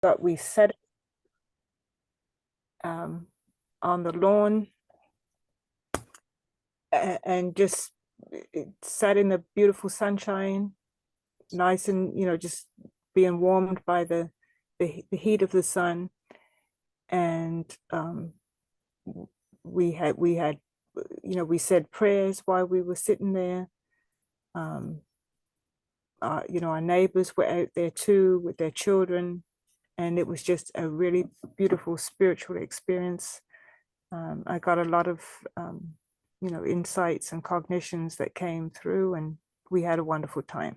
But we sat on the lawn and just sat in the beautiful sunshine, nice and, just being warmed by the heat of the sun. And we had we said prayers while we were sitting there. Our neighbors were out there too with their children, and it was just a really beautiful spiritual experience. I got a lot of insights and cognitions that came through, and we had a wonderful time.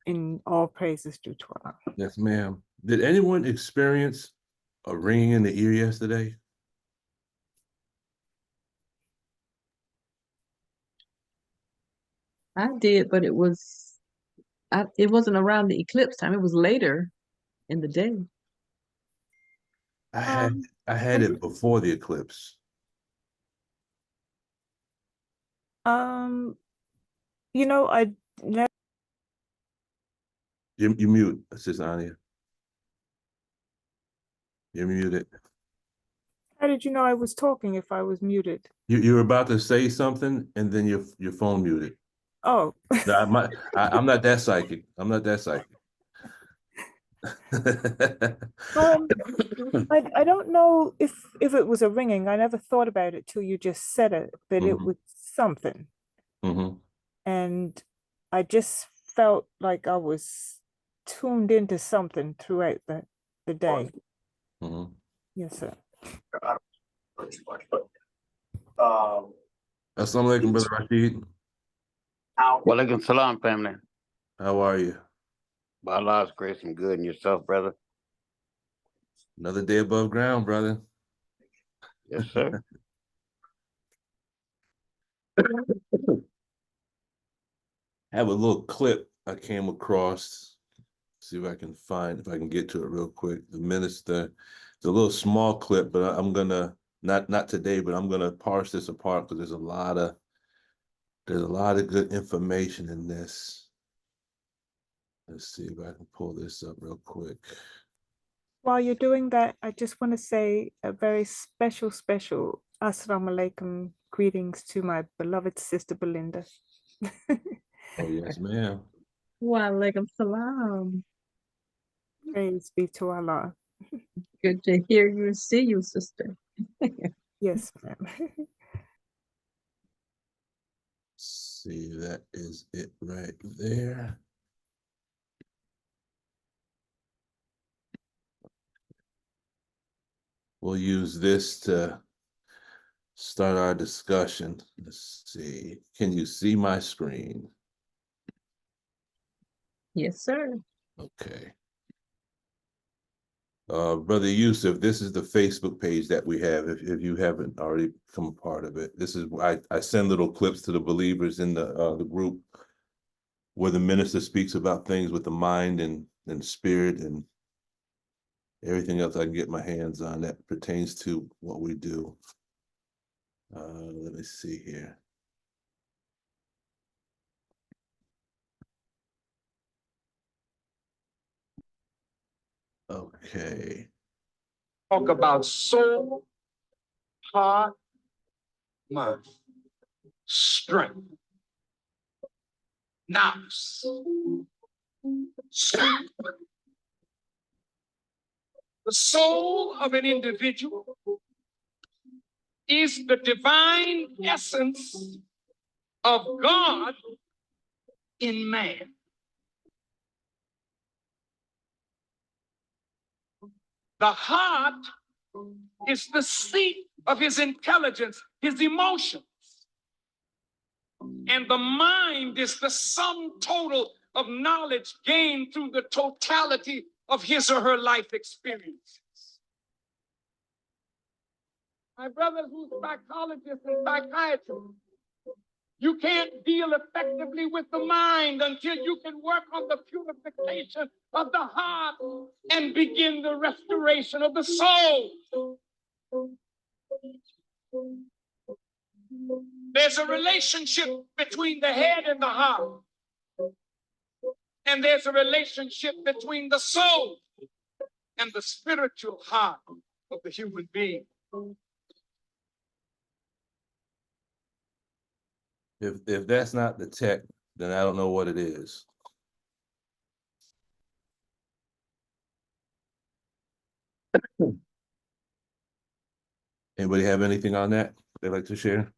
In all praises due to Allah. Yes, ma'am. Did anyone experience a ringing in the ear yesterday? I did, but it wasn't around the eclipse time. It was later in the day. I had it before the eclipse. I never. You mute, Sis Anya. You're muted. How did you know I was talking if I was muted? You were about to say something, and then your phone muted. Oh. No, I'm not that psychic. I'm not that psychic. I don't know if it was a ringing. I never thought about it till you just said it, that it was something. And I just felt like I was tuned into something throughout the day. Yes, sir. Assalamu alaikum, Brother Rashid. Walaikum salam, family. How are you? By Allah's grace, I'm good. And yourself, brother? Another day above ground, brother. Yes, sir. I have a little clip I came across. See if I can get to it real quick. The minister, it's a little small clip, but I'm gonna not today, but I'm gonna parse this apart because there's a lot of good information in this. Let's see if I can pull this up real quick. While you're doing that, I just want to say a very special Assalamu alaikum greetings to my beloved sister Belinda. Oh, yes, ma'am. Wa alaikum salam. Praise be to Allah. Good to hear you and see you, sister. Yes, ma'am. See, that is it right there. We'll use this to start our discussion. Let's see. Can you see my screen? Yes, sir. Okay. Brother Yusuf, this is the Facebook page that we have. If you haven't already become a part of it, this is I send little clips to the believers in the group where the minister speaks about things with the mind and spirit and everything else I can get my hands on that pertains to what we do. Let me see here. Okay. Talk about soul, heart, mind, strength, nous. The soul of an individual is the divine essence of God in man. The heart is the seat of his intelligence, his emotions. And the mind is the sum total of knowledge gained through the totality of his or her life experiences. My brothers who's psychologists and psychiatrists, you can't deal effectively with the mind until you can work on the purification of the heart and begin the restoration of the soul. There's a relationship between the head and the heart. And there's a relationship between the soul and the spiritual heart of the human being. If that's not the tech, then I don't know what it is. Anybody have anything on that they'd like to share?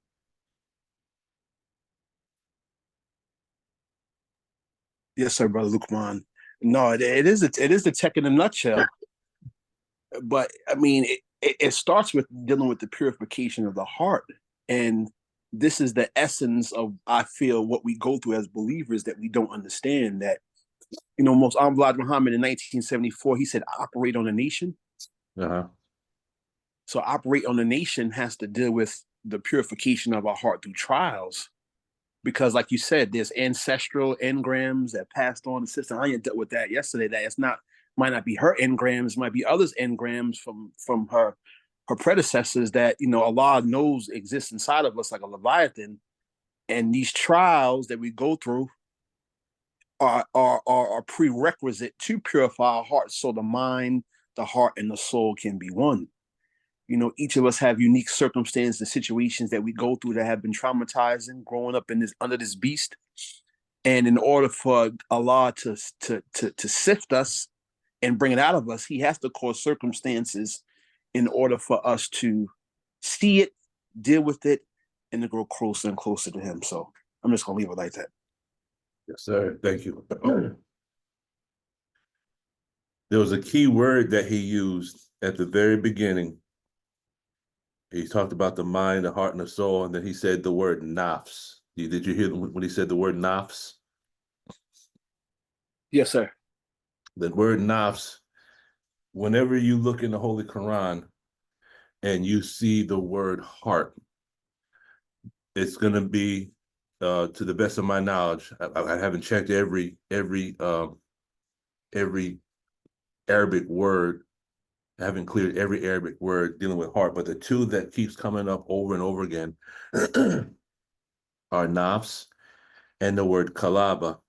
Yes, sir, brother Lukman. No, it is the tech in a nutshell. But I mean, it starts with dealing with the purification of the heart, and this is the essence of, I feel, what we go through as believers that we don't understand. That, you know, most Muhammad in 1974, he said, "Operate on a nation." Uh-huh. So operate on a nation has to deal with the purification of our heart through trials. Because like you said, there's ancestral engrams that passed on the system. I dealt with that yesterday, that it's not, might not be her engrams, might be others' engrams from her predecessors that, you know, Allah knows exist inside of us like a Leviathan. And these trials that we go through are a prerequisite to purify our hearts, so the mind, the heart, and the soul can be one. You know, each of us have unique circumstances and situations that we go through that have been traumatizing, growing up in this, under this beast. And in order for Allah to sift us and bring it out of us, he has to cause circumstances in order for us to see it, deal with it, and to grow closer and closer to him. So I'm just gonna leave it like that. Yes, sir. Thank you. There was a key word that he used at the very beginning. He talked about the mind, the heart, and the soul, and then he said the word nafs. Did you hear when he said the word nafs? Yes, sir. The word nafs, whenever you look in the Holy Quran and you see the word heart, it's going to be, to the best of my knowledge, I haven't checked every Arabic word. I haven't cleared every Arabic word dealing with heart, but the two that keeps coming up over and over again are nafs and the word kalaba.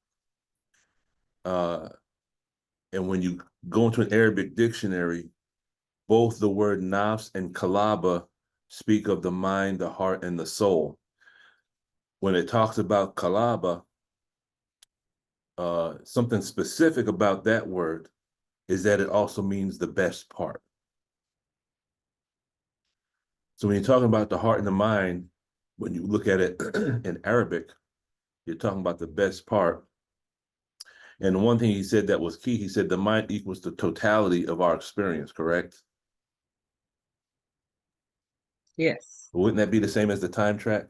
And when you go into an Arabic dictionary, both the word nafs and kalaba speak of the mind, the heart, and the soul. When it talks about kalaba, something specific about that word is that it also means the best part. So when you're talking about the heart and the mind, when you look at it in Arabic, you're talking about the best part. And one thing he said that was key, he said the mind equals the totality of our experience, correct? Yes. Wouldn't that be the same as the time track?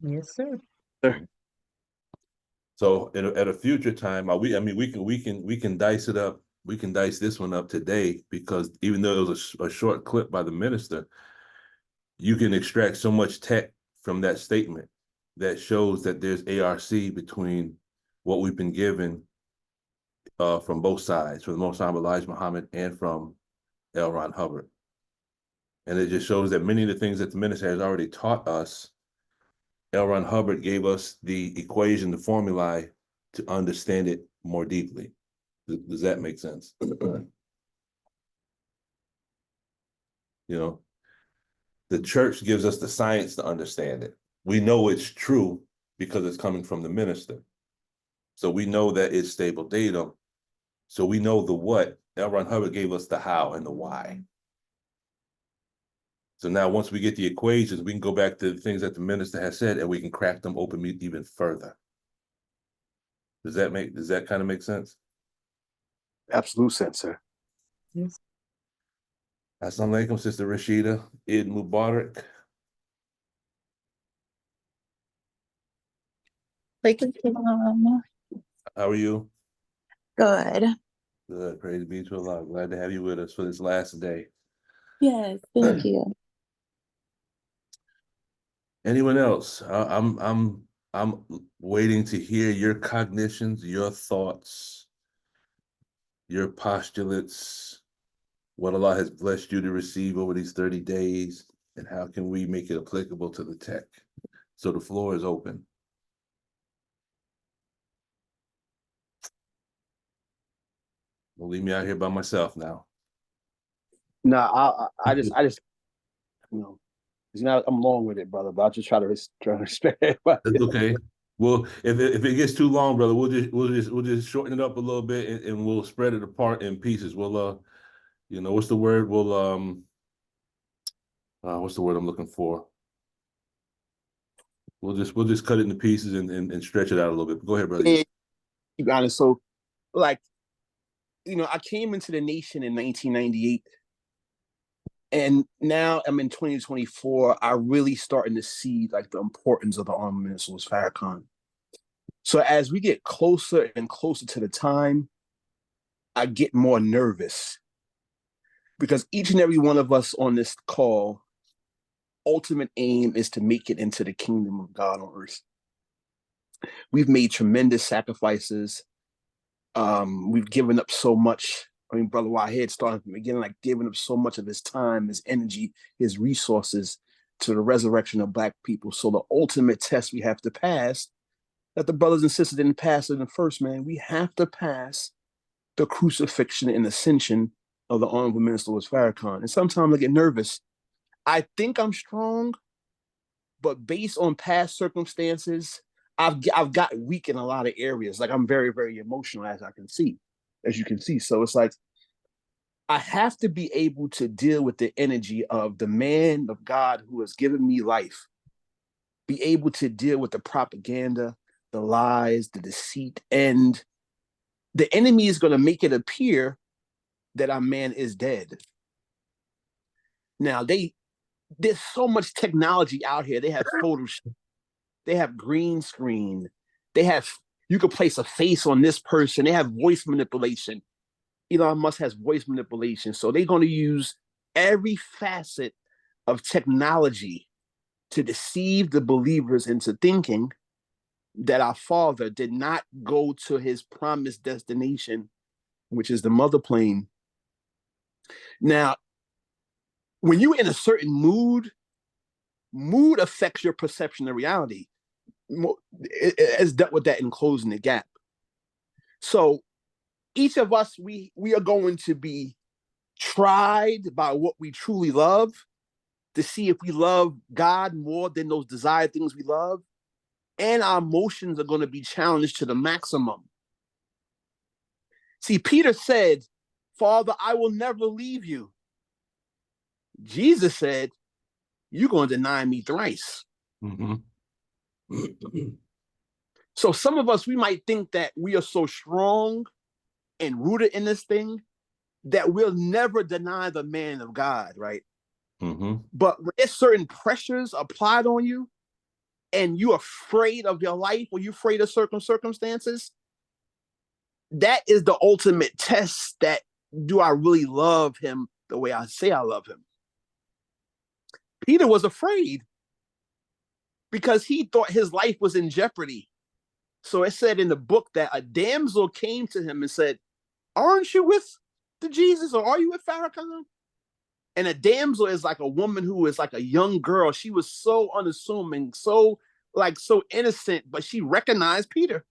Yes, sir. So at a future time, we can dice it up. We can dice this one up today, because even though it was a short clip by the minister, you can extract so much tech from that statement that shows that there's ARC between what we've been given from both sides, from the Most High Elijah Muhammad and from L. Ron Hubbard. And it just shows that many of the things that the minister has already taught us, L. Ron Hubbard gave us the equation, the formulae to understand it more deeply. Does that make sense? You know, the church gives us the science to understand it. We know it's true because it's coming from the minister. So we know that it's stable datum. So we know the what. L. Ron Hubbard gave us the how and the why. So now once we get the equations, we can go back to the things that the minister has said, and we can crack them open even further. Does that kind of make sense? Absolute sense, sir. Yes. Assalamu alaikum, Sister Rashida. Eid Mubarak. How are you? Good. Good. Praise be to Allah. Glad to have you with us for this last day. Yes, thank you. Anyone else? I'm waiting to hear your cognitions, your thoughts, your postulates, what Allah has blessed you to receive over these 30 days, and how can we make it applicable to the tech? So the floor is open. Well, leave me out here by myself now. No, I just, you know, it's not, I'm long with it, brother, but I'll just try to respect everybody. That's okay. Well, if it gets too long, brother, we'll just shorten it up a little bit and we'll spread it apart in pieces. We'll you know, what's the word? We'll what's the word I'm looking for? We'll just cut it into pieces and stretch it out a little bit. Go ahead, brother. And, to be honest, so like, you know, I came into the nation in 1998. And now I'm in 2024. I really starting to see like the importance of the armed missiles, Farrakhan. So as we get closer and closer to the time, I get more nervous because each and every one of us on this call, ultimate aim is to make it into the kingdom of God on earth. We've made tremendous sacrifices. We've given up so much. I mean, Brother Waheed started from the beginning, like giving up so much of his time, his energy, his resources to the resurrection of Black people. So the ultimate test we have to pass, that the brothers and sisters didn't pass in the first, man, we have to pass the crucifixion and ascension of the Honorable Minister Louis Farrakhan. And sometimes I get nervous. I think I'm strong, but based on past circumstances, I've got weak in a lot of areas. Like I'm very, very emotional, as you can see. So it's like, I have to be able to deal with the energy of the man of God who has given me life, be able to deal with the propaganda, the lies, the deceit, and the enemy is going to make it appear that our man is dead. Now, there's so much technology out here. They have Photoshop, they have green screen, you could place a face on this person, they have voice manipulation. Elon Musk has voice manipulation. So they're going to use every facet of technology to deceive the believers into thinking that our Father did not go to his promised destination, which is the mother plane. Now, when you're in a certain mood affects your perception of reality. It's dealt with that in Closing the Gap. So each of us, we are going to be tried by what we truly love to see if we love God more than those desired things we love. And our emotions are going to be challenged to the maximum. See, Peter said, Father, I will never leave you. Jesus said, you're going to deny me thrice. Mm-hmm. So some of us, we might think that we are so strong and rooted in this thing that we'll never deny the man of God, right? Mm-hmm. But when there's certain pressures applied on you and you're afraid of your life or you're afraid of certain circumstances, that is the ultimate test that do I really love him the way I say I love him? Peter was afraid because he thought his life was in jeopardy. So it said in the book that a damsel came to him and said, aren't you with the Jesus or are you with Farrakhan? And a damsel is like a woman who is like a young girl. She was so unassuming, so innocent, but she recognized Peter.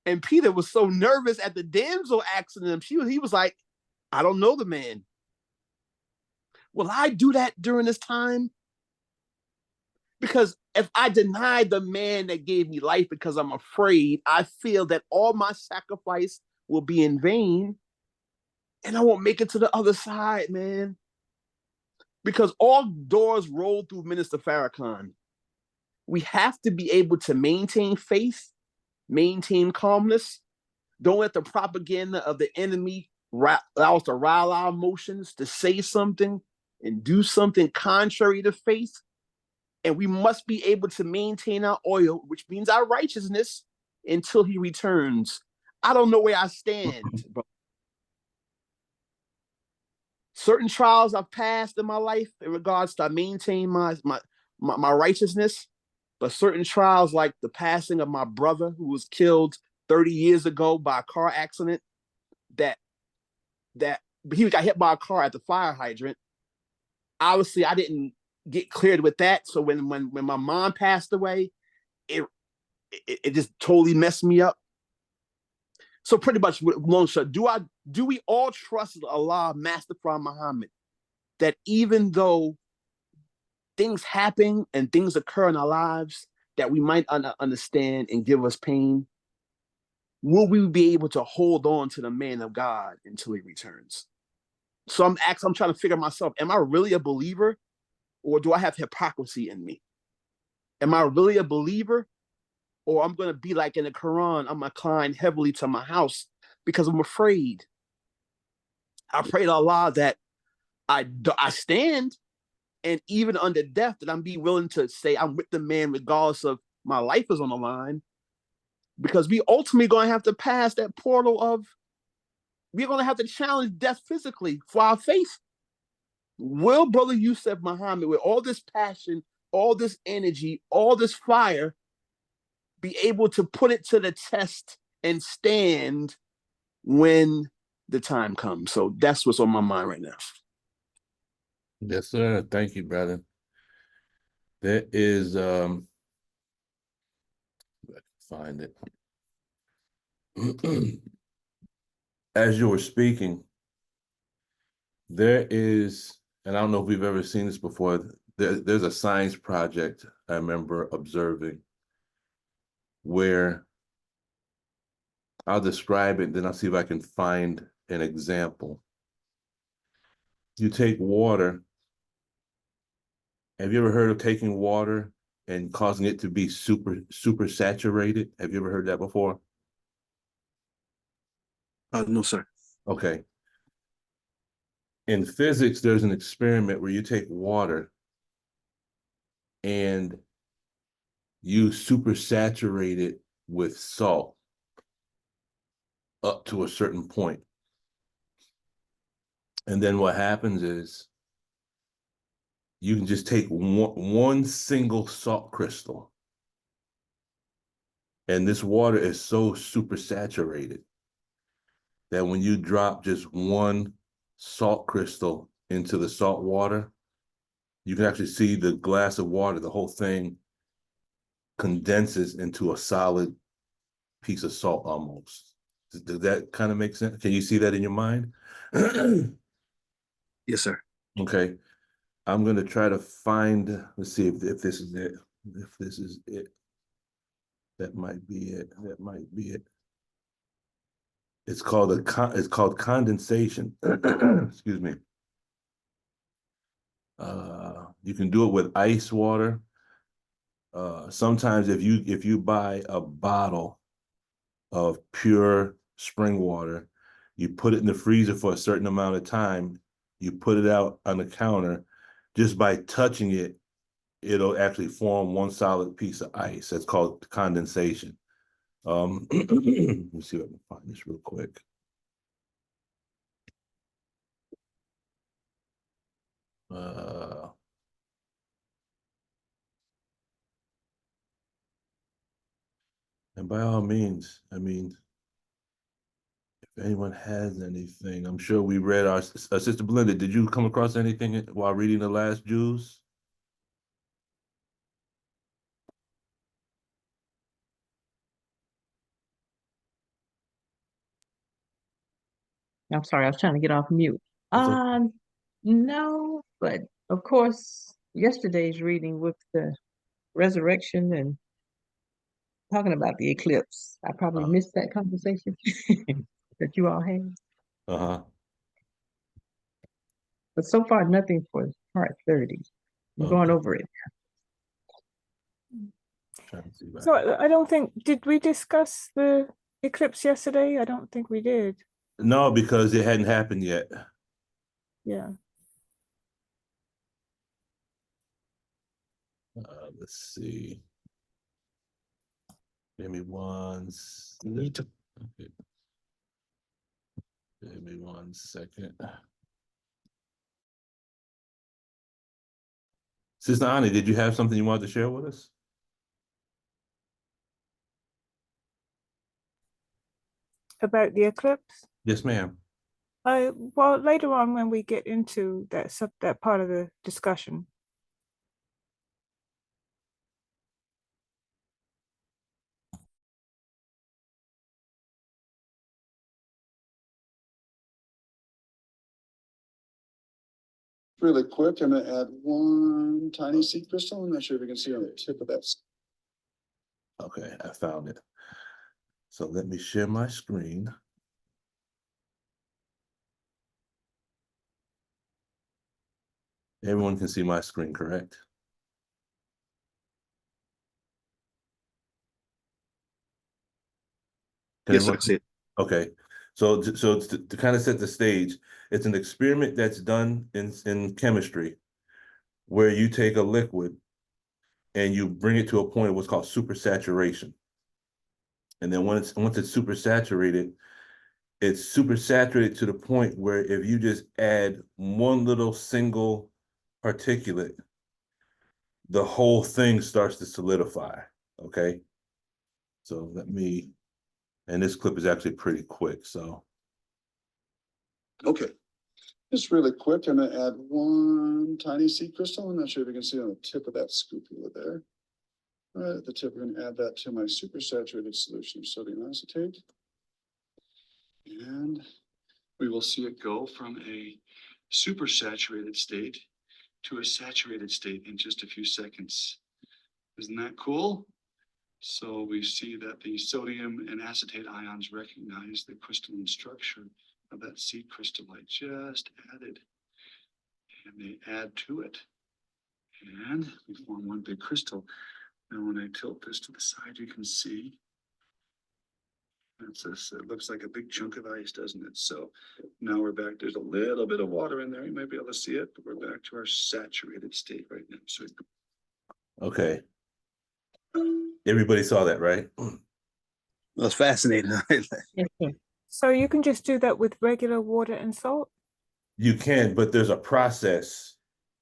And Peter was so nervous at the damsel asking him. He was like, I don't know the man. Will I do that during this time? Because if I deny the man that gave me life because I'm afraid, I feel that all my sacrifice will be in vain and I won't make it to the other side, man. Because all doors roll through Minister Farrakhan. We have to be able to maintain faith, maintain calmness. Don't let the propaganda of the enemy allow us to rile our emotions, to say something and do something contrary to faith. And we must be able to maintain our oil, which means our righteousness, until he returns. I don't know where I stand, bro. Certain trials I've passed in my life in regards to maintain my righteousness, but certain trials like the passing of my brother who was killed 30 years ago by a car accident, that he got hit by a car at the fire hydrant. Obviously, I didn't get cleared with that. So when my mom passed away, it just totally messed me up. So pretty much, long shot. Do we all trust Allah, Master Prophet Muhammad, that even though things happen and things occur in our lives that we might understand and give us pain, will we be able to hold on to the man of God until he returns? So I'm trying to figure myself, am I really a believer, or do I have hypocrisy in me? Am I really a believer, or I'm going to be like in the Quran, I'm inclined heavily to my house because I'm afraid. I pray to Allah that I stand, and even under death, that I'm be willing to say I'm with the man regardless of my life is on the line, because we ultimately going to have to pass that portal of, we're going to have to challenge death physically for our faith. Will Brother Yusuf Muhammad, with all this passion, all this energy, all this fire, be able to put it to the test and stand when the time comes? So that's what's on my mind right now. Yes, sir. Thank you, brother. There is I can find it. As you were speaking, there is, and I don't know if we've ever seen this before, there's a science project I remember observing where, I'll describe it, then I'll see if I can find an example. You take water. Have you ever heard of taking water and causing it to be super saturated? Have you ever heard that before? No, sir. Okay. In physics, there's an experiment where you take water and you super saturate it with salt up to a certain point. And then what happens is you can just take one single salt crystal, and this water is so super saturated that when you drop just one salt crystal into the salt water, you can actually see the glass of water, the whole thing condenses into a solid piece of salt almost. Does that kind of make sense? Can you see that in your mind? Yes, sir. Okay. I'm going to try to find, let's see if this is it. If this is it. That might be it. That might be it. It's called condensation. Excuse me. You can do it with ice water. Sometimes if you buy a bottle of pure spring water, you put it in the freezer for a certain amount of time, you put it out on the counter, just by touching it, it'll actually form one solid piece of ice. That's called condensation. Let me see if I can find this real quick. And by all means, I mean, if anyone has anything, I'm sure we read our Sister Belinda. Did you come across anything while reading The Last Jews? I'm sorry, I was trying to get off mute. Okay. No, but of course, yesterday's reading with the resurrection and talking about the eclipse, I probably missed that conversation that you all had. Uh-huh. But so far, nothing for part 30. I'm going over it. So I don't think, did we discuss the eclipse yesterday? I don't think we did. No, because it hadn't happened yet. Yeah. Let's see. Give me one second. Okay. Give me 1 second. Sister Ani, did you have something you wanted to share with us? About the eclipse? Yes, ma'am. Well, later on when we get into that part of the discussion. Really quick, I'm gonna add one tiny seed crystal. I'm not sure if you can see on the tip of that. Okay, I found it. So let me share my screen. Everyone can see my screen, correct? Can Yes, I everyone see it. Okay, so to kind of set the stage, it's an experiment that's done in chemistry where you take a liquid and you bring it to a point of what's called supersaturation. And then once it's supersaturated, it's supersaturated to the point where if you just add one little single particulate, the whole thing starts to solidify, okay? So and this clip is actually pretty quick, so. Okay, just really quick, I'm gonna add one tiny seed crystal. I'm not sure if you can see on the tip of that scoopula there. All right, at the tip, we're gonna add that to my supersaturated solution of sodium acetate. And we will see it go from a supersaturated state to a saturated state in just a few seconds. Isn't that cool? So we see that the sodium and acetate ions recognize the crystalline structure of that seed crystal I just added. And they add to it. And we form one big crystal. Now when I tilt this to the side, you can see it looks like a big chunk of ice, doesn't it? So now we're back. There's a little bit of water in there. You might be able to see it, but we're back to our saturated state right now. So Okay. Everybody saw that, right? That's fascinating. So you can just do that with regular water and salt? You can, but there's a process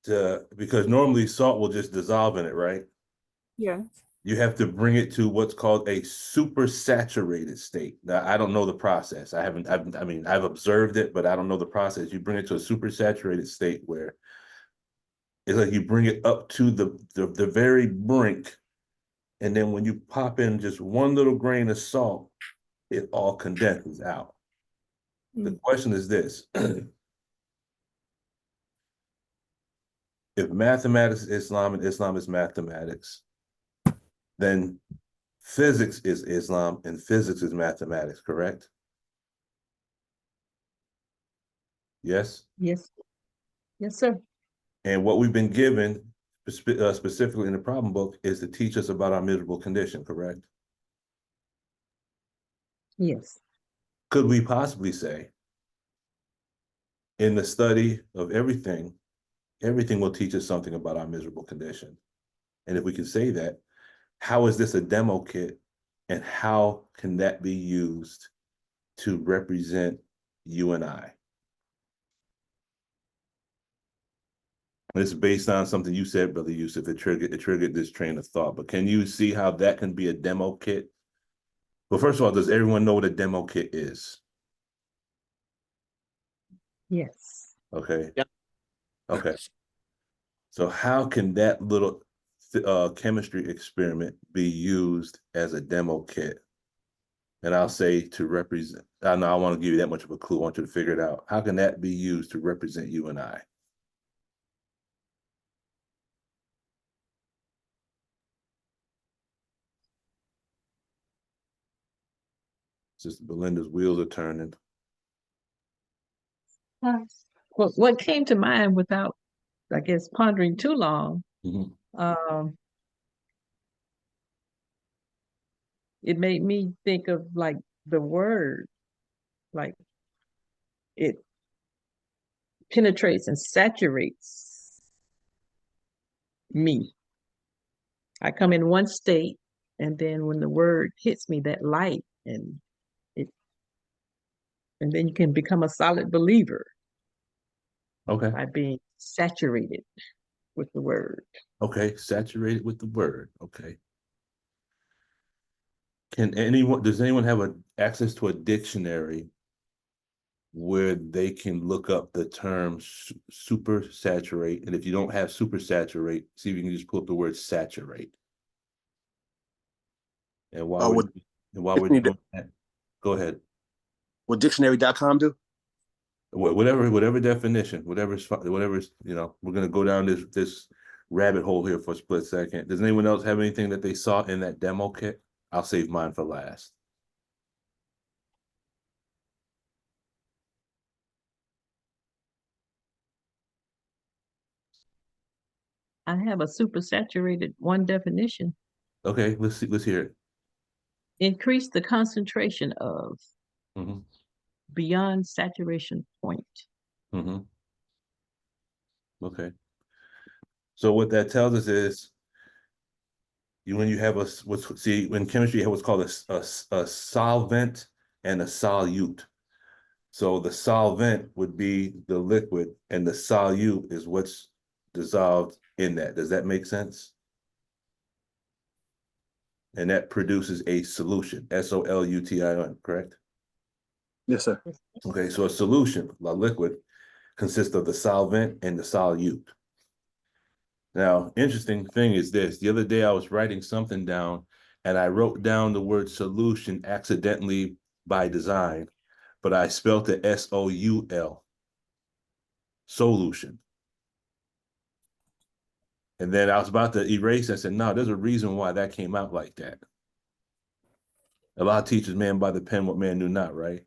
because normally salt will just dissolve in it, right? Yeah. You have to bring it to what's called a supersaturated state. Now, I don't know the process. I've observed it, but I don't know the process. You bring it to a supersaturated state where it's like you bring it up to the very brink. And then when you pop in just one little grain of salt, it all condenses out. The question is this. If mathematics is Islam and Islam is mathematics, then physics is Islam and physics is mathematics, correct? Yes? Yes. Yes, sir. And what we've been given, specifically in the problem book, is to teach us about our miserable condition, correct? Yes. Could we possibly say, in the study of everything will teach us something about our miserable condition? And if we can say that, how is this a demo kit and how can that be used to represent you and I? It's based on something you said, Brother Yusuf. It triggered this train of thought. But can you see how that can be a demo kit? Well, first of all, does everyone know what a demo kit is? Yes. Okay. Yep. Okay. So how can that little chemistry experiment be used as a demo kit? And I'll say to represent, I know I want to give you that much of a clue. I want you to figure it out. How can that be used to represent you and I? Sister Belinda's wheels are turning. Well, what came to mind without, I guess, pondering too long, it made me think of like the word, like it penetrates and saturates me. I come in one state, and then when the word hits me, that light, and then you can become a solid believer. Okay. By being saturated with the word. Okay, saturated with the word. Okay. Does anyone have access to a dictionary where they can look up the term supersaturate? And if you don't have supersaturate, see if you can just pull up the word saturate. And while we're doing that, go ahead. What dictionary.com do? whatever definition, whatever's, you know, we're gonna go down this rabbit hole here for a split second. Does anyone else have anything that they saw in that demo kit? I'll save mine for last. I have a supersaturated one definition. Okay, let's hear it. Increase the concentration of Mm-hmm. beyond saturation point. Mm-hmm. Okay. So what that tells us is when you have in chemistry you have what's called a solvent and a solute. So the solvent would be the liquid and the solute is what's dissolved in that. Does that make sense? And that produces a solution, SOLUTION, correct? Yes, sir. Okay, so a solution, a liquid, consists of the solvent and the solute. Now, interesting thing is this. The other day I was writing something down and I wrote down the word solution accidentally by design, but I spelled it SOUL, solution. And then I was about to erase it. I said, no, there's a reason why that came out like that. A lot of teachers, man by the pen, what man knew not, right?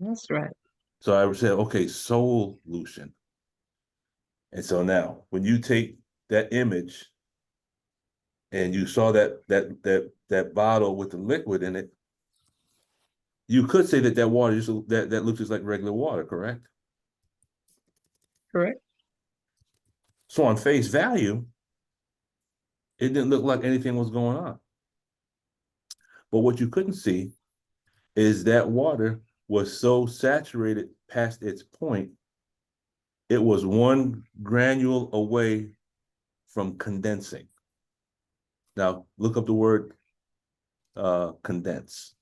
That's right. So I said, okay, SOULution. And so now, when you take that image and you saw that bottle with the liquid in it, you could say that water that looks just like regular water, correct? Correct. So on face value, it didn't look like anything was going on. But what you couldn't see is that water was so saturated past its point, it was one granule away from condensing. Now, look up the word condense.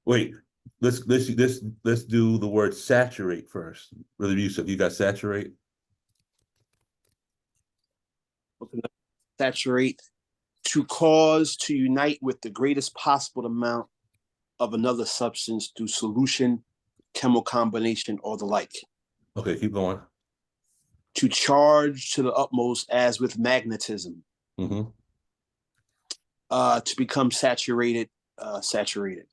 Wait, let's do the word saturate first. Brother Yusuf, you got saturate? Saturate, to cause to unite with the greatest possible amount of another substance through solution, chemical combination, or the like. Okay, keep going. To charge to the utmost as with magnetism. Mm-hmm. To become saturated, saturated.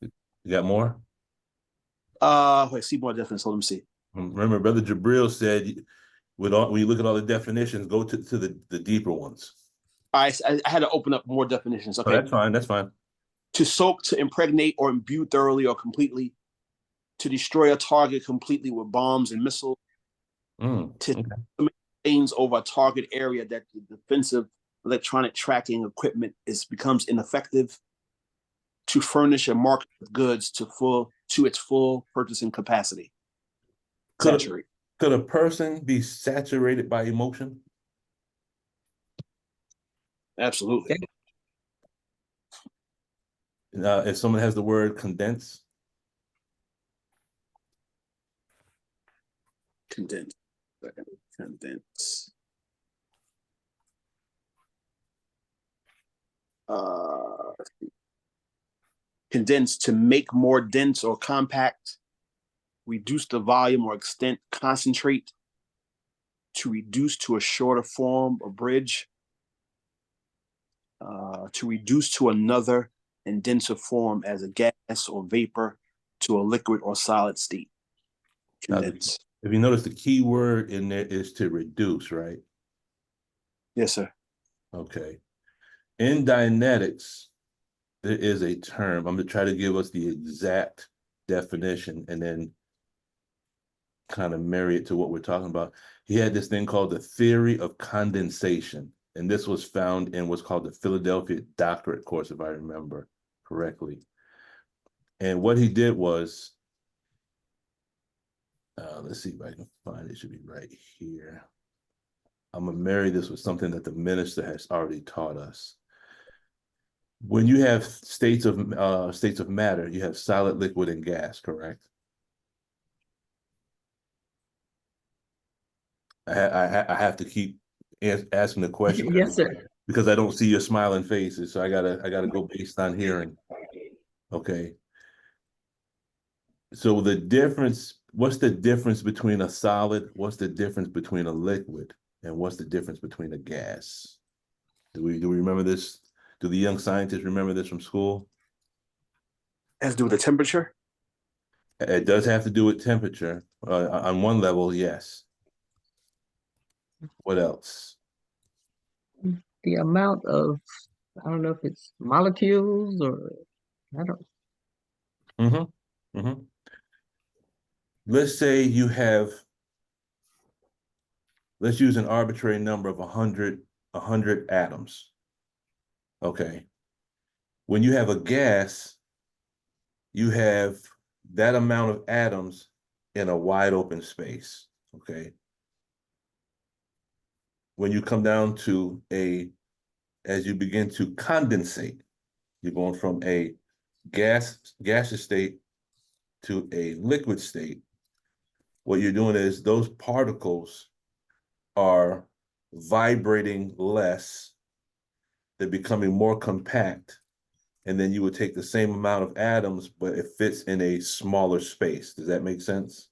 You got more? Wait, see more definitions. So let me see. Remember, Brother Jabril said, when you look at all the definitions, go to the deeper ones. I had to open up more definitions. Okay, oh, that's fine. That's fine. To soak, to impregnate or imbue thoroughly or completely. To destroy a target completely with bombs and missiles. To things over a target area that the defensive electronic tracking equipment becomes ineffective. To furnish a market with goods to its full purchasing capacity. Saturate. Could a person be saturated by emotion? Absolutely. If someone has the word condense? Condense. Condense. Condense, to make more dense or compact, reduce the volume or extent, concentrate, to reduce to a shorter form or bridge, to reduce to another and denser form as a gas or vapor to a liquid or solid state. Condense. Now, if you notice, the key word in there is to reduce, right? Yes, sir. Okay. In Dynetics, there is a term. I'm going to try to give us the exact definition and then kind of marry it to what we're talking about. He had this thing called the theory of condensation. And this was found in what's called the Philadelphia doctorate course, if I remember correctly. And what he did was, let's see if I can find it. It should be right here. I'm going to marry this with something that the minister has already taught us. When you have states of matter, you have solid, liquid, and gas, correct? I have to keep asking the question. Yes, sir. Because I don't see your smiling faces, so I gotta go based on hearing. Okay. So the difference, what's the difference between a solid? What's the difference between a liquid? And what's the difference between a gas? Do we remember this? Do the young scientists remember this from school? Has to do with the temperature? It does have to do with temperature. On one level, yes. What else? The amount of, I don't know if it's molecules or, I don't. Let's say you have, let's use an arbitrary number of 100 atoms. Okay. When you have a gas, you have that amount of atoms in a wide open space. Okay. When you come down to as you begin to condensate, you're going from a gaseous state to a liquid state. What you're doing is those particles are vibrating less, they're becoming more compact, and then you would take the same amount of atoms, but it fits in a smaller space. Does that make sense?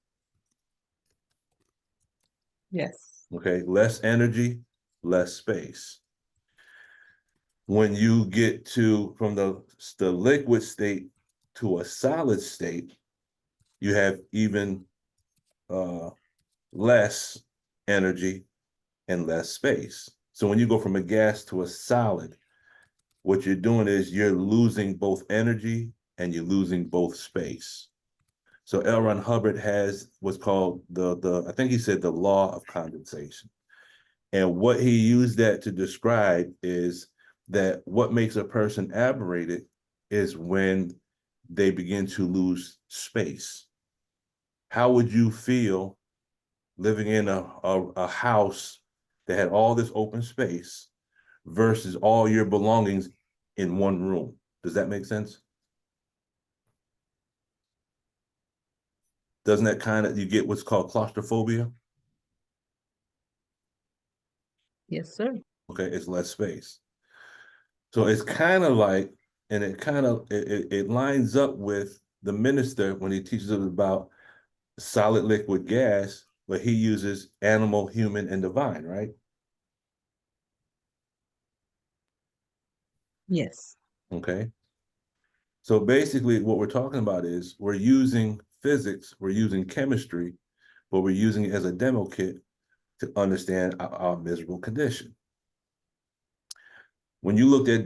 Yes. Okay, less energy, less space. When you get from the liquid state to a solid state, you have even less energy and less space. So when you go from a gas to a solid, what you're doing is you're losing both energy and you're losing both space. So L. Ron Hubbard has what's called I think he said the law of condensation. And what he used that to describe is that what makes a person aberrated is when they begin to lose space. How would you feel living in a house that had all this open space versus all your belongings in one room? Does that make sense? Doesn't that you get what's called claustrophobia? Yes, sir. Okay, it's less space. So it's kind of like, and it lines up with the minister when he teaches us about solid, liquid, gas, but he uses animal, human, and divine, right? Yes. Okay. So basically what we're talking about is we're using physics, we're using chemistry, but we're using it as a demo kit to understand our miserable condition. When you looked at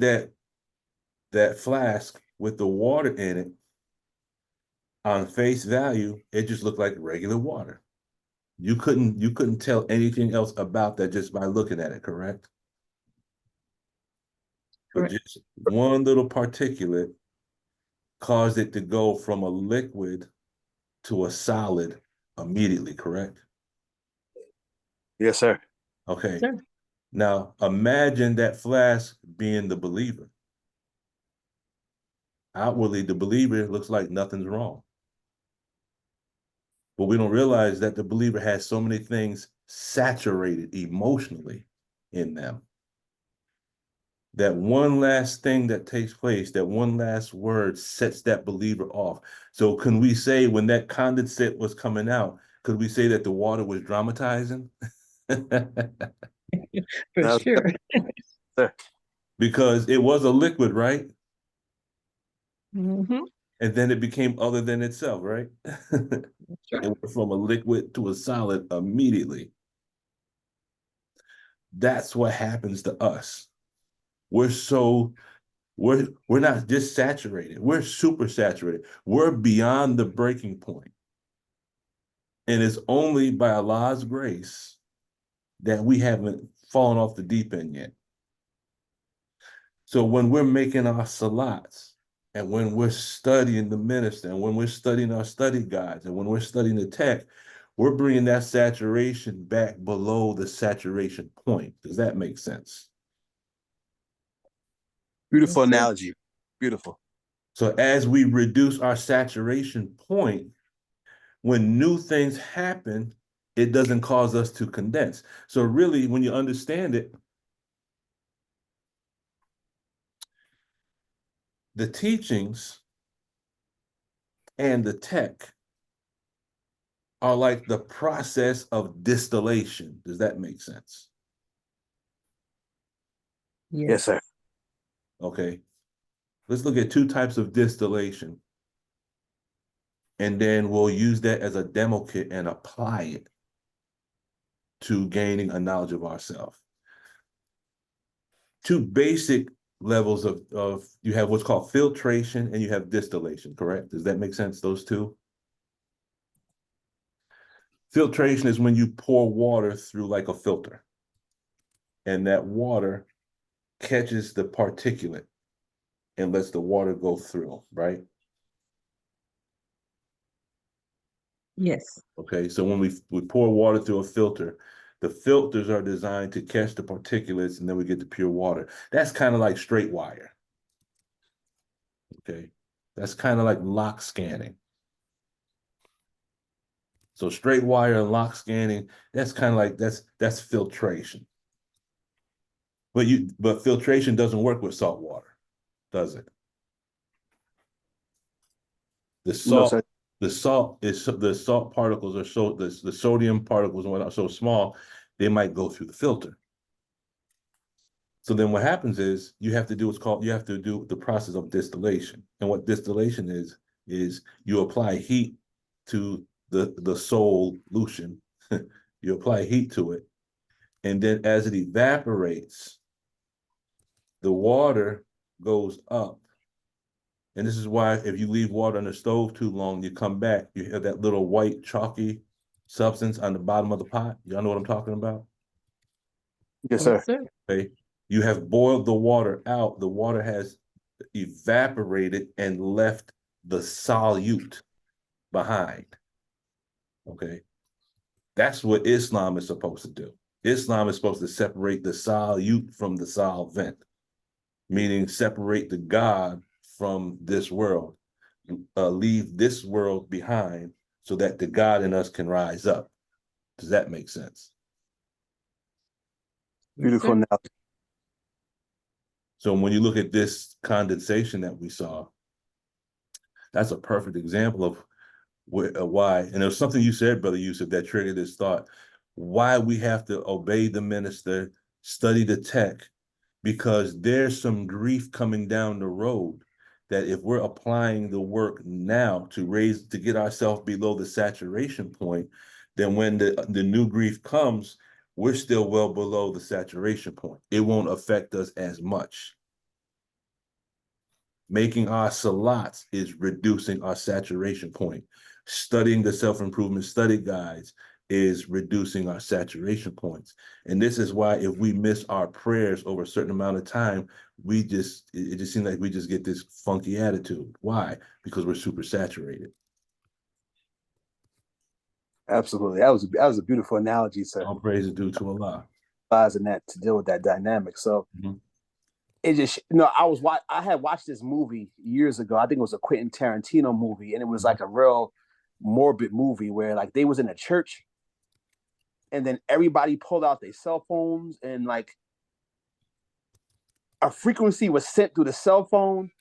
that flask with the water in it, on face value, it just looked like regular water. You couldn't tell anything else about that just by looking at it, correct? But just one little particulate caused it to go from a liquid to a solid immediately, correct? Yes, sir. Okay. Sir. Now imagine that flask being the believer. Outwardly, the believer looks like nothing's wrong. But we don't realize that the believer has so many things saturated emotionally in them. That one last thing that takes place, that one last word sets that believer off. So can we say when that condensate was coming out, could we say that the water was dramatizing? For sure. Because it was a liquid, right? Mm-hmm. And then it became other than itself, right? Sure. It went from a liquid to a solid immediately. That's what happens to us. We're not just saturated, we're super saturated. We're beyond the breaking point. And it's only by Allah's grace that we haven't fallen off the deep end yet. So when we're making our salats, and when we're studying the minister, and when we're studying our study guides, and when we're studying the text, we're bringing that saturation back below the saturation point. Does that make sense? Beautiful Yes, sir. analogy. Beautiful. So as we reduce our saturation point, when new things happen, it doesn't cause us to condense. So really, when you understand it, the teachings and the tech are like the process of distillation. Does that make sense? Yes, sir. Okay. Let's look at two types of distillation. And then we'll use that as a demo kit and apply it to gaining a knowledge of ourselves. Two basic levels of you have what's called filtration and you have distillation, correct? Does that make sense, those two? Filtration is when you pour water through like a filter, and that water catches the particulate and lets the water go through, right? Yes. Okay, so when we pour water through a filter, the filters are designed to catch the particulates, and then we get the pure water. That's kind of like Straightwire. Okay, that's kind of like lock scanning. So Straightwire and lock scanning, that's kind of like that's filtration. But filtration doesn't work with salt water, does it? The salt, No, the salt particles are so the sodium particles and whatnot are so small, they might go through the filter. So then what happens is you have to do the process of distillation. And what distillation is you apply heat to the SOULution. You apply heat to it. And then as it evaporates, the water goes up. And this is why if you leave water on the stove too long, you come back, you have that little white chalky substance on the bottom of the pot. Y'all know what I'm talking about? yes, sir. Yes, sir. Okay. You have boiled the water out. The water has evaporated and left the solute behind. Okay. That's what Islam is supposed to do. Islam is supposed to separate the solute from the solvent, meaning separate the God from this world, leave this world behind so that the God in us can rise up. Does that make sense? Beautiful analogy. So when you look at this condensation that we saw, that's a perfect example of why. And there was something you said, Brother Yusuf, that triggered this thought. Why we have to obey the minister, study the tech, because there's some grief coming down the road that if we're applying the work now to get ourselves below the saturation point, then when the new grief comes, we're still well below the saturation point. It won't affect us as much. Making our salats is reducing our saturation point. Studying the self-improvement study guides is reducing our saturation points. And this is why if we miss our prayers over a certain amount of time, it just seems like we just get this funky attitude. Why? Because we're super saturated. Absolutely. That was a beautiful analogy, sir. All praise is due to Allah. And that to deal with that dynamic. So it just, I had watched this movie years ago. I think it was a Quentin Tarantino movie, and it was like a real morbid movie where like they was in a church and then everybody pulled out their cell phones and like a frequency was sent through the cell phone,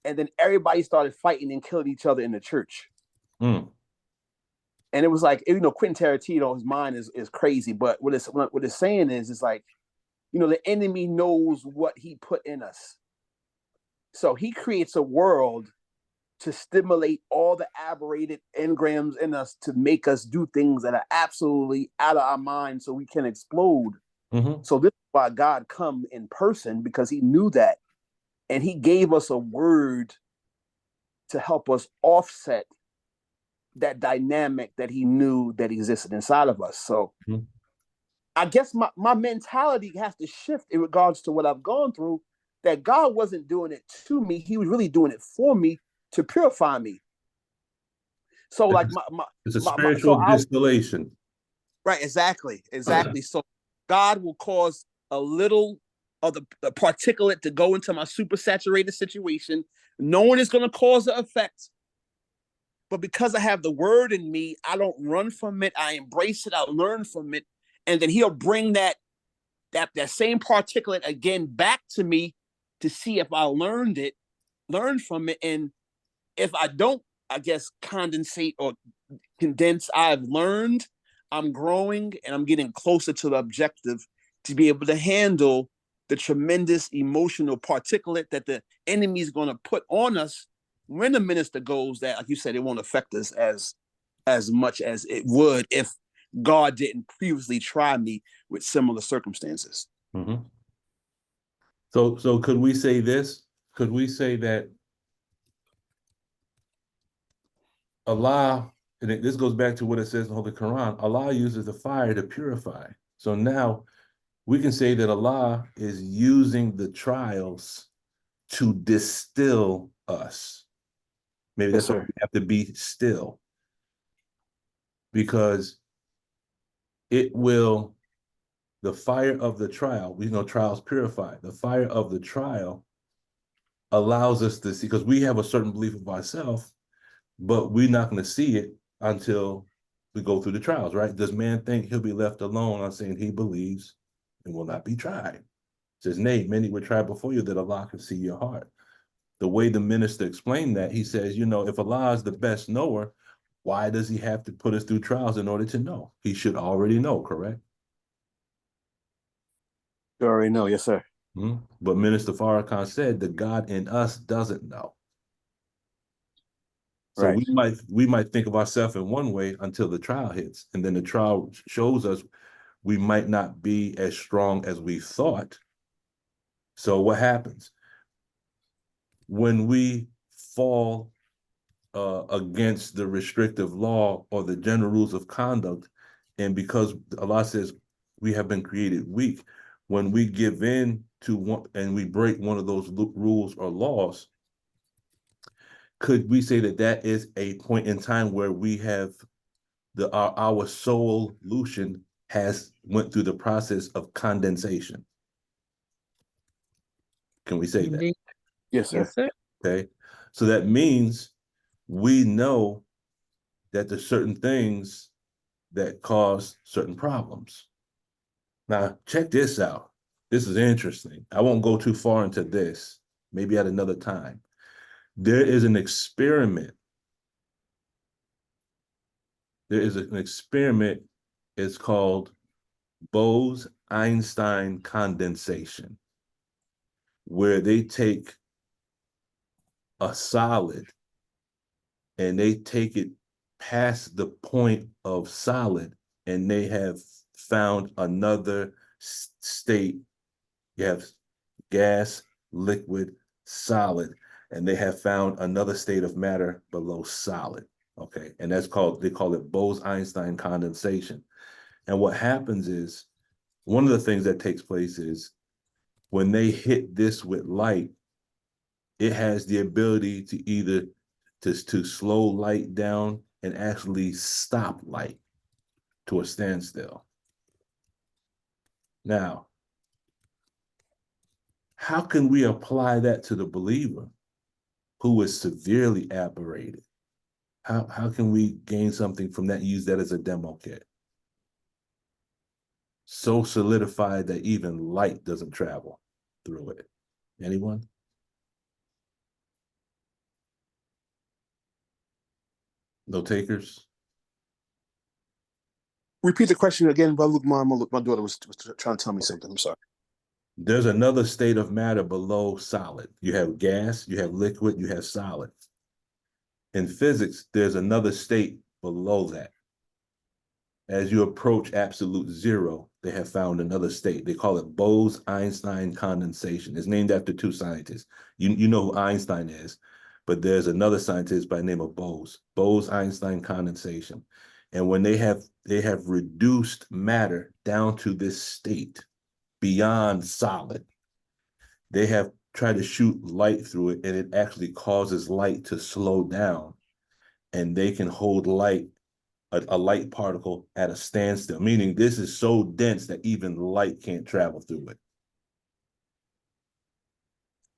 and then everybody started fighting and killing each other in the church. And it was like, Quentin Tarantino, his mind is crazy, but what it's saying is, it's like, the enemy knows what he put in us. So he creates a world to stimulate all the aberrated engrams in us to make us do things that are absolutely out of our mind so we can explode. So this is why God come in person, because he knew that. And he gave us a word to help us offset that dynamic that he knew that existed inside of us. So I guess my mentality has to shift in regards to what I've gone through, that God wasn't doing it to me. He was really doing it for me to purify me. So like it's a spiritual distillation. Right, exactly. So God will cause a little of the particulate to go into my super saturated situation, knowing it's going to cause an effect. But because I have the word in me, I don't run from it. I embrace it. I learn from it. And then he'll bring that same particulate again back to me to see if I learn from it. And if I don't, I guess, condensate or condense, I've learned, I'm growing, and I'm getting closer to the objective to be able to handle the tremendous emotional particulate that the enemy is going to put on us when the minister goes, that, like you said, it won't affect us as much as it would if God didn't previously try me with similar circumstances. Mm-hmm. So could we say this? Could we say that Allah, and this goes back to what it says in the Holy Quran, Allah uses the fire to purify. So now we can say that Allah is using the trials to distill us. Maybe that's why we have to be still, because it will, the fire of the trial, we know trials purify. The fire of the trial allows us to see, because we have a certain belief of ourselves, but we're not going to see it until we go through the trials, right? Does man think he'll be left alone on saying he believes and will not be tried? It says, nay, many were tried before you that Allah can see your heart. The way the minister explained that, he says, you know, if Allah is the best knower, why does he have to put us through trials in order to know? He should already know, correct? You already know, yes, sir. Mm-hmm. But Minister Farrakhan said the God in us doesn't know. So right. we might think of ourselves in one way until the trial hits, and then the trial shows us we might not be as strong as we thought. So what happens? When we fall against the restrictive law or the general rules of conduct, and because Allah says we have been created weak, when we give in to one and we break one of those rules or laws, could we say that that is a point in time where we have our SOULution has went through the process of condensation? Can we say Indeed. that? Yes, sir. Yes, sir. Okay. So that means we know that there's certain things that cause certain problems. Now, check this out. This is interesting. I won't go too far into this, maybe at another time. There is an experiment. There is an experiment. It's called Bose-Einstein Condensation, where they take a solid and they take it past the point of solid, and they have found another state. You have gas, liquid, solid, and they have found another state of matter below solid. Okay, and that's called, they call it Bose-Einstein condensation. And what happens is, one of the things that takes place is when they hit this with light, it has the ability to either to slow light down and actually stop light to a standstill. Now, how can we apply that to the believer who is severely aberrated? How can we gain something from that, use that as a demo kit? So solidified that even light doesn't travel through it. Anyone? No takers? Repeat the question again, Brother Luke. My daughter was trying to tell me something. I'm sorry. There's another state of matter below solid. You have gas, you have liquid, you have solid. In physics, there's another state below that. As you approach absolute zero, they have found another state. They call it Bose-Einstein Condensation. It's named after two scientists. You know who Einstein is, but there's another scientist by the name of Bose-Einstein Condensation. And when they have reduced matter down to this state beyond solid, they have tried to shoot light through it, and it actually causes light to slow down, and they can hold light, a light particle, at a standstill, meaning this is so dense that even light can't travel through it.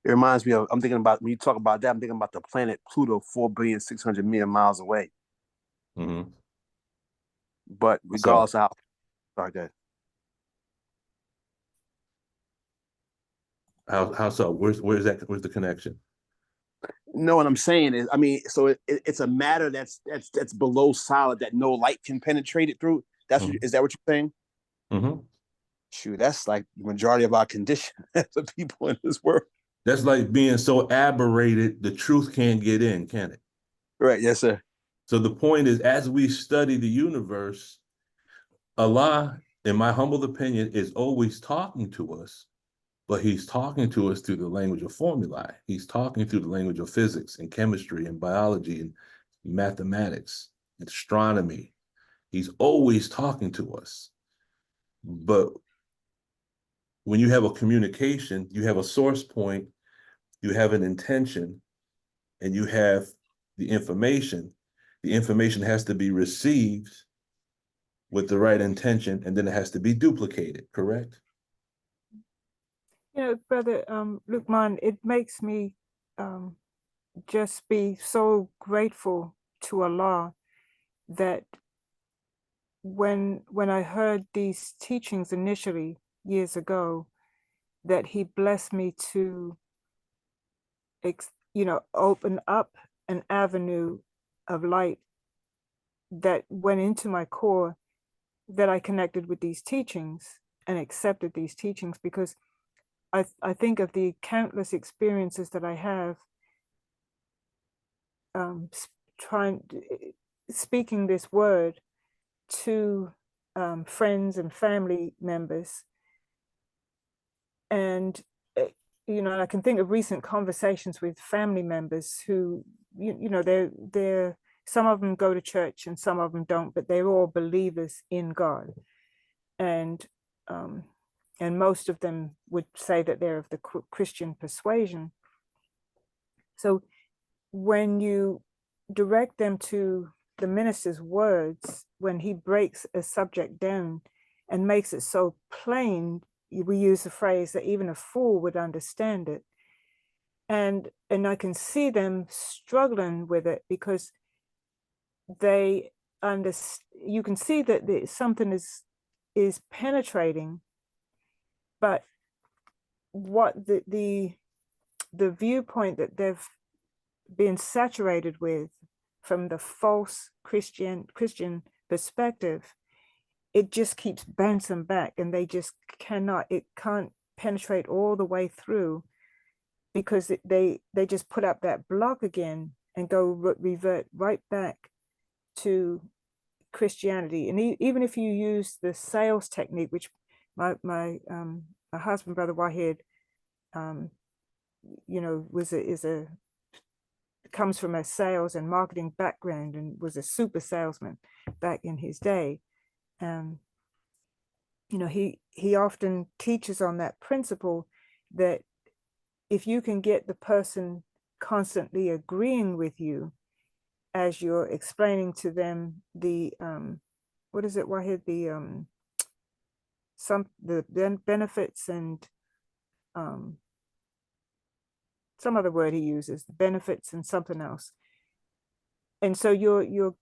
It reminds me of, I'm thinking about, when you talk about that, I'm thinking about the planet Pluto, 4,600,000,000 miles away. Mm-hmm. But regardless of how, sorry, go ahead. How so? Where's the connection? No, what I'm saying is, I mean, so it's a matter that's below solid that no light can penetrate it through. That's Mm-hmm. Is that what you're saying? Mm-hmm. Shoot, that's like the majority of our condition as the people in this world. That's like being so aberrated, the truth can't get in, can it? Right. Yes, sir. So the point is, as we study the universe, Allah, in my humble opinion, is always talking to us, but he's talking to us through the language of formulae. He's talking through the language of physics and chemistry and biology and mathematics and astronomy. He's always talking to us. But when you have a communication, you have a source point, you have an intention, and you have the information. The information has to be received with the right intention, and then it has to be duplicated, correct? You know, Brother Lukman, it makes me just be so grateful to Allah that when I heard these teachings initially years ago, that he blessed me to, you know, open up an avenue of light that went into my core, that I connected with these teachings and accepted these teachings, because I think of the countless experiences that I have speaking this word to friends and family members. And, you know, I can think of recent conversations with family members who, you know, they're some of them go to church and some of them don't, but they're all believers in God. And most of them would say that they're of the Christian persuasion. So when you direct them to the minister's words, when he breaks a subject down and makes it so plain, we use the phrase that even a fool would understand it. And I can see them struggling with it, because you can see that something is penetrating, but what the viewpoint that they've been saturated with from the false Christian perspective, it just keeps bouncing back, and it can't penetrate all the way through, because they just put up that block again and revert right back to Christianity. And even if you use the sales technique, which my husband, Brother Wahid, you know, comes from a sales and marketing background and was a super salesman back in his day. You know, he often teaches on that principle, that if you can get the person constantly agreeing with you as you're explaining to them the what is it, Wahid, the benefits and some other word he uses, the benefits and something else. And so you're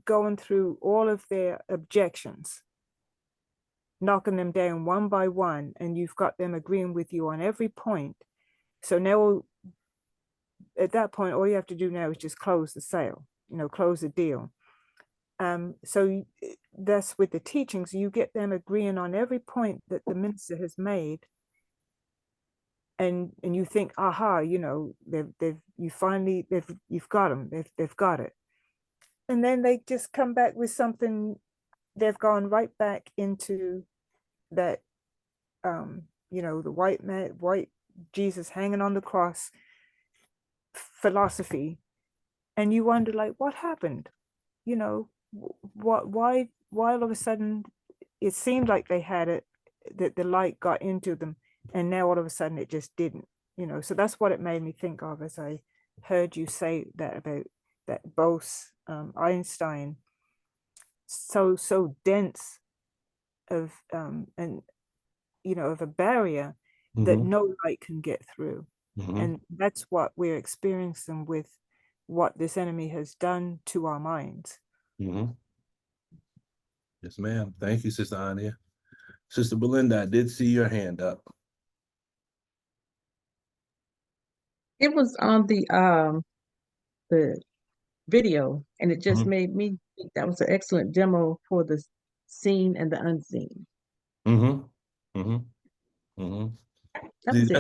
going through all of their objections, knocking them down one by one, and you've got them agreeing with you on every point. So now at that point, all you have to do now is just close the sale, you know, close the deal. So that's with the teachings, you get them agreeing on every point that the minister has made. And you think, aha, you know, you've got them, they've got it. And then they just come back with something, they've gone right back into that, you know, the white Jesus hanging on the cross philosophy. And you wonder, like, what happened? You know, why all of a sudden it seemed like they had it, that the light got into them, and now all of a sudden it just didn't, you know. So that's what it made me think of as I heard you say that about that Bose-Einstein, so dense of and you know, of a barrier that no light can get through. And that's what we're experiencing with what this enemy has done to our minds. Yes, ma'am. Thank you, Sister Anya. Sister Belinda, I did see your hand up. It was on the video, and it just made me think that was an excellent demo for the seen and the unseen. That was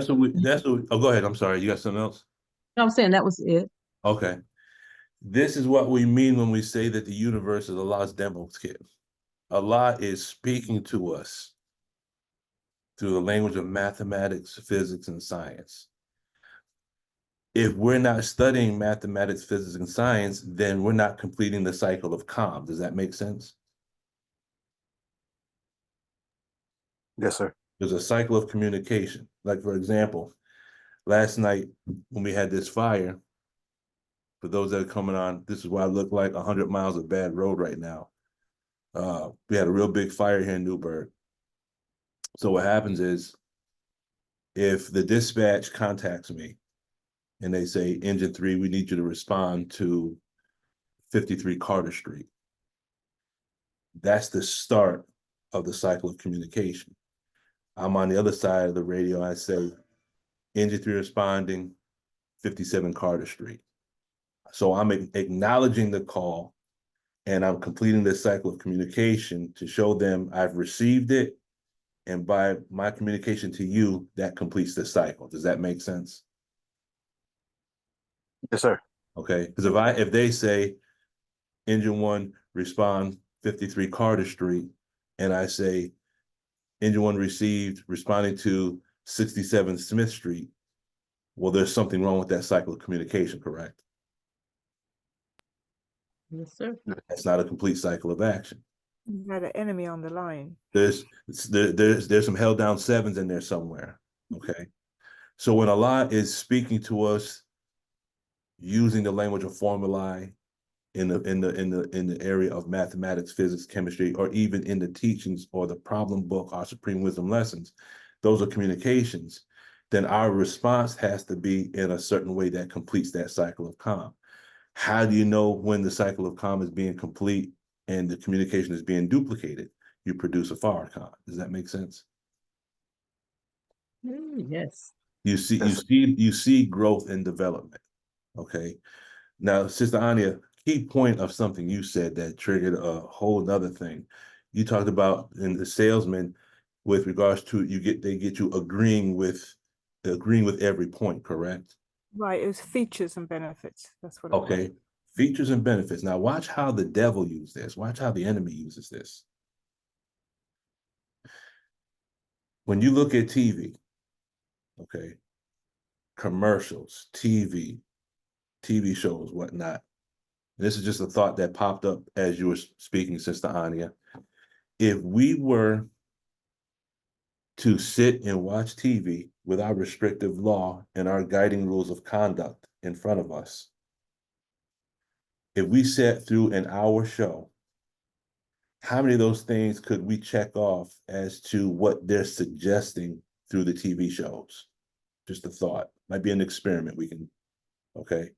That's it. oh, go ahead. I'm sorry. You got something else? No, I'm saying that was it. Okay. This is what we mean when we say that the universe is Allah's demo kit. Allah is speaking to us through the language of mathematics, physics, and science. If we're not studying mathematics, physics, and science, then we're not completing the cycle of calm. Does that make sense? Yes, sir. There's a cycle of communication. Like, for example, last night when we had this fire, for those that are coming on, this is what I look like 100 miles of bad road right now. We had a real big fire here in Newburgh. So what happens is, if the dispatch contacts me and they say, Engine 3, we need you to respond to 53 Carter Street, that's the start of the cycle of communication. I'm on the other side of the radio. I say, Engine 3 responding, 57 Carter Street. So I'm acknowledging the call, and I'm completing this cycle of communication to show them I've received it. And by my communication to you, that completes the cycle. Does that make sense? Yes, sir. Okay. Because if they say Engine 1 respond 53 Carter Street, and I say Engine 1 received responding to 67 Smith Street, well, there's something wrong with that cycle of communication, correct? Yes, sir. That's not a complete cycle of action. You had an enemy on the line. There's some held down sevens in there somewhere. Okay. So when Allah is speaking to us using the language of formulae in the area of mathematics, physics, chemistry, or even in the teachings or the problem book, our Supreme Wisdom lessons, those are communications, then our response has to be in a certain way that completes that cycle of calm. How do you know when the cycle of calm is being complete and the communication is being duplicated? You produce a Farrakhan. Does that make sense? Yes. You see growth and development. Okay. Now, Sister Anya, key point of something you said that triggered a whole nother thing. You talked about in the salesman with regards to they get you agreeing with every point, correct? Right, it was features and benefits. That's what it was. Okay. Features and benefits. Now watch how the devil uses this. Watch how the enemy uses this. When you look at TV, okay, commercials, TV shows, whatnot. This is just a thought that popped up as you were speaking, Sister Anya. If we were to sit and watch TV with our restrictive law and our guiding rules of conduct in front of us, if we sat through an hour show, how many of those things could we check off as to what they're suggesting through the TV shows? Just a thought. Might be an experiment we can, okay?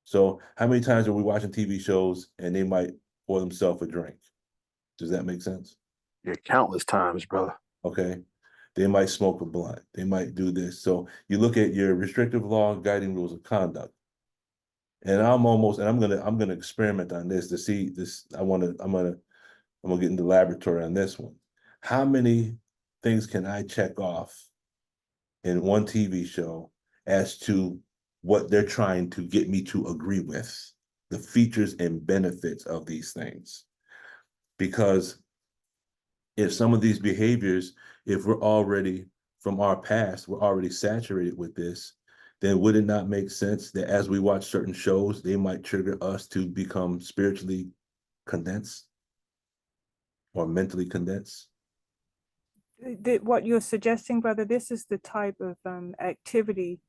So how many times are we watching TV shows and they might pour themselves a drink? Does that make sense? Yeah, countless times, brother. Okay. They might smoke a blunt. They might do this. So you look at your restrictive law guiding rules of conduct. And I'm gonna experiment on this to see this. I'm gonna get in the laboratory on this one. How many things can I check off in one TV show as to what they're trying to get me to agree with, the features and benefits of these things? Because if some of these behaviors, if we're already from our past, we're already saturated with this, then would it not make sense that as we watch certain shows, they might trigger us to become spiritually condensed or mentally condensed? What you're suggesting, brother, this is the type of activity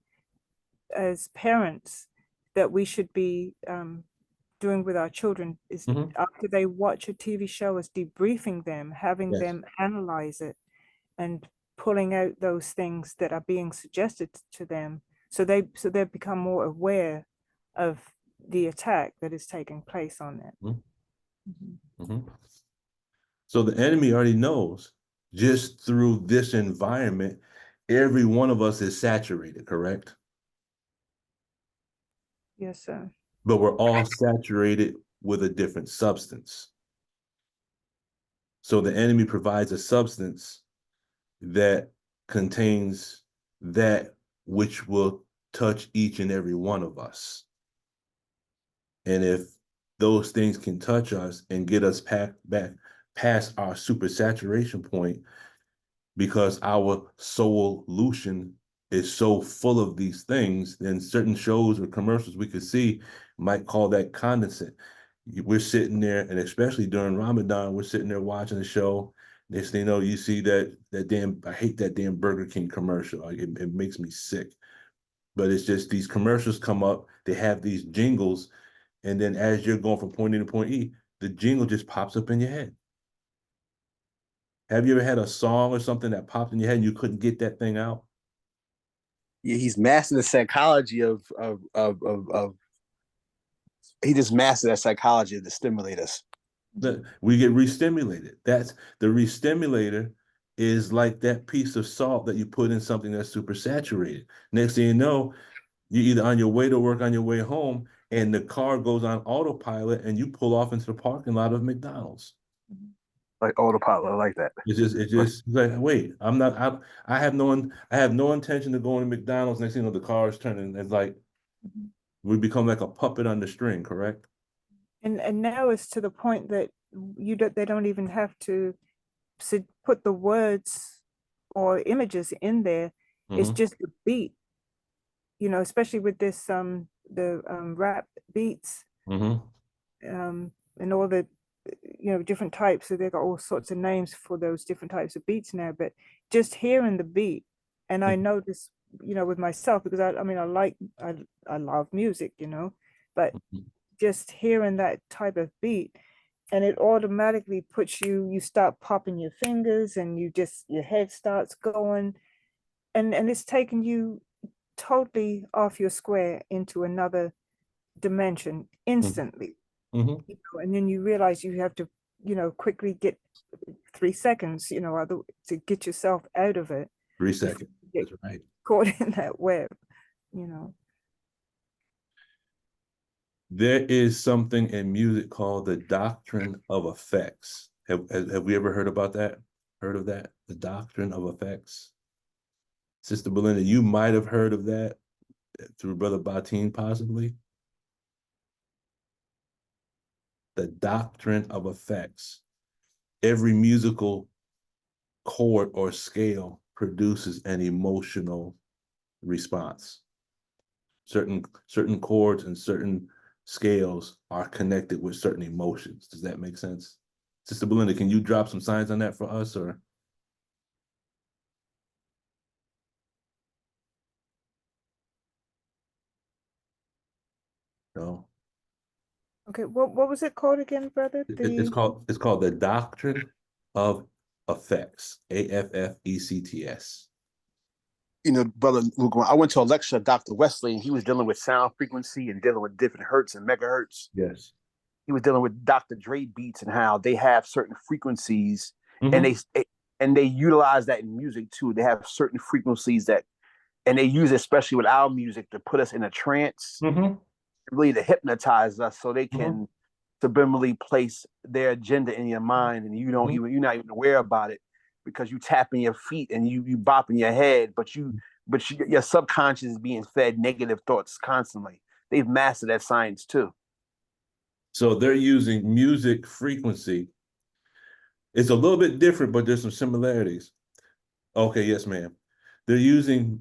as parents that we should be doing with our children, is after they watch a TV show, is debriefing them, having them analyze it and pulling out those things that are being suggested to them, so they become more aware of the attack that is taking place on them. Mm-hmm. Mm-hmm. So the enemy already knows, just through this environment, every one of us is saturated, correct? Yes, sir. But we're all saturated with a different substance. So the enemy provides a substance that contains that which will touch each and every one of us. And if those things can touch us and get us back past our supersaturation point, because our SOULution is so full of these things, then certain shows or commercials we could see might call that condensate. We're sitting there, and especially during Ramadan, we're sitting there watching the show. Next thing you know, you see that damn, I hate that damn Burger King commercial. Like, it makes me sick. But it's just these commercials come up, they have these jingles, and then as you're going from point A to point E, the jingle just pops up in your head. Have you ever had a song or something that popped in your head and you couldn't get that thing out? Yeah, he's mastered the psychology of he just mastered that psychology to stimulate us. We get re-stimulated. That's the re-stimulator is like that piece of salt that you put in something that's super saturated. Next thing you know, you're either on your way to work, on your way home, and the car goes on autopilot and you pull off into the parking lot of McDonald's. Like autopilot, I like that. It's just like, wait, I have no intention of going to McDonald's. Next thing you know, the car is turning. It's like we become like a puppet on the string, correct? And now it's to the point that they don't even have to put the words or images in there. It's just the beat, especially with this the rap beats, and all the different types. So they got all sorts of names for those different types of beats now. But just hearing the beat, and I notice, with myself, because I love music, but just hearing that type of beat, and it automatically puts you start popping your fingers, and your head starts going, and it's taking you totally off your square into another dimension instantly. And then you realize you have to quickly get 3 seconds to get yourself out of it. 3 seconds. That's right. Caught in that web. There is something in music called the doctrine of effects. Have we ever heard about that? Heard of that? The doctrine of effects. Sister Belinda, you might have heard of that through Brother Batin, possibly. The doctrine of effects. Every musical chord or scale produces an emotional response. Certain chords and certain scales are connected with certain emotions. Does that make sense? Sister Belinda, can you drop some signs on that for us, or? No. Okay, what was it called again, brother? It's called the doctrine of effects. AFFECTS. Brother Luke, I went to a lecture of Dr. Wesley, and he was dealing with sound frequency and dealing with different hertz and megahertz. Yes. He was dealing with Dr. Dre beats and how they have certain frequencies, and they utilize that in music too. They have certain frequencies and they use it especially with our music to put us in a trance, really to hypnotize us, so they can subliminally place their agenda in your mind, and you're not even aware about it, because you tapping your feet and you bopping your head, but your subconscious is being fed negative thoughts constantly. They've mastered that science too. So they're using music frequency. It's a little bit different, but there's some similarities. Okay, yes, ma'am. They're using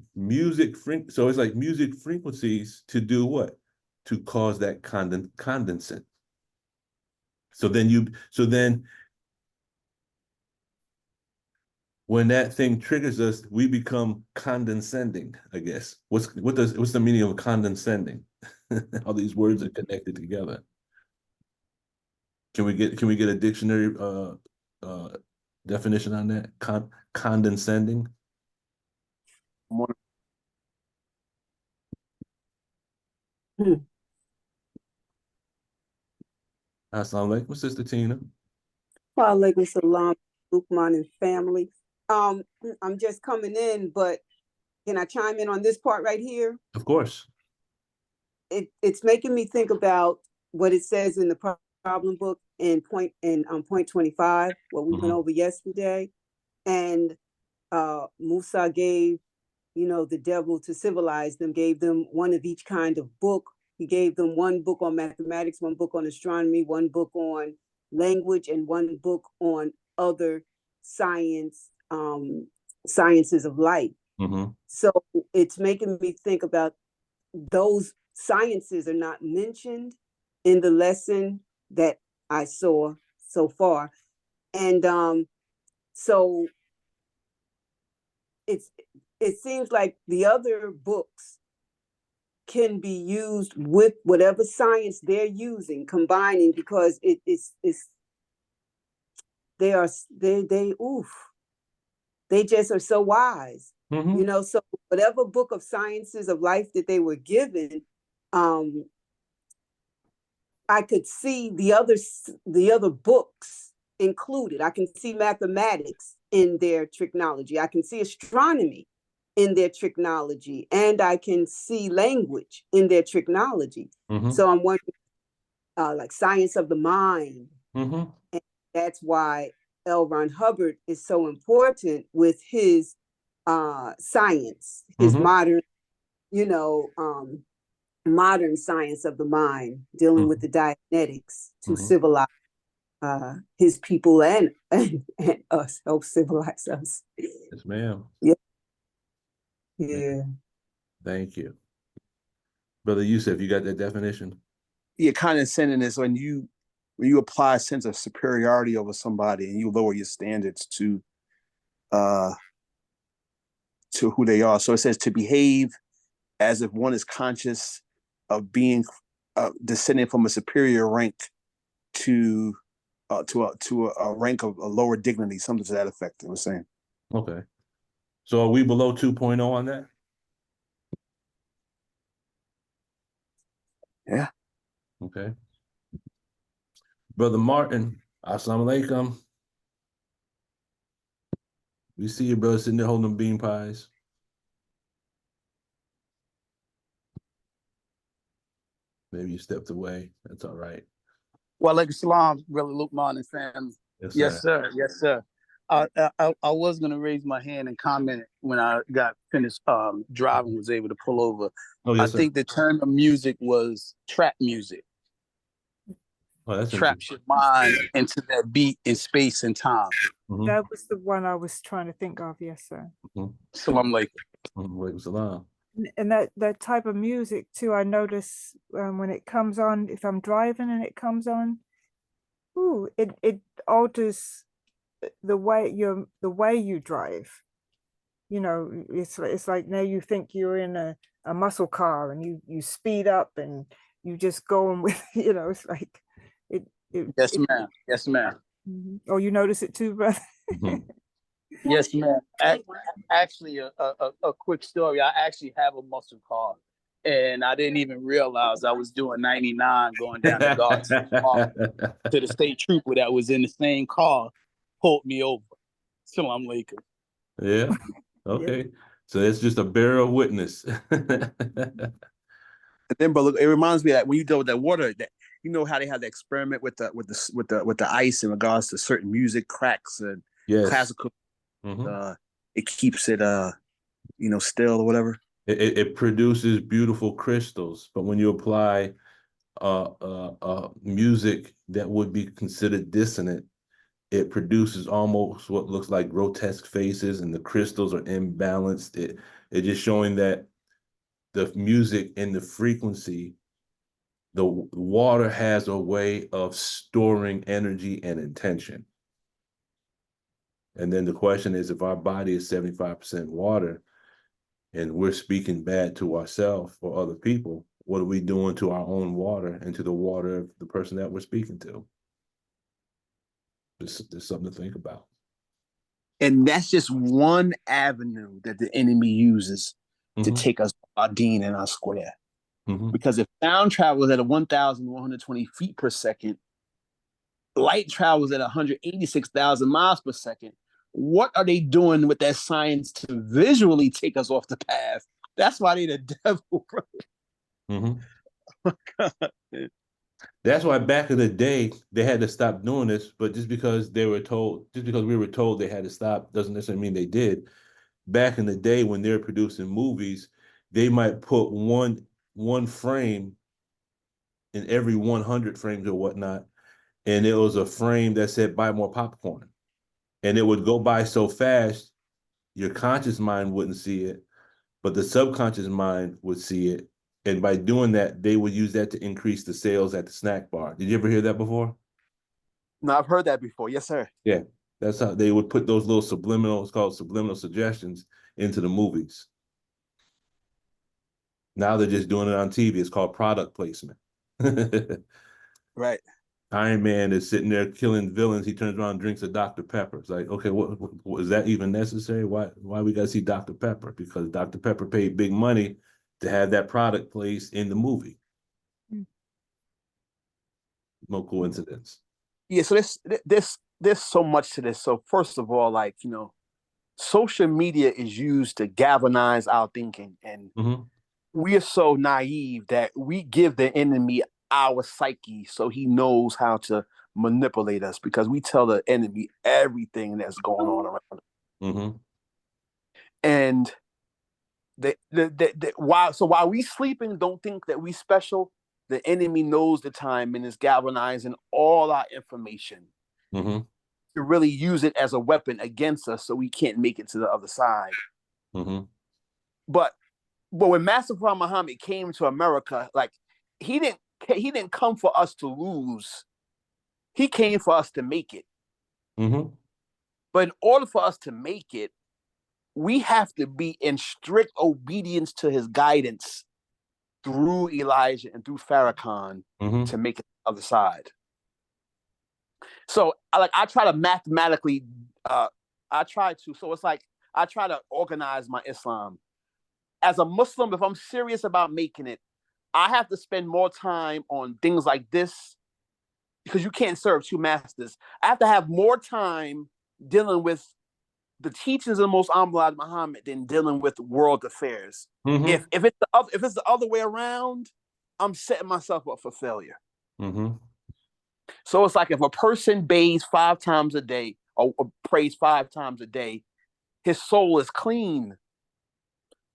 so it's like music frequencies to do what? To cause that condensate. So then when that thing triggers us, we become condescending, I guess. What's the meaning of condescending? All these words are connected together. Can we get a dictionary definition on that? Condescending? Morning. Assalamu alaikum, Sister Tina. Walaikum salam, Lukman and family. I'm just coming in, but can I chime in on this part right here? Of course. It's making me think about what it says in the problem book in point 25, what we went over yesterday. And Musa gave, the devil to civilize them, gave them one of each kind of book. He gave them one book on mathematics, one book on astronomy, one book on language, and one book on other sciences of life. So it's making me think about those sciences are not mentioned in the lesson that I saw so far. And so it seems like the other books can be used with whatever science they're using, combining, because they just are so wise. So whatever book of sciences of life that they were given, I could see the other books included. I can see mathematics in their trigonometry. I can see astronomy in their trigonometry, and I can see language in their trigonometry. So I'm wondering, like science of the mind. And that's why L. Ron Hubbard is so important with his science, his modern, modern science of the mind, dealing with the Dianetics to civilize his people and us, help civilize us. Yes, ma'am. Yeah. Thank you. Brother Yusuf, you got that definition? Yeah, condescending is when you apply a sense of superiority over somebody and you lower your standards to who they are. So it says to behave as if one is conscious of being descending from a superior rank to a rank of a lower dignity, something to that effect. It was saying. Okay. So are we below 2.0 on that? Yeah. Okay. Brother Martin, assalamu alaikum. We see you, brother, sitting there holding them bean pies. Maybe you stepped away. That's all right. Well, like salam, brother Lukman and family. Yes, sir. Yes, sir. I was gonna raise my hand and comment when I got finished driving, was able to pull over. Oh, yes, I think the term of music was trap music. Oh, that's traps your mind into that beat in space and time. That was the one I was trying to think of. Yes, sir. Salam alaikum. And that type of music too, I notice when it comes on, if I'm driving and it comes on, it alters the way you drive. It's like now you think you're in a muscle car and you speed up and you just going with, it's like yes, ma'am. Yes, ma'am. Oh, you notice it too, brother? Yes, ma'am. Actually, a quick story. I actually have a muscle car, and I didn't even realize I was doing 99 going down the guard to the state trooper that was in the same car, pulled me over. Salam alaikum. Yeah. Okay. So it's just a bearer of witness. And then, but look, it reminds me that when you deal with that water, that how they have the experiment with the ice in regards to certain music cracks and classical. It keeps it still or whatever. It produces beautiful crystals, but when you apply music that would be considered dissonant, it produces almost what looks like grotesque faces, and the crystals are imbalanced. It's just showing that the music and the frequency, the water has a way of storing energy and intention. And then the question is, if our body is 75% water and we're speaking bad to ourselves or other people, what are we doing to our own water and to the water of the person that we're speaking to? There's something to think about. And that's just one avenue that the enemy uses to take us our dean and our square. Because if sound travels at 1,120 feet per second, light travels at 186,000 miles per second. What are they doing with that science to visually take us off the path? That's why they the devil, bro. That's why back in the day they had to stop doing this, but just because we were told they had to stop doesn't necessarily mean they did. Back in the day when they were producing movies, they might put one frame in every 100 frames or whatnot, and it was a frame that said buy more popcorn. And it would go by so fast, your conscious mind wouldn't see it, but the subconscious mind would see it. And by doing that, they would use that to increase the sales at the snack bar. Did you ever hear that before? No, I've heard that before. Yes, sir. Yeah, that's how they would put those little it's called subliminal suggestions into the movies. Now they're just doing it on TV. It's called product placement. Right. Iron Man is sitting there killing villains. He turns around and drinks a Dr. Pepper. It's like, okay, what is that even necessary? Why we got to see Dr. Pepper? Because Dr. Pepper paid big money to have that product placed in the movie. No coincidence. Yeah, so there's so much to this. So first of all, like, you know, social media is used to galvanize our thinking, and we are so naive that we give the enemy our psyche so he knows how to manipulate us, because we tell the enemy everything that's going on around. And while we sleeping and don't think that we special, the enemy knows the time and is galvanizing all our information to really use it as a weapon against us, so we can't make it to the other side. But when Master Prophet Muhammad came to America, like, he didn't come for us to lose. He came for us to make it. But in order for us to make it, we have to be in strict obedience to his guidance through Elijah and through Farrakhan to make it to the other side. So I try to mathematically, so it's like I try to organize my Islam. As a Muslim, if I'm serious about making it, I have to spend more time on things like this, because you can't serve two masters. I have to have more time dealing with the teachings of the Most Honorable Muhammad than dealing with world affairs. If it's the other way around, I'm setting myself up for failure. So it's like if a person bathes 5 times a day or prays 5 times a day, his soul is clean.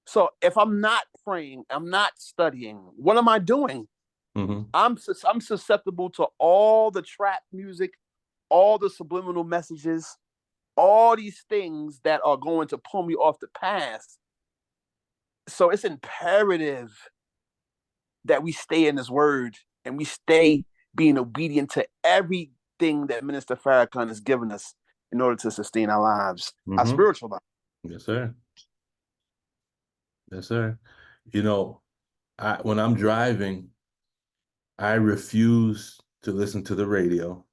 So if I'm not praying, I'm not studying, what am I doing? I'm susceptible to all the trap music, all the subliminal messages, all these things that are going to pull me off the path. So it's imperative that we stay in this word and we stay being obedient to everything that Minister Farrakhan has given us in order to sustain our lives, our spiritual life. Yes, sir. Yes, sir. You know, when I'm driving, I refuse to listen to the radio.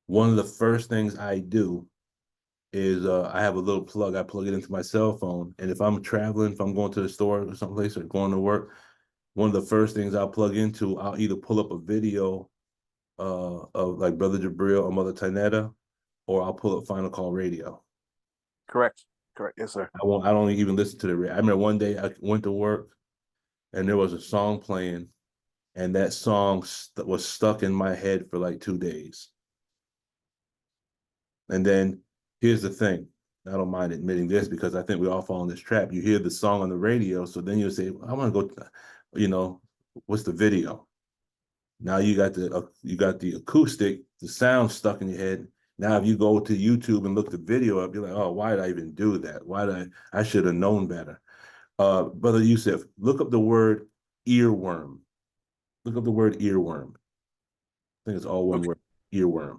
One of the first things I do is I have a little plug. I plug it into my cell phone. And if I'm traveling, if I'm going to the store or someplace or going to work, one of the first things I'll plug into, I'll either pull up a video of like Brother Jabril or Mother Tanetta, or I'll pull up Final Call Radio. Correct. Yes, sir. I don't even listen to the radio. I remember one day I went to work and there was a song playing, and that song was stuck in my head for like 2 days. And then here's the thing. I don't mind admitting this because I think we all fall in this trap. You hear the song on the radio, so then you'll say, I want to go, what's the video? Now you got the acoustic, the sound stuck in your head. Now, if you go to YouTube and look the video up, you're like, oh, why did I even do that? I should have known better. Brother Yusuf, look up the word earworm. Look up the word earworm. I think it's all one word, earworm.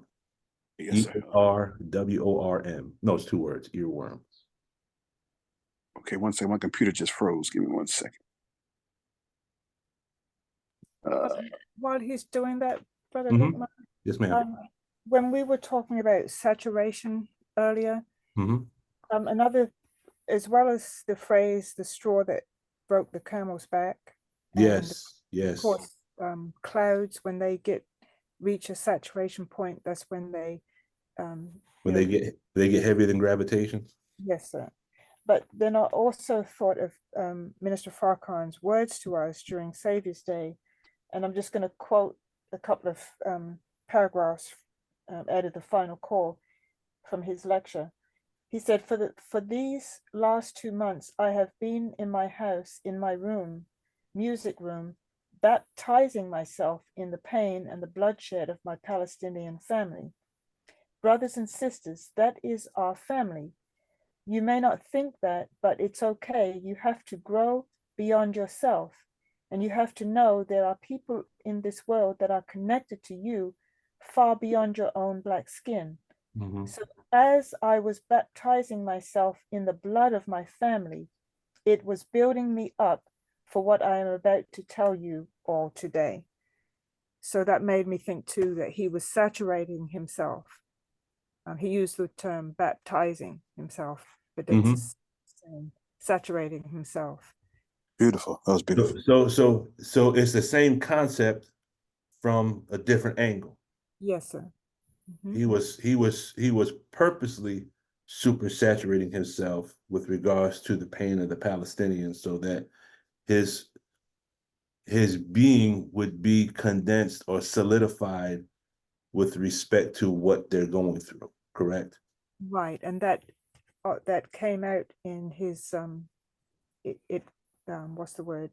Yes, sir. ERWORM. No, it's 2 words, earworm. Okay, one second. My computer just froze. Give me 1 second. While he's doing that, Brother Lukman, yes, ma'am. when we were talking about saturation earlier. Mm-hmm. Another, as well as the phrase, the straw that broke the camel's back. And Yes, yes. of course, clouds, when they reach a saturation point, that's when they When they get heavier than gravitation. Yes, sir. But then I also thought of Minister Farrakhan's words to us during Savior's Day, and I'm just going to quote a couple of paragraphs out of the final call from his lecture. He said, for these last 2 months, I have been in my house, in my room, music room, baptizing myself in the pain and the bloodshed of my Palestinian family. Brothers and sisters, that is our family. You may not think that, but it's okay. You have to grow beyond yourself. And you have to know there are people in this world that are connected to you far beyond your own black skin. Mm-hmm. So as I was baptizing myself in the blood of my family, it was building me up for what I am about to tell you all today. So that made me think too that he was saturating himself. He used the term baptizing himself, but it's the same, saturating himself. Beautiful. That was beautiful. So it's the same concept from a different angle. Yes, sir. Mm-hmm. He was purposely super saturating himself with regards to the pain of the Palestinians, so that his being would be condensed or solidified with respect to what they're going through. Correct? Right, and that came out in his what's the word?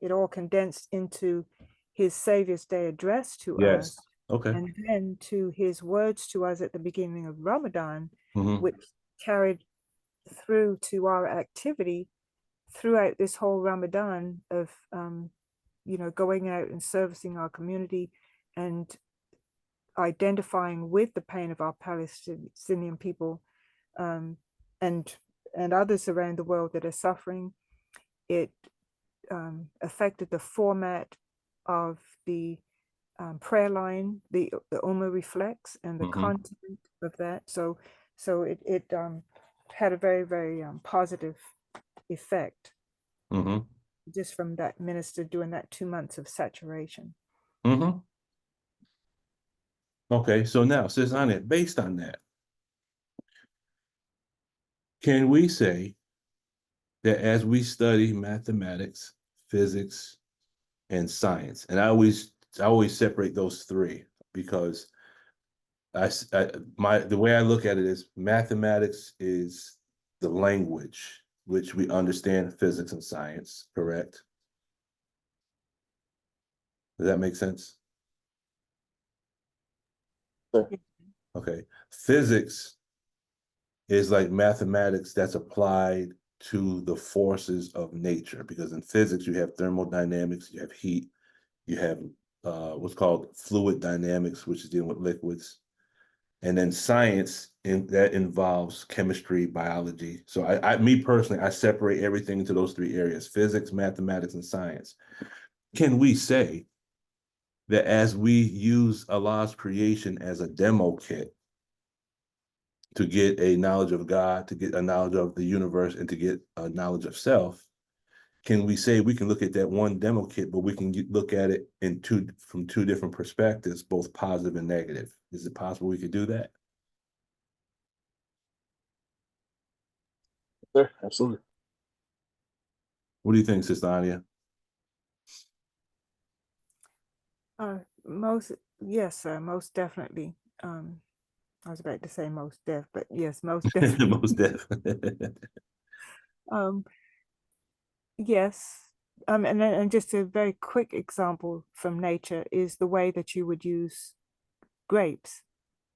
It all condensed into his Savior's Day address to us. Okay. And then to his words to us at the beginning of Ramadan, Mm-hmm. which carried through to our activity throughout this whole Ramadan of going out and servicing our community and identifying with the pain of our Palestinian people, and others around the world that are suffering. It affected the format of the prayer line, the Ummah Reflects, and the content of that. So it had a very, very positive effect just from that minister doing that 2 months of saturation. Okay, so now, Sis Anya, based on that, can we say that as we study mathematics, physics, and science, and I always separate those three, because the way I look at it is mathematics is the language which we understand physics and science, correct? Does that make sense? Sure. Okay. Physics is like mathematics that's applied to the forces of nature, because in physics you have thermodynamics, you have heat, you have what's called fluid dynamics, which is dealing with liquids, and then science that involves chemistry, biology. So me personally, I separate everything into those three areas: physics, mathematics, and science. Can we say that as we use Allah's creation as a demo kit to get a knowledge of God, to get a knowledge of the universe, and to get a knowledge of self, can we say we can look at that one demo kit, but we can look at it from two different perspectives, both positive and negative? Is it possible we could do that? Sure, absolutely. What do you think, Sister Anya? Yes, sir, most definitely. I was about to say most deaf, but yes, most definitely. Most deaf. Yes. And just a very quick example from nature is the way that you would use grapes.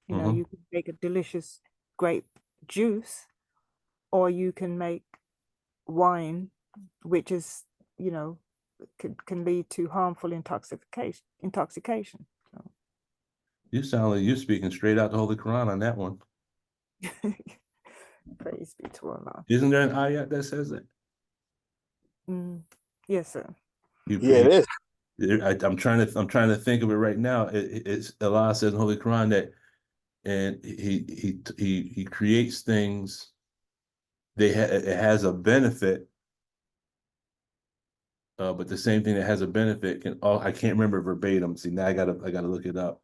You know, you can make a delicious grape juice, or you can make wine, which is, can lead to harmful intoxication. So. You sound like you're speaking straight out the Holy Quran on that one. Praise be to Allah. Isn't there an ayat that says that? Yes, sir. It is. I'm trying to think of it right now. It's Allah says in the Holy Quran that and he creates things. It has a benefit, but the same thing that has a benefit can. Oh, I can't remember verbatim. See, now I gotta look it up.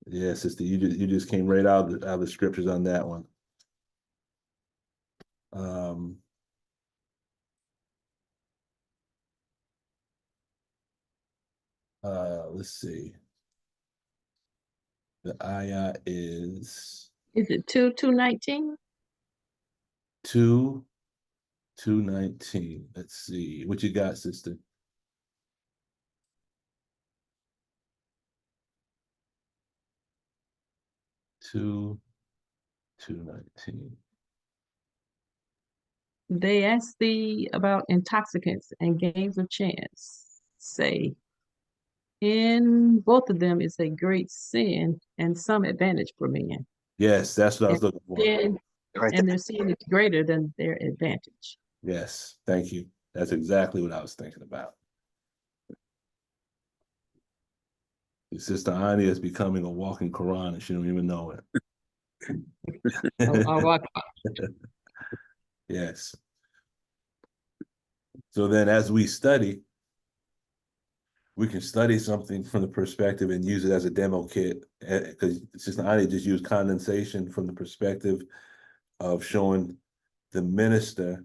Yeah, sister, you just came right out of the scriptures on that one. Let's see. The ayah is it 2:19? 2:19. Let's see. What you got, sister? Two 2:19. They ask thee about intoxicants and games of chance. Say, in both of them is a great sin and some advantage for men. Yes, that's what I was And looking for. then, Right and their sin is greater than their advantage. Yes, thank you. That's exactly what I was thinking about. Sister Ani is becoming a walking Quran and she don't even know it. I'll walk. Yes. So then as we study, we can study something from the perspective and use it as a demo kit, because Sister Ani just used condensation from the perspective of showing the minister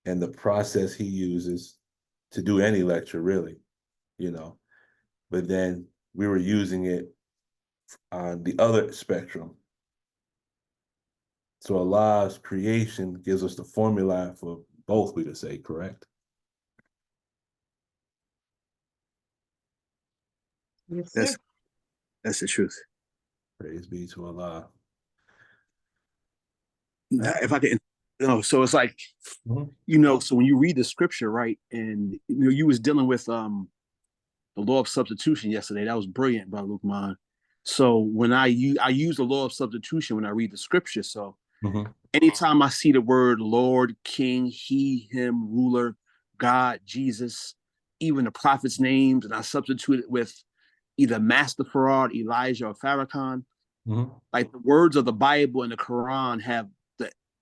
and the process he uses to do any lecture, really, you know. But then we were using it on the other spectrum. So Allah's creation gives us the formula for both, we could say, correct? Yes, sir. That's the truth. Praise be to Allah. If I can, so it's like, so when you read the scripture, right, and you was dealing with the law of substitution yesterday. That was brilliant, Brother Lukman. So when I use the law of substitution when I read the scripture. So anytime I see the word Lord, King, He, Him, Ruler, God, Jesus, even the prophets' names, and I substitute it with either Master Farad, Elijah, or Farrakhan, like the words of the Bible and the Quran have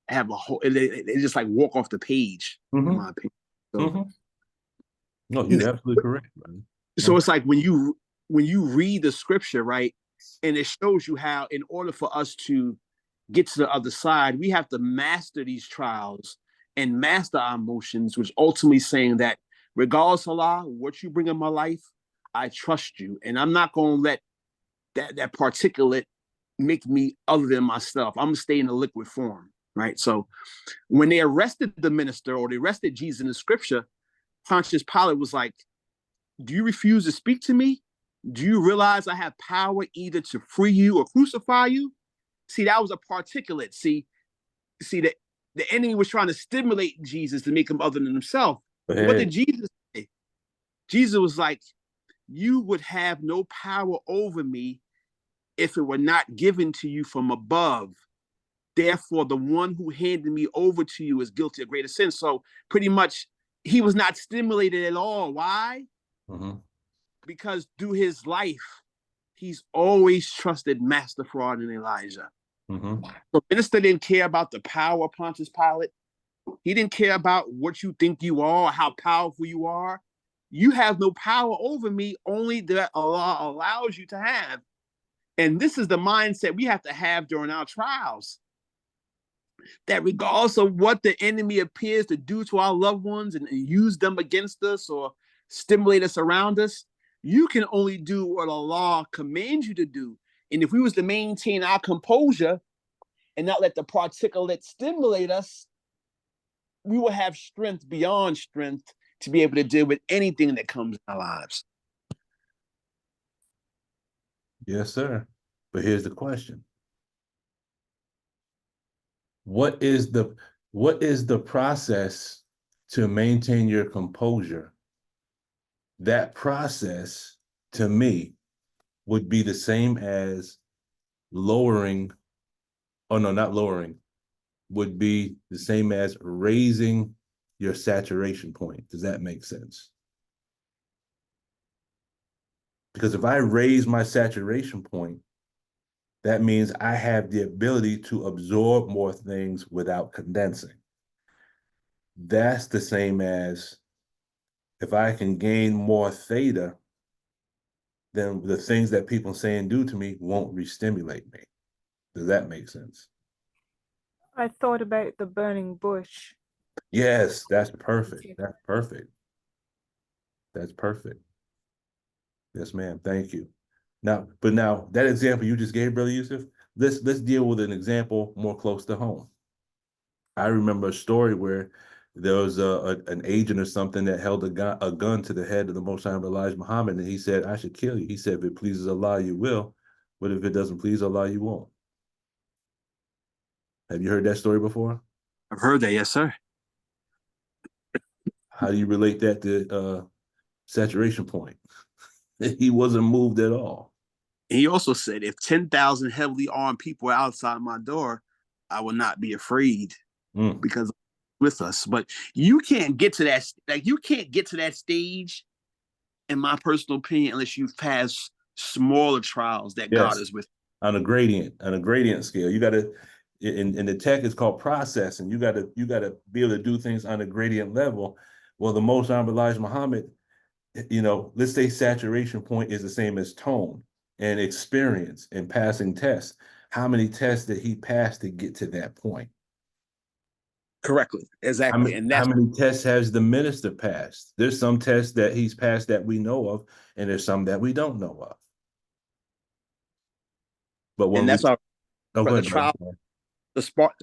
a whole. They just like walk off the page, in my opinion. So, no, you're absolutely correct, man. So it's like when you read the scripture, right, and it shows you how, in order for us to get to the other side, we have to master these trials and master our emotions, which ultimately saying that regardless, Allah, what you bring in my life, I trust you, and I'm not going to let that particulate make me other than myself. I'm gonna stay in the liquid form, right? So when they arrested the minister or they arrested Jesus in the scripture, Pontius Pilate was like, do you refuse to speak to me? Do you realize I have power either to free you or crucify you? See, that was a particulate. See that the enemy was trying to stimulate Jesus to make him other than himself. What did Jesus say? Jesus was like, you would have no power over me if it were not given to you from above. Therefore, the one who handed me over to you is guilty of greater sin. So pretty much he was not stimulated at all. Why? Because through his life, he's always trusted Master Fraud and Elijah. So minister didn't care about the power of Pontius Pilate. He didn't care about what you think you are, how powerful you are. You have no power over me, only that Allah allows you to have. And this is the mindset we have to have during our trials. That regardless of what the enemy appears to do to our loved ones and use them against us or stimulate us around us, you can only do what Allah commands you to do. And if we was to maintain our composure and not let the particulate stimulate us, we will have strength beyond strength to be able to deal with anything that comes in our lives. Yes, sir. But here's the question. What is the process to maintain your composure? That process, to me, would be the same as lowering, oh no, not lowering, would be the same as raising your saturation point. Does that make sense? Because if I raise my saturation point, that means I have the ability to absorb more things without condensing. That's the same as if I can gain more theta, then the things that people say and do to me won't re-stimulate me. Does that make sense? I thought about the burning bush. Yes, that's perfect. That's perfect. That's perfect. Yes, ma'am. Thank you. Now, but now that example you just gave, Brother Yusuf, let's deal with an example more close to home. I remember a story where there was an agent or something that held a gun to the head of the Most Honorable Elijah Muhammad, and he said, "I should kill you." He said, "If it pleases Allah, you will, but if it doesn't please Allah, you won't." Have you heard that story before? I've heard that, yes, sir. How do you relate that to saturation point? He wasn't moved at all. He also said, if 10,000 heavily armed people are outside my door, I will not be afraid because with us. But you can't get to that, like you can't get to that stage, in my personal opinion, unless you've passed smaller trials that God is with. On a gradient scale. You gotta in the tech it's called processing. You gotta be able to do things on a gradient level. Well, the Most Honorable Elijah Muhammad, let's say saturation point is the same as tone and experience and passing tests. How many tests did he pass to get to that point? Correctly, exactly. How many tests has the minister passed? There's some tests that he's passed that we know of, and there's some that we don't know of. But when that's why the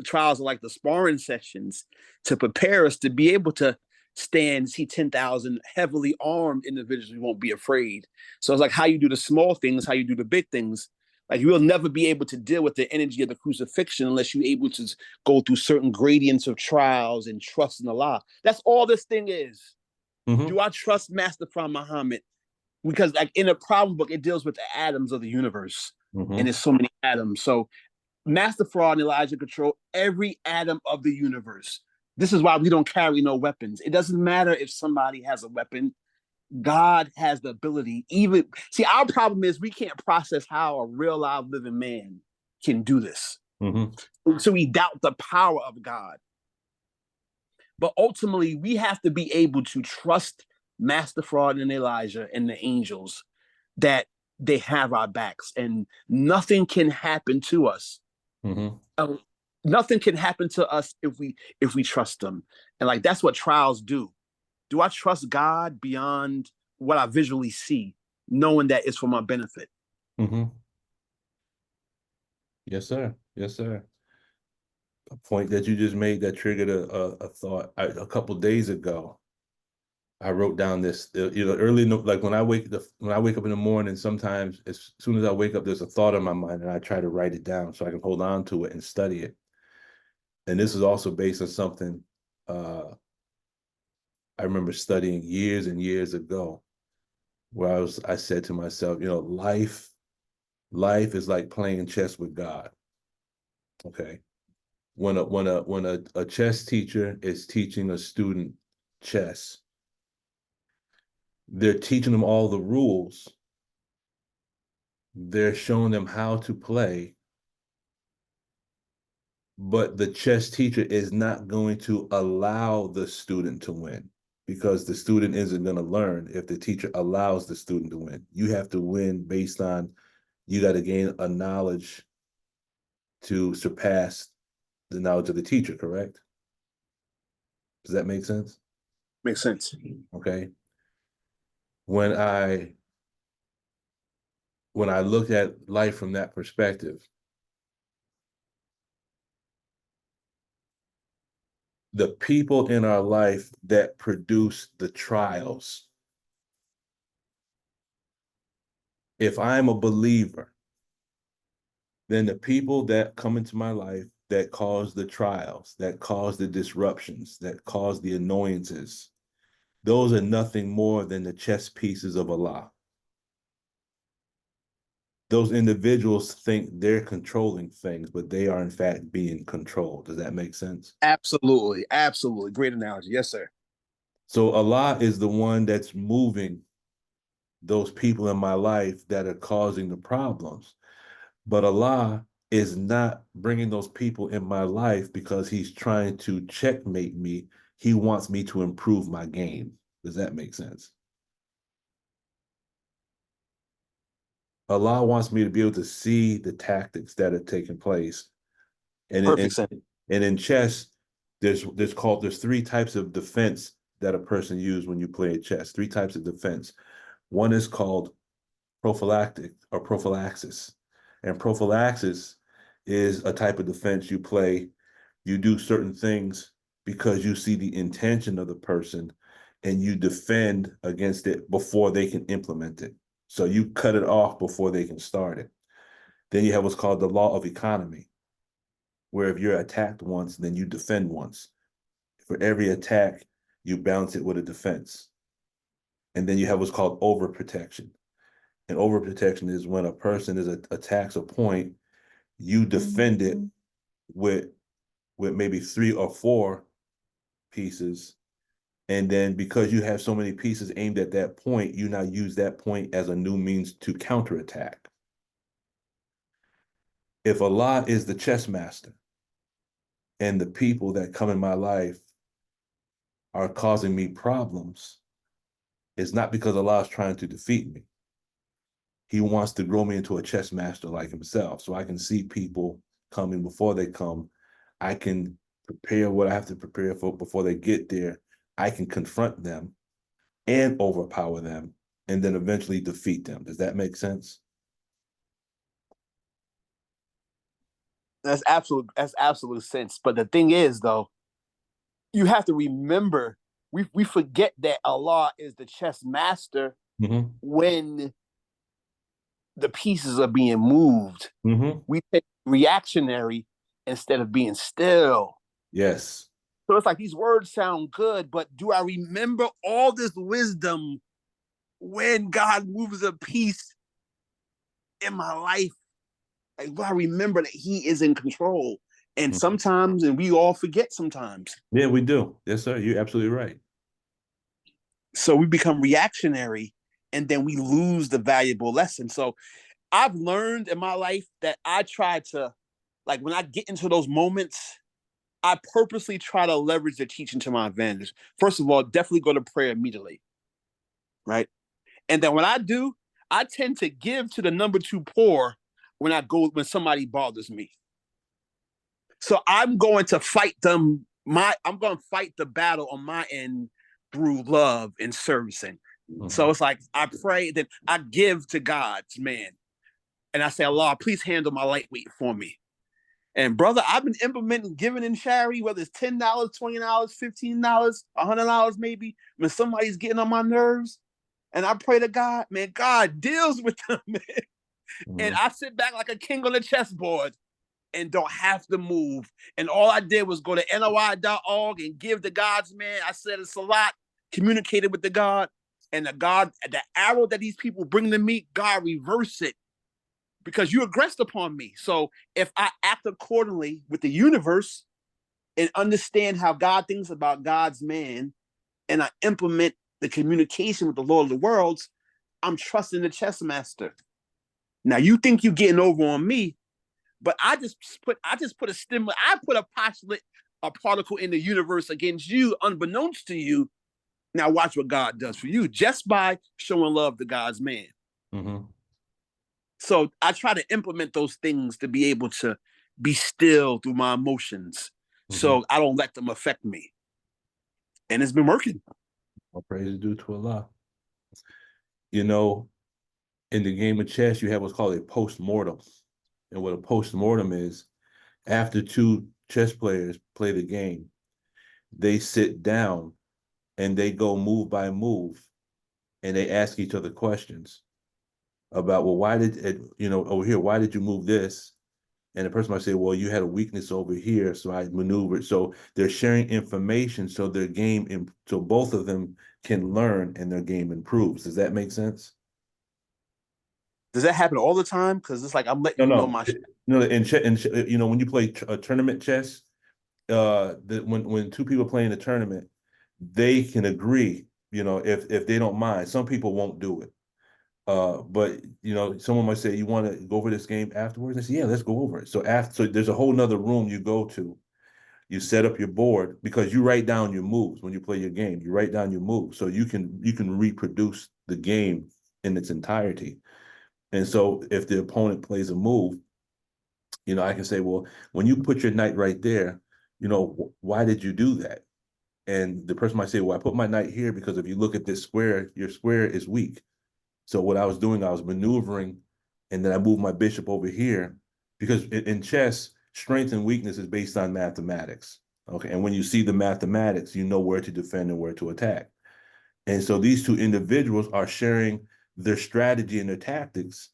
trials are like the sparring sessions to prepare us to be able to see 10,000 heavily armed individuals. We won't be afraid. So it's like how you do the small things, how you do the big things. Like you will never be able to deal with the energy of the crucifixion unless you're able to go through certain gradients of trials and trust in Allah. That's all this thing is. Do I trust Master Prophet Muhammad? Because like in a problem book, it deals with the atoms of the universe. And there's so many atoms. So Master Fraud and Elijah control every atom of the universe. This is why we don't carry no weapons. It doesn't matter if somebody has a weapon. God has the ability. Our problem is we can't process how a real live living man can do this. So we doubt the power of God. But ultimately, we have to be able to trust Master Fraud and Elijah and the angels that they have our backs and nothing can happen to us. Nothing can happen to us if we trust them. And like that's what trials do. Do I trust God beyond what I visually see, knowing that it's for my benefit? Yes, sir. Yes, sir. A point that you just made that triggered a thought. A couple days ago, I wrote down this, early, like when I wake up in the morning, sometimes as soon as I wake up, there's a thought in my mind and I try to write it down so I can hold on to it and study it. And this is also based on something I remember studying years and years ago, where I said to myself, life is like playing chess with God. Okay. When a chess teacher is teaching a student chess, they're teaching them all the rules. They're showing them how to play. But the chess teacher is not going to allow the student to win because the student isn't going to learn if the teacher allows the student to win. You have to win based on, you got to gain a knowledge to surpass the knowledge of the teacher, correct? Does that make sense? Makes sense. Okay. When I look at life from that perspective, the people in our life that produce the trials, if I'm a believer, then the people that come into my life that cause the trials, that cause the disruptions, that cause the annoyances, those are nothing more than the chess pieces of Allah. Those individuals think they're controlling things, but they are in fact being controlled. Does that make sense? Absolutely. Absolutely. Great analogy. Yes, sir. So Allah is the one that's moving those people in my life that are causing the problems. But Allah is not bringing those people in my life because he's trying to checkmate me. He wants me to improve my game. Does that make sense? Allah wants me to be able to see the tactics that are taking place. And Perfect sense. And in chess, there's three types of defense that a person uses when you play chess. Three types of defense. One is called prophylactic or prophylaxis. And prophylaxis is a type of defense you play. You do certain things because you see the intention of the person and you defend against it before they can implement it. So you cut it off before they can start it. Then you have what's called the law of economy, where if you're attacked once, then you defend once. For every attack, you balance it with a defense. And then you have what's called overprotection. And overprotection is when a person attacks a point, you defend it with maybe 3 or 4 pieces. And then because you have so many pieces aimed at that point, you now use that point as a new means to counterattack. If Allah is the chess master and the people that come in my life are causing me problems, it's not because Allah is trying to defeat me. He wants to grow me into a chess master like himself, so I can see people coming before they come. I can prepare what I have to prepare for before they get there. I can confront them and overpower them and then eventually defeat them. Does that make sense? That's absolute sense. But the thing is, though, you have to remember, we forget that Allah is the chess master when the pieces are being moved. We take reactionary instead of being still. Yes. So it's like these words sound good, but do I remember all this wisdom when God moves a piece in my life? Like, do I remember that he is in control? And sometimes, and we all forget sometimes. Yeah, we do. Yes, sir. You're absolutely right. So we become reactionary and then we lose the valuable lesson. So I've learned in my life that I try to, like, when I get into those moments, I purposely try to leverage the teaching to my advantage. First of all, definitely go to prayer immediately, right? And then when I do, I tend to give to the number 2 poor when when somebody bothers me. So I'm going to fight them. I'm going to fight the battle on my end through love and servicing. So it's like I pray, then I give to God's man. And I say, Allah, please handle my lightweight for me. And brother, I've been implementing giving in charity, whether it's $10, $20, $15, $100 maybe, when somebody's getting on my nerves. And I pray to God, man, God deals with them, man. And I sit back like a king on the chessboard and don't have to move. And all I did was go to NOI.org and give to God's man. I said a salat, communicated with the God, and the arrow that these people bring to me, God reverse it because you aggressed upon me. So if I act accordingly with the universe and understand how God thinks about God's man, and I implement the communication with the Lord of the worlds, I'm trusting the chess master. Now you think you're getting over on me, but I just put a stimulus, I put a postulate, a particle in the universe against you, unbeknownst to you. Now watch what God does for you just by showing love to God's man. So I try to implement those things to be able to be still through my emotions, so I don't let them affect me. And it's been working. All praise is due to Allah. You know, in the game of chess, you have what's called a post-mortem. And what a post-mortem is, after 2 chess players play the game, they sit down and they go move by move and they ask each other questions about, well, why did it, over here, why did you move this? And the person might say, well, you had a weakness over here, so I maneuvered. So they're sharing information so their game, so both of them can learn and their game improves. Does that make sense? Does that happen all the time? Because it's like I'm letting you know my shit. No, when you play a tournament chess, when 2 people play in a tournament, they can agree, if they don't mind. Some people won't do it. But you know, someone might say, you want to go over this game afterwards? I say, yeah, let's go over it. So there's a whole nother room you go to. You set up your board because you write down your moves when you play your game. You write down your moves so you can reproduce the game in its entirety. And so if the opponent plays a move, you know, I can say, well, when you put your knight right there, you know, why did you do that? And the person might say, well, I put my knight here because if you look at this square, your square is weak. So what I was doing, I was maneuvering, and then I moved my bishop over here because in chess, strength and weakness is based on mathematics. Okay, and when you see the mathematics, you know where to defend and where to attack. And so these two individuals are sharing their strategy and their tactics.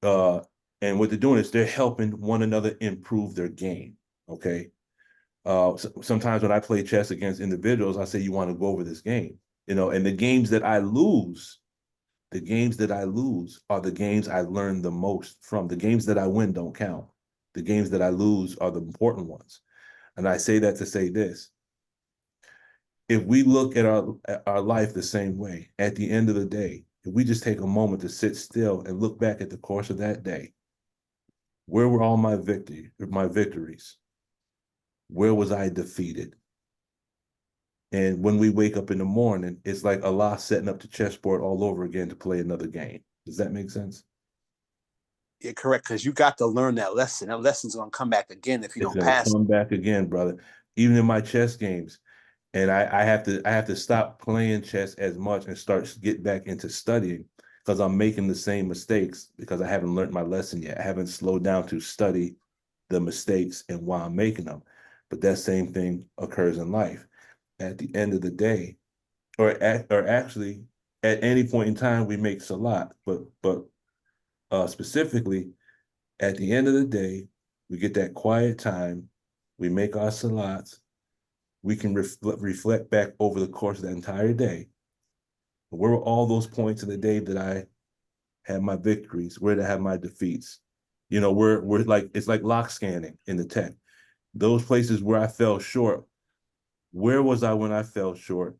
And what they're doing is they're helping one another improve their game. Okay. Sometimes when I play chess against individuals, I say, you want to go over this game, you know, and the games that I lose are the games I learn the most from. The games that I win don't count. The games that I lose are the important ones. And I say that to say this. If we look at our life the same way, at the end of the day, if we just take a moment to sit still and look back at the course of that day, where were all my victories? Where was I defeated? And when we wake up in the morning, it's like Allah setting up the chessboard all over again to play another game. Does that make sense? Yeah, correct. Because you got to learn that lesson. That lesson's gonna come back again if you It's don't gonna pass. come back again, brother. Even in my chess games, and I have to stop playing chess as much and start get back into studying because I'm making the same mistakes because I haven't learned my lesson yet. I haven't slowed down to study the mistakes and why I'm making them. But that same thing occurs in life. At the end of the day, or actually at any point in time, we make salat, but specifically at the end of the day, we get that quiet time, we make our salats, we can reflect back over the course of the entire day. Where were all those points in the day that I had my victories? Where did I have my defeats? You know, we're like, it's like lock scanning in the tech. Those places where I fell short, where was I when I fell short?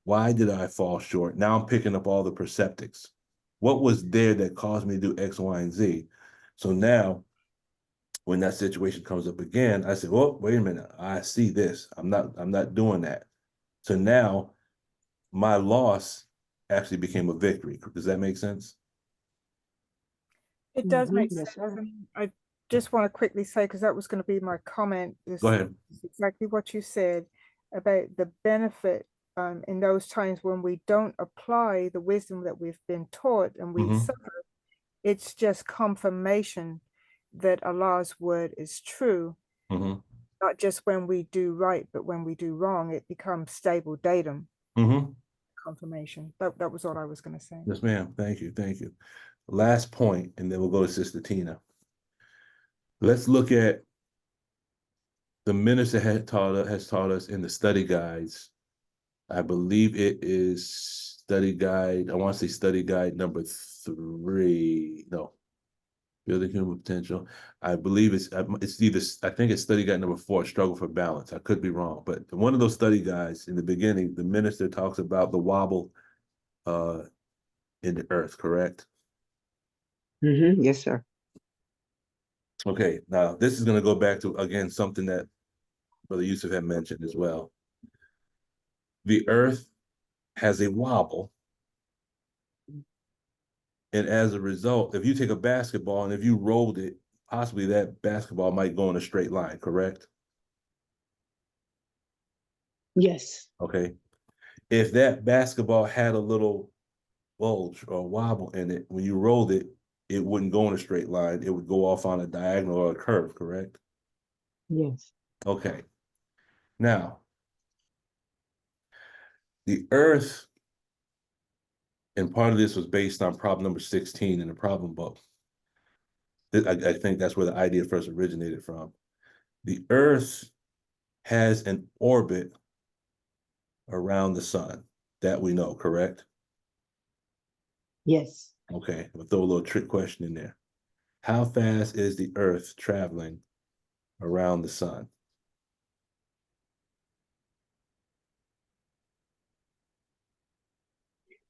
Why did I fall short? Now I'm picking up all the perceptics. What was there that caused me to do X, Y, and Z? So now when that situation comes up again, I say, well, wait a minute, I see this. I'm not doing that. So now my loss actually became a victory. Does that make sense? It does make Yes, sense. sir. And I just want to quickly say, because that was going to be my comment, Go ahead. is exactly what you said about the benefit in those times when we don't apply the wisdom that we've been taught and we suffer. It's just confirmation that Allah's word is true. Not just when we do right, but when we do wrong, it becomes stable datum. Confirmation. That was all I was going to say. Yes, ma'am. Thank you. Thank you. Last point, and then we'll go to Sister Tina. Let's look at the minister has taught us in the study guides. I believe it is study guide. I want to say study guide number 3. No, building human potential. I believe it's either, I think it's study guide number 4, struggle for balance. I could be wrong, but one of those study guides in the beginning, the minister talks about the wobble in the earth, correct? Yes, sir. Okay, now this is going to go back to, again, something that Brother Yusuf had mentioned as well. The earth has a wobble. And as a result, if you take a basketball and if you rolled it, possibly that basketball might go in a straight line, correct? Yes. Okay. If that basketball had a little bulge or wobble in it, when you rolled it, it wouldn't go in a straight line. It would go off on a diagonal or a curve, correct? Yes. Okay. Now, the earth, and part of this was based on problem number 16 in the problem book. I think that's where the idea first originated from. The earth has an orbit around the sun. That we know, correct? Yes. Okay, we'll throw a little trick question in there. How fast is the earth traveling around the sun?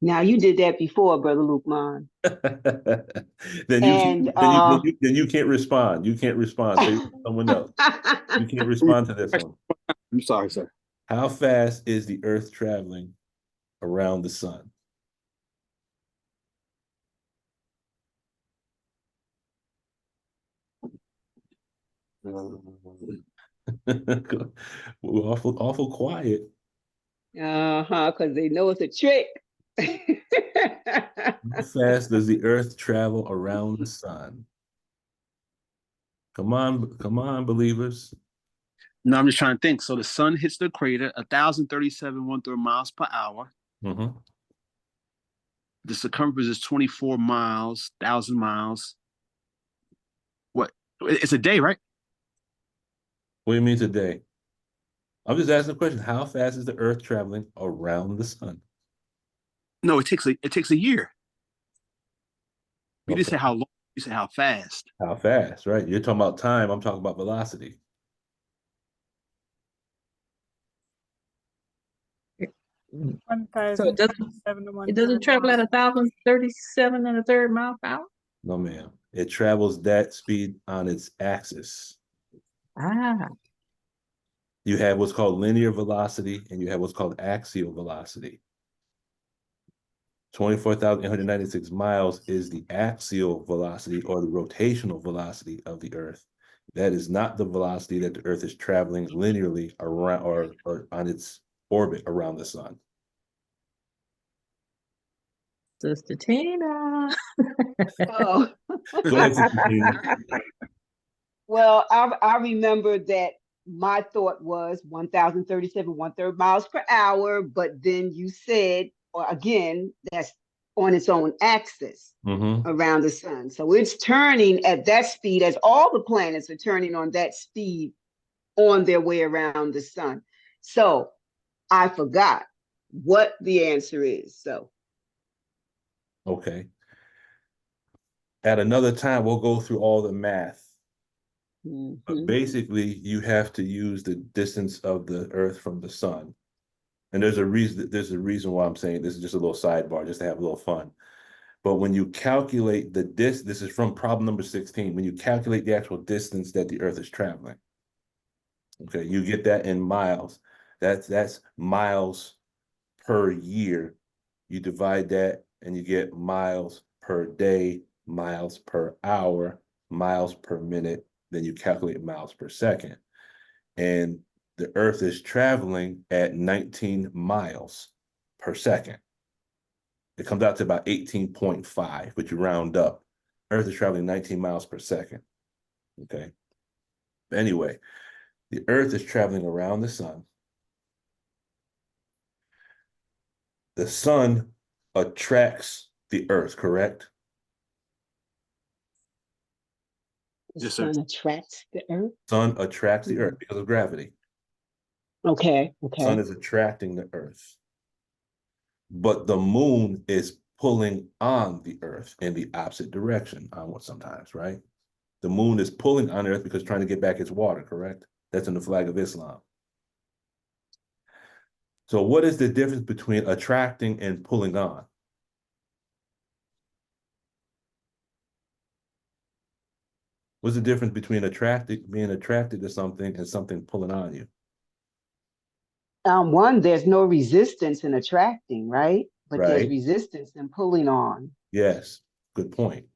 Now you did that before, Brother Lukman. Then And you can't respond. You can't respond. Say someone else. You can't respond to this one. I'm sorry, sir. How fast is the Earth traveling around the sun? We're awful quiet. because they know it's a trick. How fast does the Earth travel around the sun? Come on, believers. No, I'm just trying to think. So the sun hits the crater 1,037 1/3 miles per hour. Mm-hmm. The circumference is 24 miles, 1,000 miles. What? It's a day, right? What do you mean today? I'm just asking a question. How fast is the Earth traveling around the sun? No, it takes a year. You didn't Okay. say how long. You said how fast. How fast, right? You're talking about time. I'm talking about velocity. So it doesn't travel at 1,037 1/3 miles per hour? No, ma'am. It travels that speed on its axis. Ah. You have what's called linear velocity and you have what's called axial velocity. 24,896 miles is the axial velocity or the rotational velocity of the Earth. That is not the velocity that the Earth is traveling linearly around or on its orbit around the sun. Sister Tina. Oh. Go ahead, Sister Tina. Well, I remember that my thought was 1,037 1/3 miles per hour, but then you said, or again, that's on its own axis around the sun. So it's turning at that speed as all the planets are turning on that speed on their way around the sun. So I forgot what the answer is. So. Okay. At another time, we'll go through all the math. But basically, you have to use the distance of the Earth from the sun. And there's a reason why I'm saying this is just a little sidebar, just to have a little fun. But when you calculate this is from problem number 16, when you calculate the actual distance that the Earth is traveling, okay, you get that in miles. That's miles per year. You divide that and you get miles per day, miles per hour, miles per minute, then you calculate miles per second. And the Earth is traveling at 19 miles per second. It comes out to about 18.5, but you round up. Earth is traveling 19 miles per second. Okay. Anyway, the Earth is traveling around the sun. The sun attracts the Earth, correct? The sun attracts the Earth? Sun attracts the Earth because of gravity. Okay. Sun is attracting the Earth. But the moon is pulling on the Earth in the opposite direction sometimes, right? The moon is pulling on Earth because it's trying to get back its water, correct? That's in the flag of Islam. So what is the difference between attracting and pulling on? What's the difference between being attracted to something and something pulling on you? One, there's no resistance in attracting, right? But there's Right. resistance in pulling on. Yes, good point.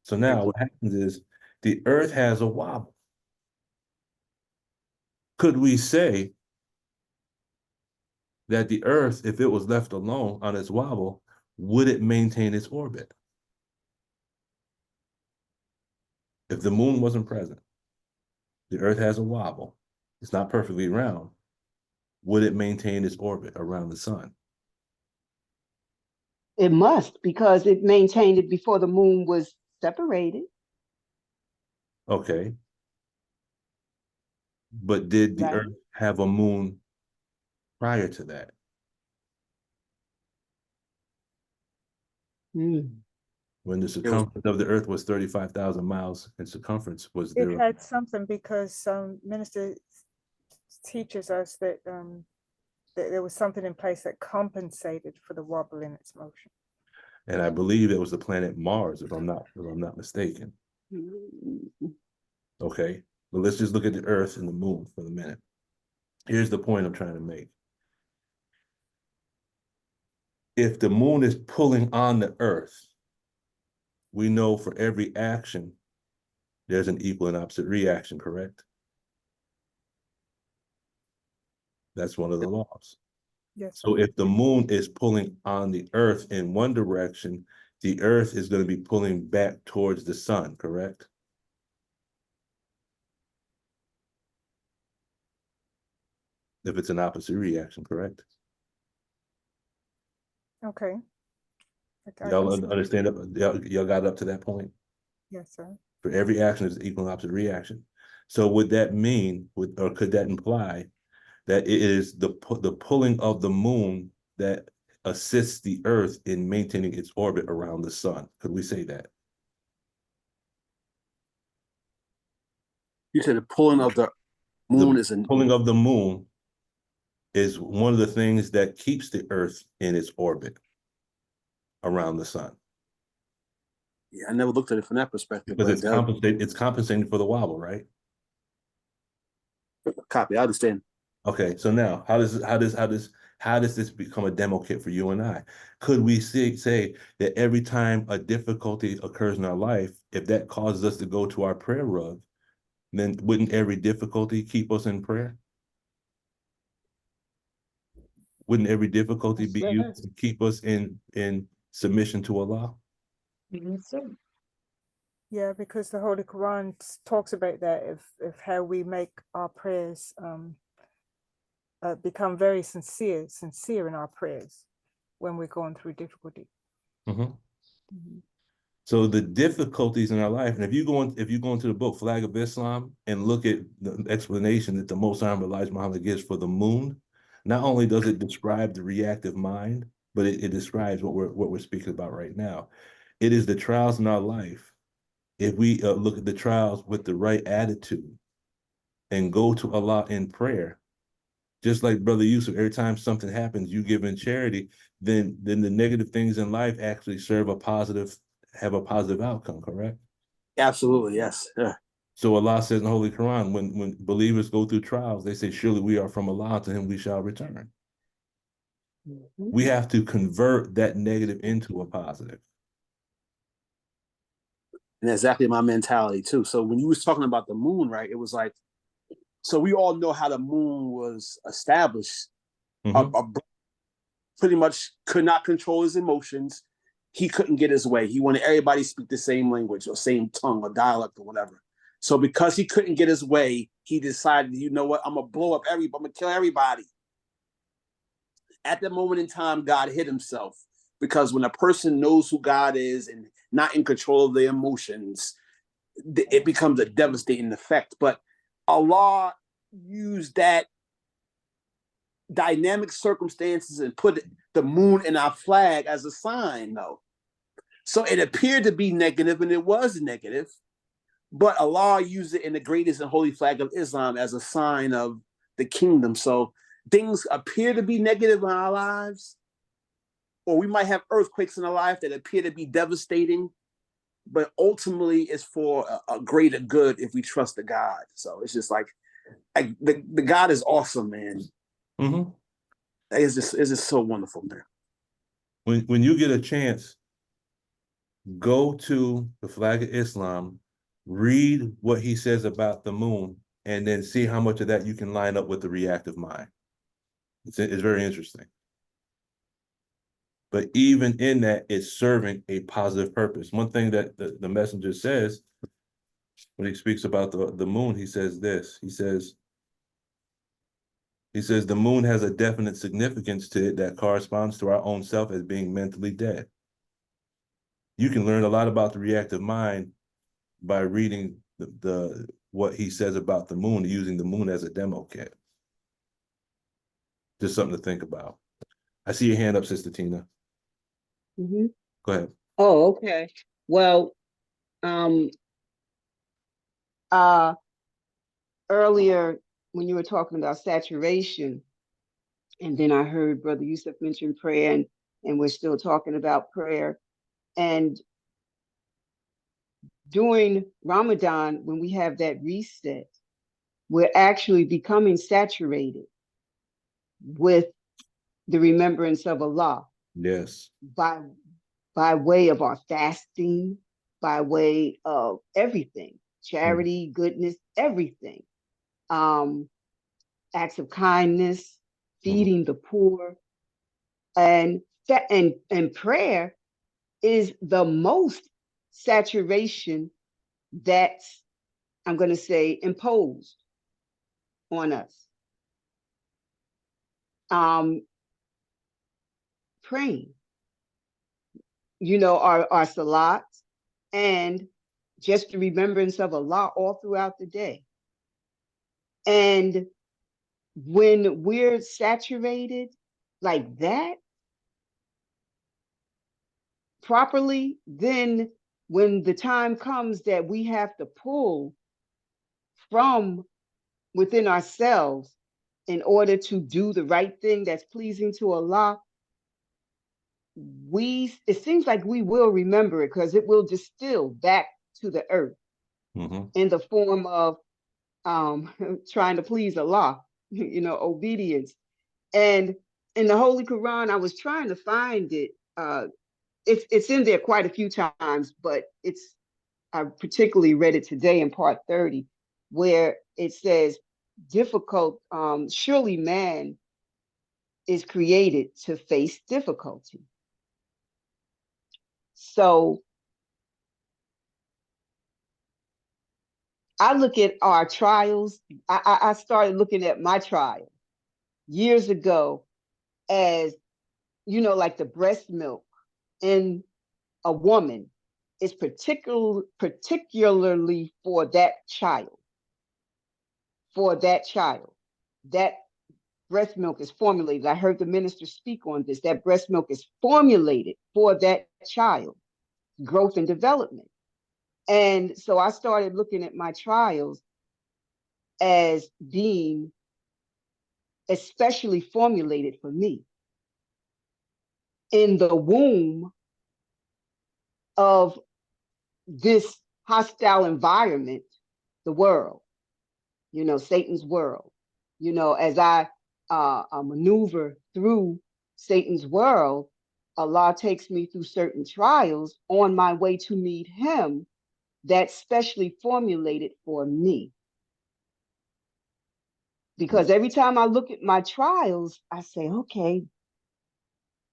So now what happens is the Earth has a wobble. Could we say that the Earth, if it was left alone on its wobble, would it maintain its orbit? If the moon wasn't present, the Earth has a wobble. It's not perfectly round. Would it maintain its orbit around the sun? It must, because it maintained it before the moon was separated. Okay. But did the Earth have a moon prior to that? When the circumference of the Earth was 35,000 miles in circumference, was there? It had something because minister teaches us that there was something in place that compensated for the wobble in its motion. And I believe it was the planet Mars, if I'm not mistaken. Okay, but let's just look at the Earth and the Moon for a minute. Here's the point I'm trying to make. If the Moon is pulling on the Earth, we know for every action, there's an equal and opposite reaction, correct? That's one of the laws. Yes. So if the Moon is pulling on the Earth in one direction, the Earth is going to be pulling back towards the sun, correct? If it's an opposite reaction, correct? Okay. Y'all understand that? Y'all got up to that point? Yes, sir. For every action, there's an equal and opposite reaction. So would that mean, or could that imply that it is the pulling of the Moon that assists the Earth in maintaining its orbit around the sun? Could we say that? You said the pulling of the Moon is an pulling of the Moon is one of the things that keeps the Earth in its orbit around the sun. Yeah, I never looked at it from that perspective. Because it's compensating for the wobble, right? Copy. I understand. Okay, so now how does this become a demo kit for you and I? Could we say that every time a difficulty occurs in our life, if that causes us to go to our prayer rug, then wouldn't every difficulty keep us in prayer? Wouldn't every difficulty be used to keep us in submission to Allah? Yes, sir. Yeah, because the Holy Quran talks about that, if how we make our prayers become very sincere in our prayers when we're going through difficulty. So the difficulties in our life, and if you go into the book Flag of Islam and look at the explanation that the Most Honorable Elijah Muhammad gives for the Moon, not only does it describe the reactive mind, but it describes what we're speaking about right now. It is the trials in our life. If we look at the trials with the right attitude and go to Allah in prayer, just like Brother Yusuf, every time something happens, you give in charity, then the negative things in life actually have a positive outcome, correct? Absolutely, yes. Yeah. So Allah says in the Holy Quran, when believers go through trials, they say, surely we are from Allah, to him we shall return. We have to convert that negative into a positive. And that's exactly my mentality too. So when you was talking about the Moon, right, it was like, so we all know how the Moon was established. Pretty much could not control his emotions. He couldn't get his way. He wanted everybody to speak the same language or same tongue or dialect or whatever. So because he couldn't get his way, he decided, you know what, I'm gonna blow up everybody, I'm gonna kill everybody. At that moment in time, God hid himself, because when a person knows who God is and not in control of their emotions, it becomes a devastating effect. But Allah used that dynamic circumstances and put the Moon in our flag as a sign, though. So it appeared to be negative, and it was negative, but Allah used it in the greatest and holy flag of Islam as a sign of the kingdom. So things appear to be negative in our lives, or we might have earthquakes in our life that appear to be devastating, but ultimately it's for a greater good if we trust the God. So it's just like the God is awesome, man. It's just so wonderful, man. When you get a chance, go to the Flag of Islam, read what he says about the Moon, and then see how much of that you can line up with the reactive mind. It's very interesting. But even in that, it's serving a positive purpose. One thing that the messenger says when he speaks about the Moon, he says this. He says the Moon has a definite significance to it that corresponds to our own self as being mentally dead. You can learn a lot about the reactive mind by reading what he says about the Moon, using the Moon as a demo kit. Just something to think about. I see your hand up, Sister Tina. Go ahead. Oh, okay. Well, earlier when you were talking about saturation, And then I heard Brother Yusuf mention prayer, and we're still talking about prayer. And during Ramadan, when we have that reset, we're actually becoming saturated with the remembrance of Allah. Yes. By way of our fasting, by way of everything, charity, goodness, everything. Acts of kindness, feeding the poor, and prayer is the most saturation that's, I'm going to say, imposed on us. Praying, our salat, and just the remembrance of Allah all throughout the day. And when we're saturated like that properly, then when the time comes that we have to pull from within ourselves in order to do the right thing that's pleasing to Allah, it seems like we will remember it, because it will distill back to the earth in the form of trying to please Allah, obedience. And in the Holy Quran, I was trying to find it. It's in there quite a few times, but I particularly read it today in part 30, where it says, difficult, surely man is created to face difficulty. So I look at our trials. I started looking at my trial years ago as, like the breast milk in a woman is particularly for that child. For that child, that breast milk is formulated. I heard the minister speak on this. That breast milk is formulated for that child, growth and development. And so I started looking at my trials as being especially formulated for me in the womb of this hostile environment, the world, Satan's world. As I maneuver through Satan's world, Allah takes me through certain trials on my way to meet him that's specially formulated for me. Because every time I look at my trials, I say, okay,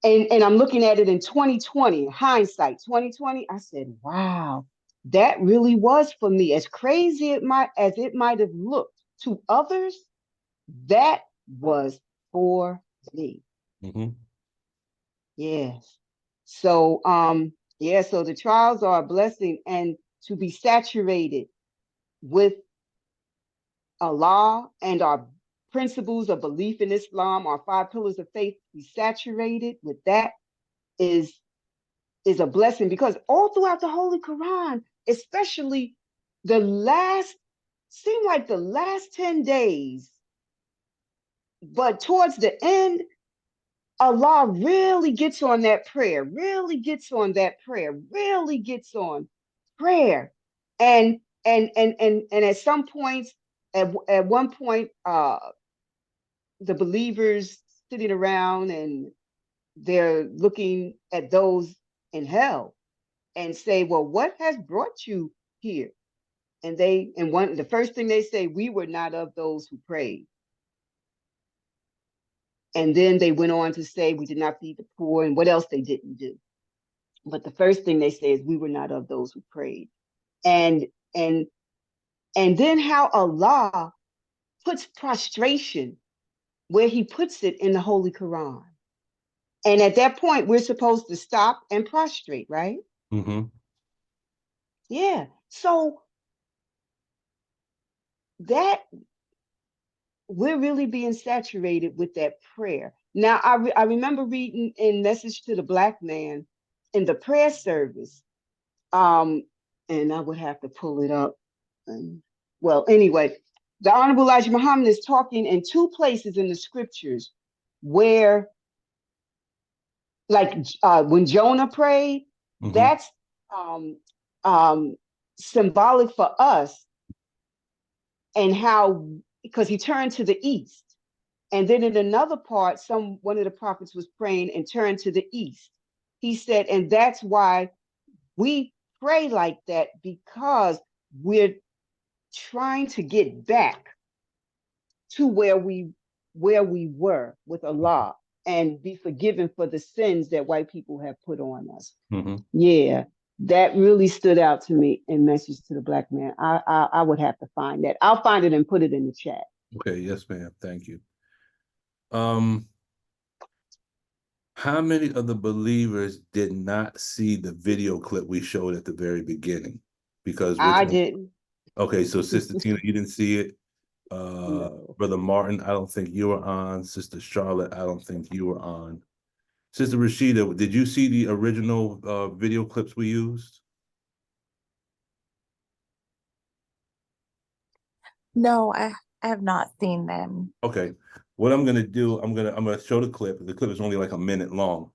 and I'm looking at it in 2020, hindsight, 2020, I said, wow, that really was for me. As crazy as it might have looked to others, that was for me. Yes. So, so the trials are a blessing, and to be saturated with Allah and our principles of belief in Islam, our 5 pillars of faith, be saturated with that is a blessing, because all throughout the Holy Quran, especially seemed like the last 10 days, but towards the end, Allah really gets on that prayer, really gets on prayer. And at some points, at one point, the believers sitting around and they're looking at those in hell and say, well, what has brought you here? And the first thing they say, we were not of those who prayed. And then they went on to say, we did not feed the poor, and what else they didn't do. But the first thing they say is, we were not of those who prayed. And then how Allah puts prostration where he puts it in the Holy Quran. And at that point, we're supposed to stop and prostrate, right? Yeah. So that we're really being saturated with that prayer. Now, I remember reading in Message to the Black Man in the prayer service, and I would have to pull it up. Well, anyway, the Honorable Elijah Muhammad is talking in 2 places in the scriptures where, like when Jonah prayed, that's symbolic for us, and how, because he turned to the east. And then in another part, one of the prophets was praying and turned to the east. He said, and that's why we pray like that, because we're trying to get back to where we were with Allah and be forgiven for the sins that white people have put on us. Yeah, that really stood out to me in Message to the Black Man. I would have to find that. I'll find it and put it in the chat. Okay, yes, ma'am. Thank you. How many of the believers did not see the video clip we showed at the very beginning? Because I didn't. Okay, so Sister Tina, you didn't see it. No. Brother Martin, I don't think you were on. Sister Charlotte, I don't think you were on. Sister Rashida, did you see the original video clips we used? No, I have not seen them. Okay, what I'm gonna do, I'm gonna show the clip. The clip is only like a minute long,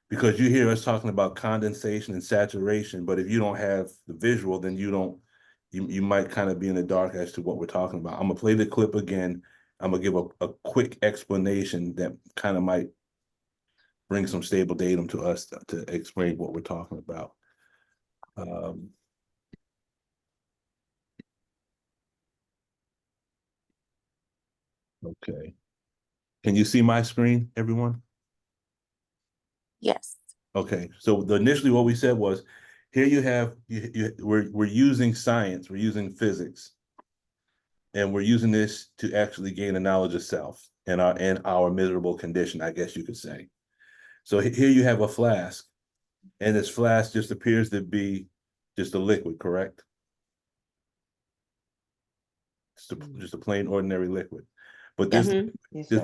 because you hear us talking about condensation and saturation, but if you don't have the visual, then you might kind of be in the dark as to what we're talking about. I'm gonna play the clip again. I'm gonna give a quick explanation that kind of might bring some stable datum to us to explain what we're talking about. Okay. Can you see my screen, everyone? Yes. Okay. So initially what we said was, here you have, we're using science, we're using physics, and we're using this to actually gain a knowledge of self and our miserable condition, I guess you could say. So here you have a flask, and this flask just appears to be just a liquid, correct? Just a plain ordinary liquid. But this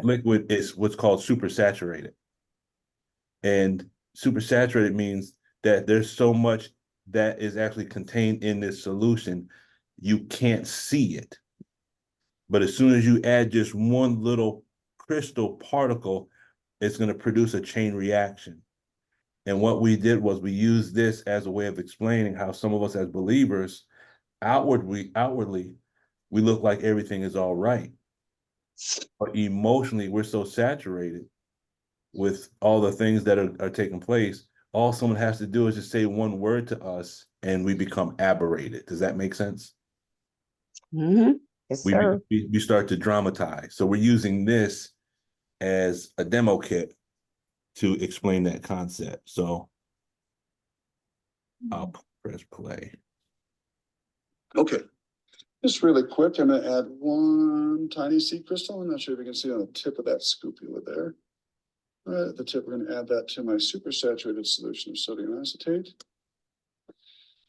liquid is what's called supersaturated. And supersaturated means that there's so much that is actually contained in this solution, you can't see it. But as soon as you add just one little crystal particle, it's going to produce a chain reaction. And what we did was we used this as a way of explaining how some of us as believers, outwardly, we look like everything is all right. But emotionally, we're so saturated with all the things that are taking place. All someone has to do is just say one word to us and we become aberrated. Does that make sense? Yes, sir. We start to dramatize. So we're using this as a demo kit to explain that concept. So I'll press play. Okay, just really quick, I'm gonna add one tiny seed crystal. I'm not sure if you can see on the tip of that scoopula there. Right at the tip, we're gonna add that to my supersaturated solution of sodium acetate.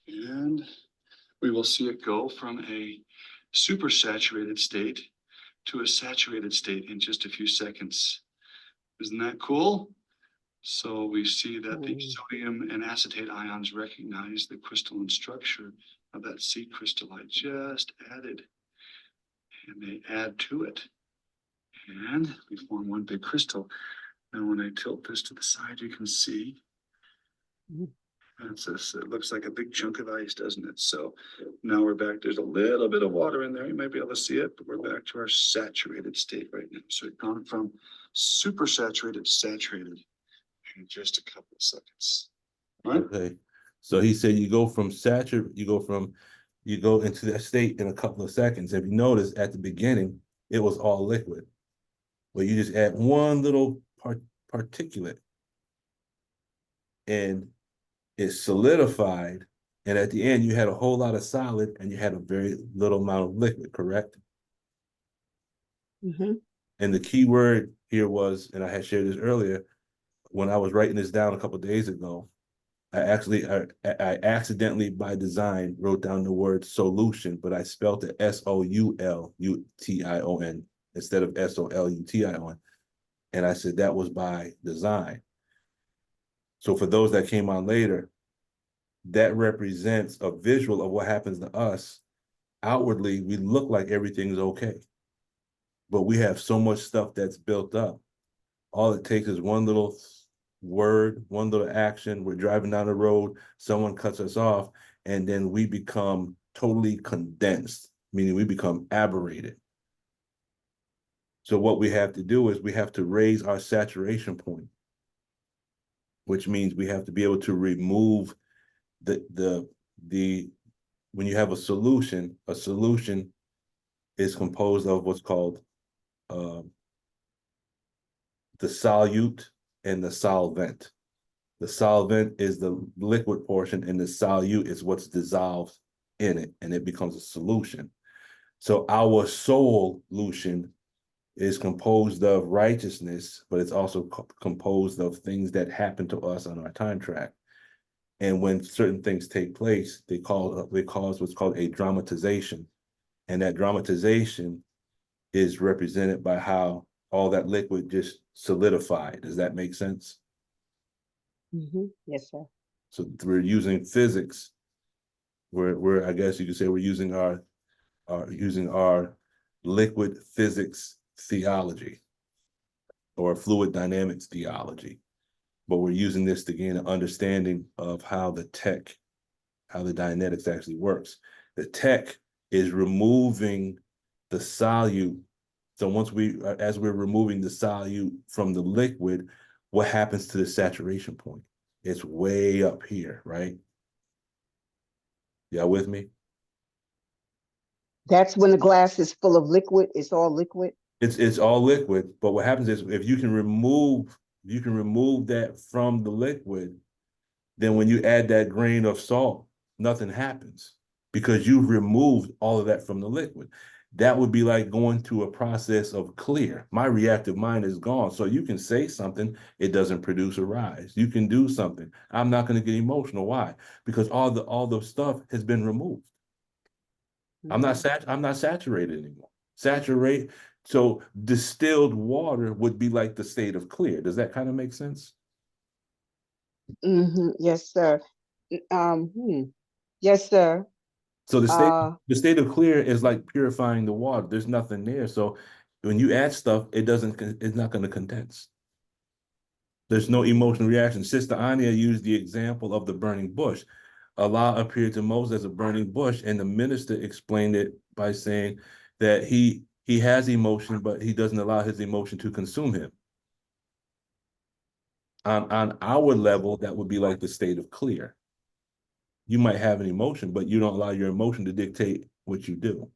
And we will see it go from a supersaturated state to a saturated state in just a few seconds. Isn't that cool? So we see that the sodium and acetate ions recognize the crystalline structure of that seed crystal I just added. And they add to it. And we form one big crystal. And when I tilt this to the side, you can see it looks like a big chunk of ice, doesn't it? So now we're back. There's a little bit of water in there. You might be able to see it, but we're back to our saturated state right now. So we've gone from supersaturated to saturated in just a couple of seconds. All right. Okay. So he said you go from saturated, you go into that state in a couple of seconds. If you notice at the beginning, it was all liquid. But you just add one little particulate and it solidified. And at the end, you had a whole lot of solid and you had a very little amount of liquid, correct? And the key word here was, and I had shared this earlier, when I was writing this down a couple of days ago, I accidentally by design wrote down the word solution, but I spelled it SOULution instead of SOLUTION. And I said that was by design. So for those that came on later, that represents a visual of what happens to us. Outwardly, we look like everything's okay, but we have so much stuff that's built up All it takes is one little word, one little action. We're driving down the road, someone cuts us off, and then we become totally condensed, meaning we become aberrated. So what we have to do is we have to raise our saturation point, which means we have to be able to remove the when you have a solution is composed of what's called the solute and the solvent. The solvent is the liquid portion, and the solute is what's dissolved in it, and it becomes a solution. So our SOULution is composed of righteousness, but it's also composed of things that happen to us on our time track. And when certain things take place, they cause what's called a dramatization. And that dramatization is represented by how all that liquid just solidified. Does that make sense? Yes, sir. So we're using physics. We're I guess you could say we're using our liquid physics theology or fluid dynamics theology. But we're using this to gain an understanding of how the dynamics actually works. The tech is removing the solute. So as we're removing the solute from the liquid, what happens to the saturation point? It's way up here, right? Y'all with me? That's when the glass is full of liquid. It's all liquid. It's all liquid, but what happens is if you can remove that from the liquid, then when you add that grain of salt, nothing happens because you've removed all of that from the liquid. That would be like going through a process of clear. My reactive mind is gone. So you can say something, it doesn't produce a rise. You can do something. I'm not going to get emotional. Why? Because all the stuff has been removed. I'm not saturated anymore. So distilled water would be like the state of clear. Does that kind of make sense? Yes, sir. Yes, sir. So the state of clear is like purifying the water. There's nothing there. So when you add stuff, it's not going to condense. There's no emotional reaction. Sister Anya used the example of the burning bush. Allah appeared to Moses as a burning bush, and the minister explained it by saying that he has emotion, but he doesn't allow his emotion to consume him. On our level, that would be like the state of clear. You might have an emotion, but you don't allow your emotion to dictate what you do.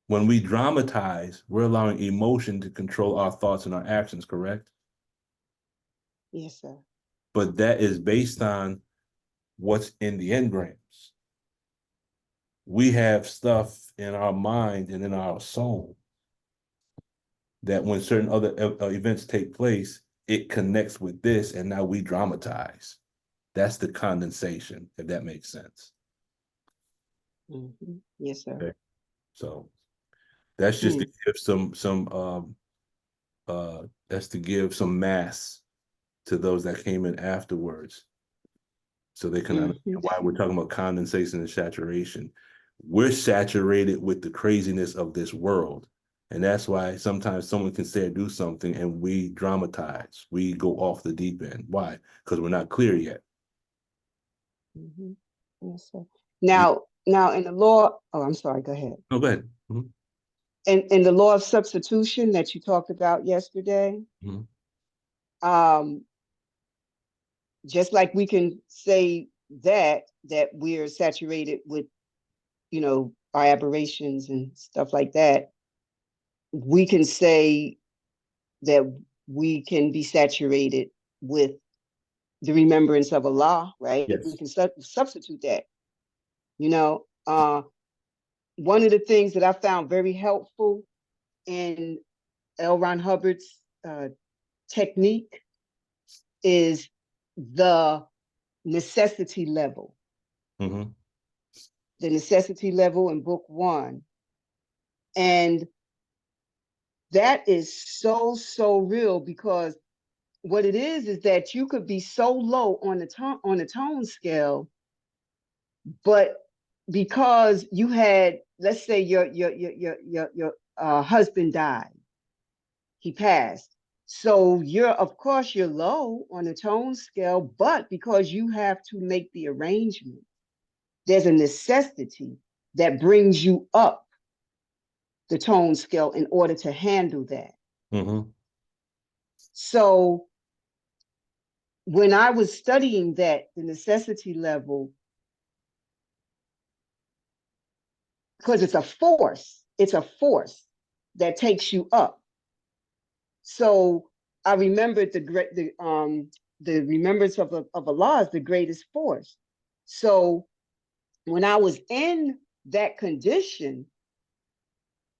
When we dramatize, we're allowing emotion to control our thoughts and our actions, correct? Yes, sir. But that is based on what's in the engrams. We have stuff in our mind and in our soul that when certain other events take place, it connects with this, and now we dramatize. That's the condensation, if that makes sense. Yes, sir. Okay. So that's just to give some mass to those that came in afterwards, so they can understand why we're talking about condensation and saturation. We're saturated with the craziness of this world. And that's why sometimes someone can say or do something and we dramatize. We go off the deep end. Why? Because we're not clear yet. Yes, sir. Now in the law, I'm sorry, go ahead. No, go ahead. In the law of substitution that you talked about yesterday, just like we can say that we're saturated with, our aberrations and stuff like that, we can say that we can be saturated with the remembrance of Allah, right? Yes. We can substitute that. One of the things that I found very helpful in L. Ron Hubbard's technique is the necessity level. The necessity level in book 1. And that is so real, because what it is that you could be so low on the tone scale, but because you had, let's say your husband died, he passed, So of course, you're low on the tone scale, but because you have to make the arrangement, there's a necessity that brings you up the tone scale in order to handle that. Mm-hmm. So when I was studying that, the necessity level, because it's a force that takes you up. So I remembered the remembrance of Allah is the greatest force. So when I was in that condition,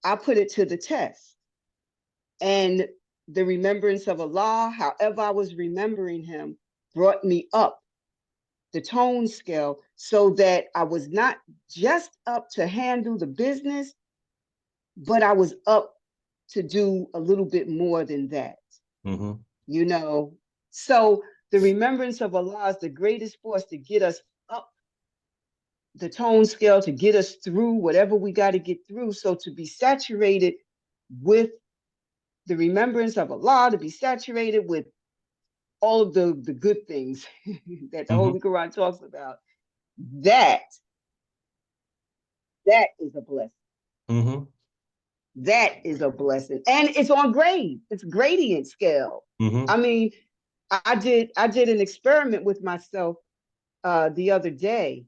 I put it to the test. And the remembrance of Allah, however I was remembering him, brought me up the tone scale so that I was not just up to handle the business, but I was up to do a little bit more than that. Mm-hmm. You know, so the remembrance of Allah is the greatest force to get us up the tone scale, to get us through whatever we got to get through. So to be saturated with the remembrance of Allah, to be saturated with all of the good things that the Holy Quran talks about, that is a blessing. Mm-hmm. That is a blessing. And it's on grade. It's gradient scale. Mm-hmm. I mean, I did an experiment with myself the other day.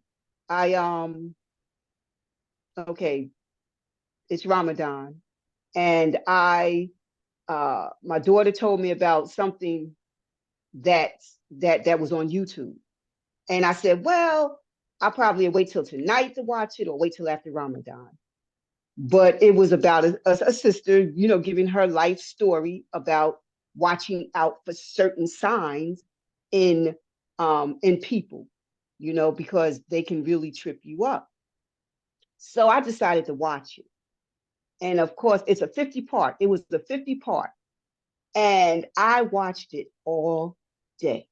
Okay, it's Ramadan, and my daughter told me about something that was on YouTube, and I said, well, I'll probably wait till tonight to watch it or wait till after Ramadan. But it was about a sister, you know, giving her life story about watching out for certain signs in people, you know, because they can really trip you up. So I decided to watch it. And of course, it's a 50-part. It was the 50-part. And I watched it all day.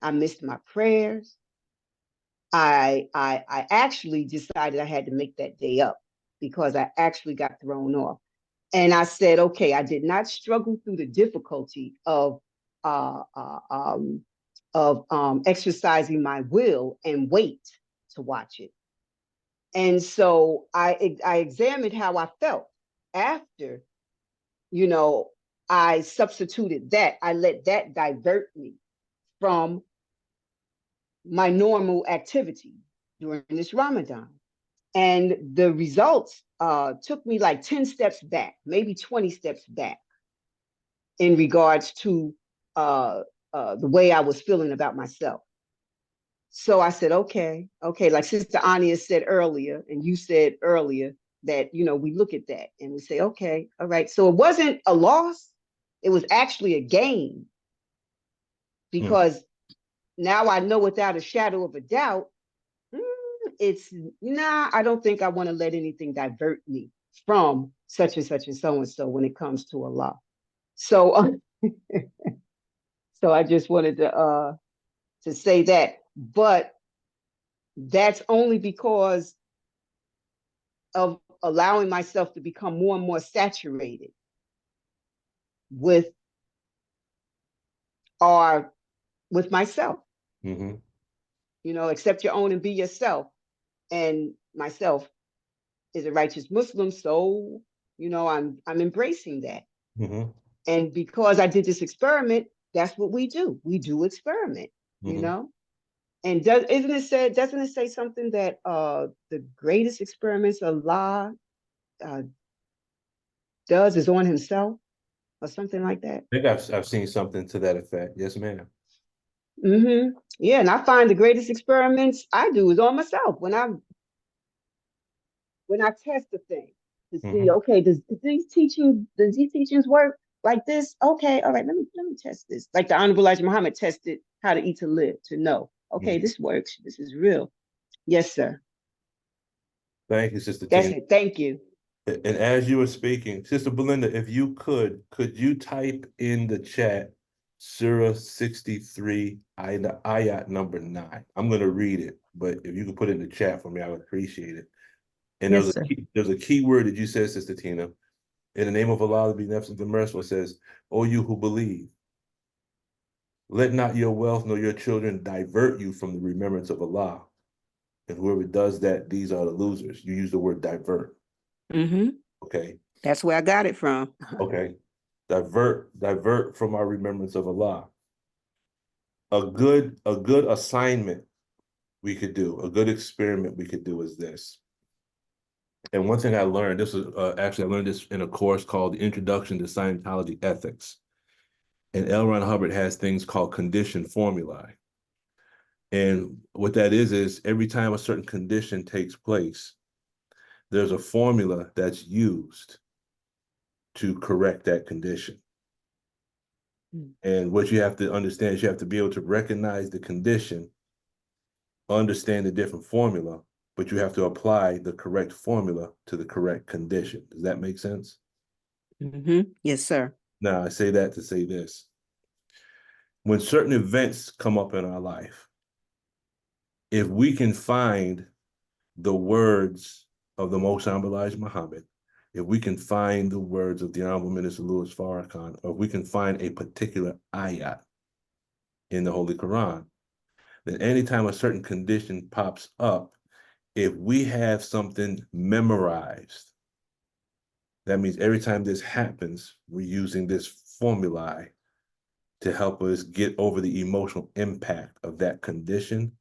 I missed my prayers. I actually decided I had to make that day up because I actually got thrown off. And I said, okay, I did not struggle through the difficulty of exercising my will and wait to watch it. And so I examined how I felt after, you know, I substituted that. I let that divert me from my normal activity during this Ramadan. And the results took me like 10 steps back, maybe 20 steps back in regards to the way I was feeling about myself. So I said, okay, like Sister Ania said earlier, and you said earlier, that, you know, we look at that and we say, okay, all right. So it wasn't a loss. It was actually a gain, because now I know without a shadow of a doubt, I don't think I want to let anything divert me from such and such and so and so when it comes to Allah. So, so I just wanted to say that, but that's only because of allowing myself to become more and more saturated with myself. Mm-hmm. You know, accept your own and be yourself. And myself is a righteous Muslim, so, you know, I'm embracing that. Mm-hmm. And because I did this experiment, that's what we do. We do experiment, you know. And doesn't it say something that the greatest experiments Allah does is on himself, or something like that? I think I've seen something to that effect. Yes, ma'am. Yeah, and I find the greatest experiments I do is on myself when I test the thing to see, okay, does these teachings work like this? Okay, all right, let me test this. Like the Honorable Elijah Muhammad tested how to eat to live, to know, okay, this works, this is real. Yes, sir. Thank you, Sister That's Tina. it. Thank you. And as you were speaking, Sister Belinda, if you could you type in the chat Surah 63, ayat number 9? I'm going to read it, but if you could put it in the chat for me, I would appreciate it. And Yes, sir. there's a key word that you said, Sister Tina, In the name of Allah, the beneficent, the merciful, it says, O you who believe, let not your wealth nor your children divert you from the remembrance of Allah. And whoever does that, these are the losers. You use the word divert. Mm-hmm. Okay. That's where I got it from. Okay. Divert from our remembrance of Allah. A good assignment we could do, a good experiment we could do is this. And one thing I learned, this is actually I learned this in a course called the Introduction to Scientology Ethics. And L. Ron Hubbard has things called condition formulae. And what that is every time a certain condition takes place, there's a formula that's used to correct that condition. And what you have to understand is you have to be able to recognize the condition, understand the different formula, but you have to apply the correct formula to the correct condition. Does that make sense? Mm-hmm. Yes, sir. Now, I say that to say this. When certain events come up in our life, if we can find the words of the Most Honorable Elijah Muhammad, if we can find the words of the Honorable Minister Louis Farrakhan, or if we can find a particular ayat in the Holy Quran, then anytime a certain condition pops up, if we have something memorized, that means every time this happens, we're using this formulae to help us get over the emotional impact of that condition.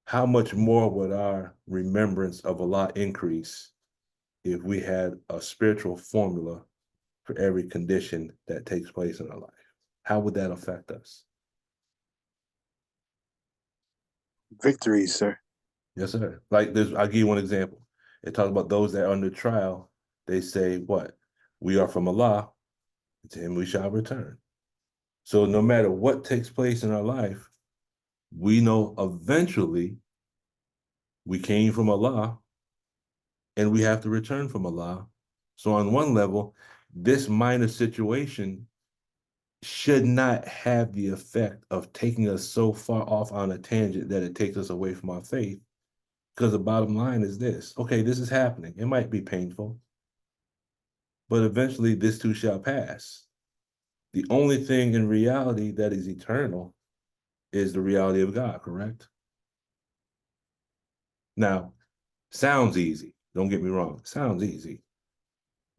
How much more would our remembrance of Allah increase if we had a spiritual formula for every condition that takes place in our life? How would that affect us? Victories, sir. Yes, sir. Like this, I'll give you one example. It talks about those that are under trial. They say, what? We are from Allah, to him we shall return. So no matter what takes place in our life, we know eventually we came from Allah and we have to return from Allah. So on one level, this minor situation should not have the effect of taking us so far off on a tangent that it takes us away from our faith. Because the bottom line is this: okay, this is happening. It might be painful, but eventually this too shall pass. The only thing in reality that is eternal is the reality of God, correct? Now, sounds easy. Don't get me wrong. Sounds easy.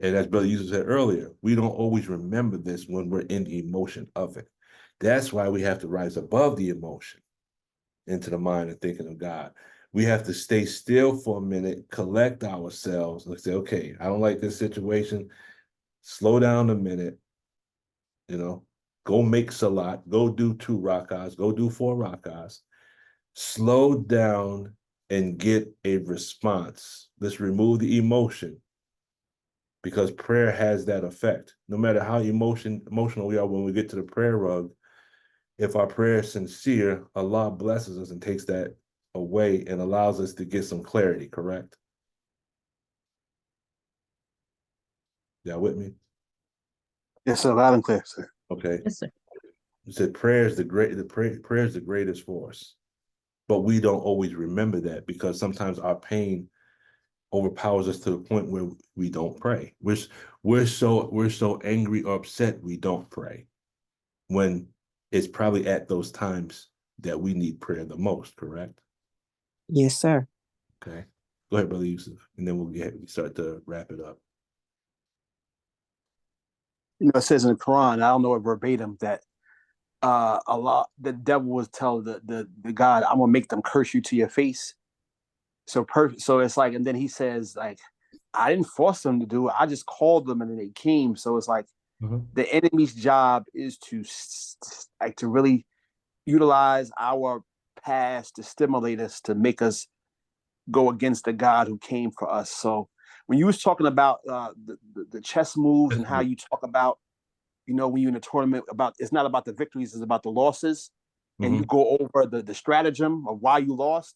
And as Brother Yusuf said earlier, we don't always remember this when we're in the emotion of it. That's why we have to rise above the emotion into the mind and thinking of God. We have to stay still for a minute, collect ourselves, and say, okay, I don't like this situation. Slow down a minute, go make salat, go do 2 rakahs, go do 4 rakahs. Slow down and get a response. Let's remove the emotion, because prayer has that effect. No matter how emotional we are when we get to the prayer rug, if our prayer is sincere, Allah blesses us and takes that away and allows us to get some clarity, correct? Y'all with me? Yes, sir. Loud and clear, sir. Okay. Yes, sir. You said prayer is the greatest force. But we don't always remember that because sometimes our pain overpowers us to the point where we don't pray. We're so angry or upset we don't pray, when it's probably at those times that we need prayer the most, correct? Yes, sir. Okay. Go ahead, Brother Yusuf, and then we'll start to wrap it up. It says in the Quran, I don't know it verbatim, that Allah, the devil was tell the God, I'm gonna make them curse you to your face. So it's like, and then he says, like, I didn't force them to do it. I just called them and then they came. So it's like the enemy's job is to really utilize our past to stimulate us, to make us go against the God who came for us. So when you was talking about the chess moves and how you talk about, when you're in a tournament, about it's not about the victories, it's about the losses, and you go over the stratagem of why you lost.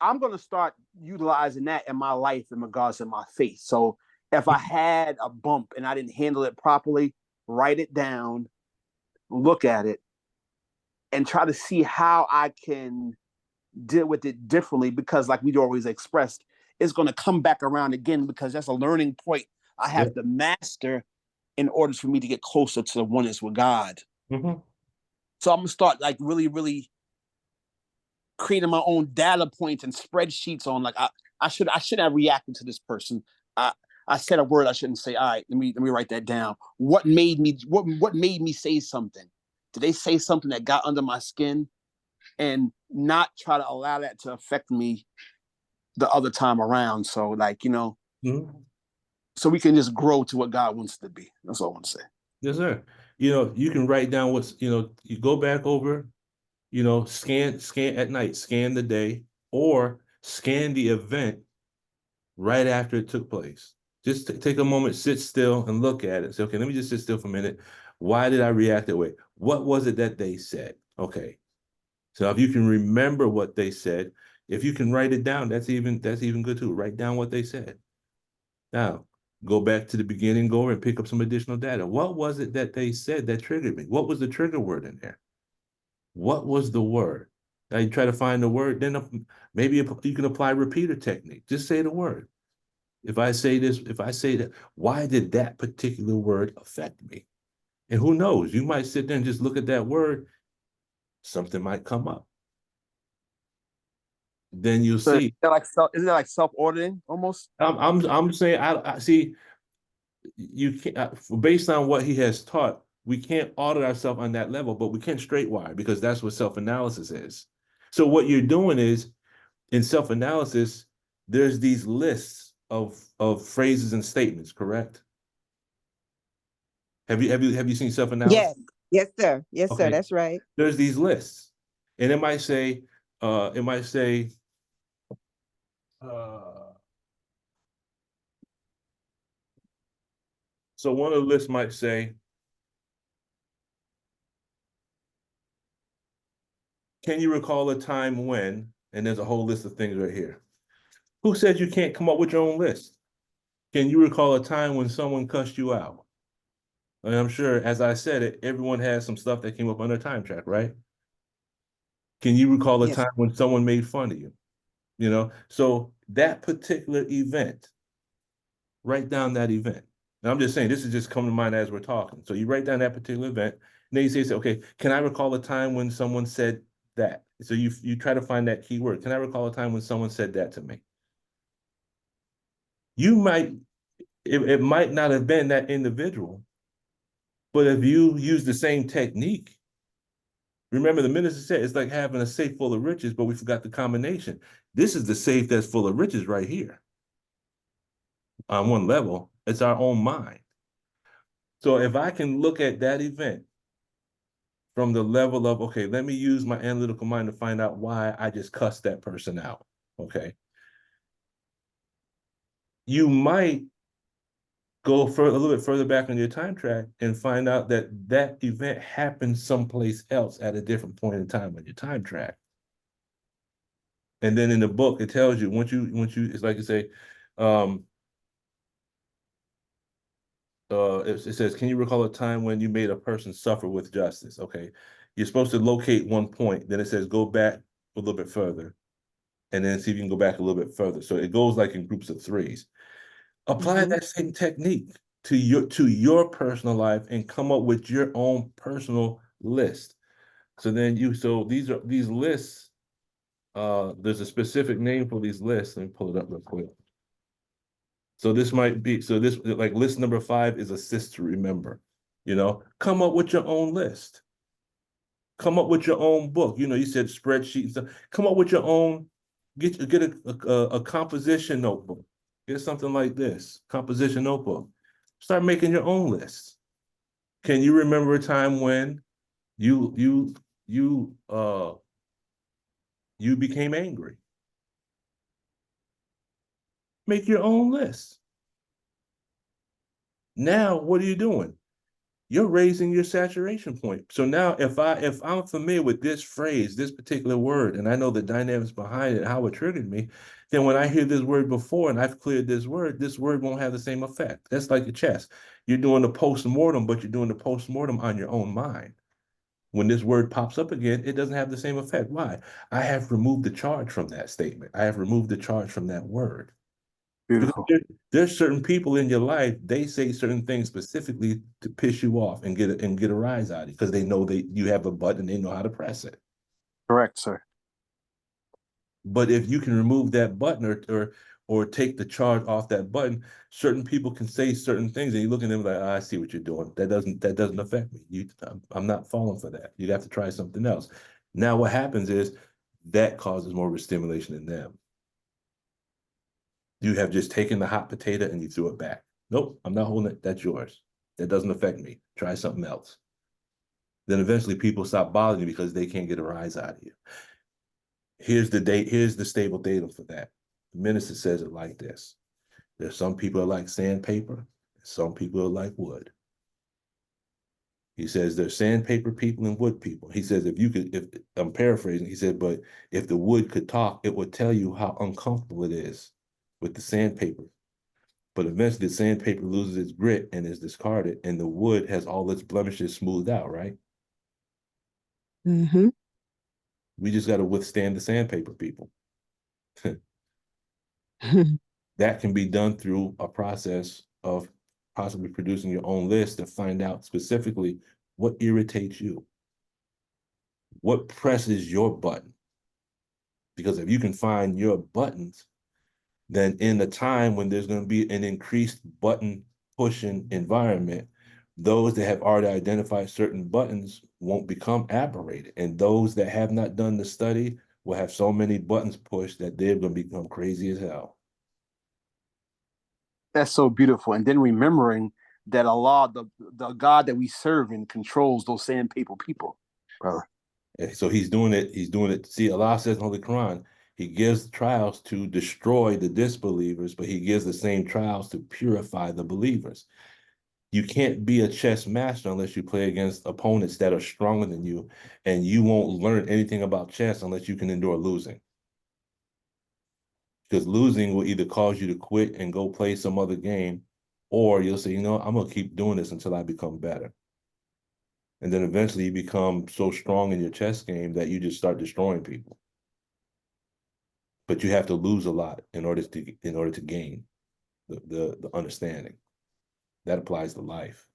I'm going to start utilizing that in my life in regards to my faith. So if I had a bump and I didn't handle it properly, write it down, look at it, and try to see how I can deal with it differently. Because like we'd always expressed, it's going to come back around again, because that's a learning point I have to master in order for me to get closer to the oneness with God. Mm-hmm. So I'm gonna start like really, really creating my own data points and spreadsheets on like I should have reacted to this person. I said a word I shouldn't say. All right, let me write that down. What made me say something? Did they say something that got under my skin? And not try to allow that to affect me the other time around. So like, so we can just grow to what God wants to be. That's all I want to say. Yes, sir. You can write down what's, you go back over, scan at night, scan the day, or scan the event right after it took place. Just take a moment, sit still and look at it. Say, okay, let me just sit still for a minute. Why did I react that way? What was it that they said? Okay. So if you can remember what they said, if you can write it down, that's even good too. Write down what they said. Now, go back to the beginning, go over and pick up some additional data. What was it that they said that triggered me? What was the trigger word in there? What was the word? Now you try to find the word, then maybe you can apply repeater technique. Just say the word. If I say this, if I say that, why did that particular word affect me? And who knows? You might sit there and just look at that word, something might come up. Then you'll see. Isn't that like self-auditing almost? I'm saying I see. You can't, based on what he has taught, we can't audit ourselves on that level, but we can Straightwire, because that's what self-analysis is. So what you're doing is, in self-analysis, there's these lists of phrases and statements, correct? Have you seen self-analysis? Yes, sir. Yes, sir. That's right. There's these lists, and it might say, so one of the lists might say, can you recall a time when, and there's a whole list of things right here. Who said you can't come up with your own list? Can you recall a time when someone cussed you out? And I'm sure, as I said it, everyone has some stuff that came up on their time track, right? Can you recall a time when someone made fun of you? So that particular event, write down that event. And I'm just saying, this is just coming to mind as we're talking. So you write down that particular event, and then you say, okay, can I recall a time when someone said that? So you try to find that key word. Can I recall a time when someone said that to me? It might not have been that individual, but if you use the same technique, remember the minister said it's like having a safe full of riches, but we forgot the combination. This is the safe that's full of riches right here. On one level, it's our own mind. So if I can look at that event from the level of, okay, let me use my analytical mind to find out why I just cussed that person out, okay? You might go a little bit further back on your time track and find out that that event happened someplace else at a different point in time on your time track. And then in the book, it tells you, once you, it's like you say, it says, can you recall a time when you made a person suffer with justice? Okay, you're supposed to locate one point. Then it says, go back a little bit further, and then see if you can go back a little bit further. So it goes like in groups of threes. Apply that same technique to your personal life and come up with your own personal list. So then these lists. There's a specific name for these lists. Let me pull it up real quick. So this might be, like list number 5 is assist to remember. Come up with your own list. Come up with your own book. You said spreadsheet and stuff. Come up with your own, get a composition notebook. Get something like this, composition notebook. Start making your own lists. Can you remember a time when you became angry? Make your own list. Now, what are you doing? You're raising your saturation point. So now if I'm familiar with this phrase, this particular word, and I know the dynamics behind it, how it triggered me, then when I hear this word before and I've cleared this word won't have the same effect. That's like a chess. You're doing the post-mortem, but you're doing the post-mortem on your own mind. When this word pops up again, it doesn't have the same effect. Why? I have removed the charge from that statement. I have removed the charge from that word. Beautiful. There's certain people in your life, they say certain things specifically to piss you off and get a rise out of you because they know that you have a button, they know how to press it. Correct, sir. But if you can remove that button or take the charge off that button, certain people can say certain things, and you look at them like, oh, I see what you're doing. That doesn't affect me. I'm not falling for that. You'd have to try something else. Now what happens is that causes more stimulation in them. You have just taken the hot potato and you threw it back. Nope, I'm not holding it. That's yours. That doesn't affect me. Try something else. Then eventually people stop bothering you because they can't get a rise out of you. Here's the stable datum for that. The minister says it like this. There's some people that like sandpaper, some people that like wood. He says there's sandpaper people and wood people. He says if I'm paraphrasing, he said, but if the wood could talk, it would tell you how uncomfortable it is with the sandpaper. But eventually the sandpaper loses its grit and is discarded, and the wood has all its blemishes smoothed out, right? Mm-hmm. We just got to withstand the sandpaper people. That can be done through a process of possibly producing your own list to find out specifically what irritates you, what presses your button. Because if you can find your buttons, then in a time when there's going to be an increased button pushing environment, those that have already identified certain buttons won't become aberrated. And those that have not done the study will have so many buttons pushed that they're going to become crazy as hell. That's so beautiful. And then remembering that Allah, the God that we serve in, controls those sandpaper people, brother. And so he's doing it. See, Allah says in the Holy Quran, he gives trials to destroy the disbelievers, but he gives the same trials to purify the believers. You can't be a chess master unless you play against opponents that are stronger than you, and you won't learn anything about chess unless you can endure losing. Because losing will either cause you to quit and go play some other game, or you'll say, I'm going to keep doing this until I become better. And then eventually you become so strong in your chess game that you just start destroying people. But you have to lose a lot in order to gain the understanding. That applies to life.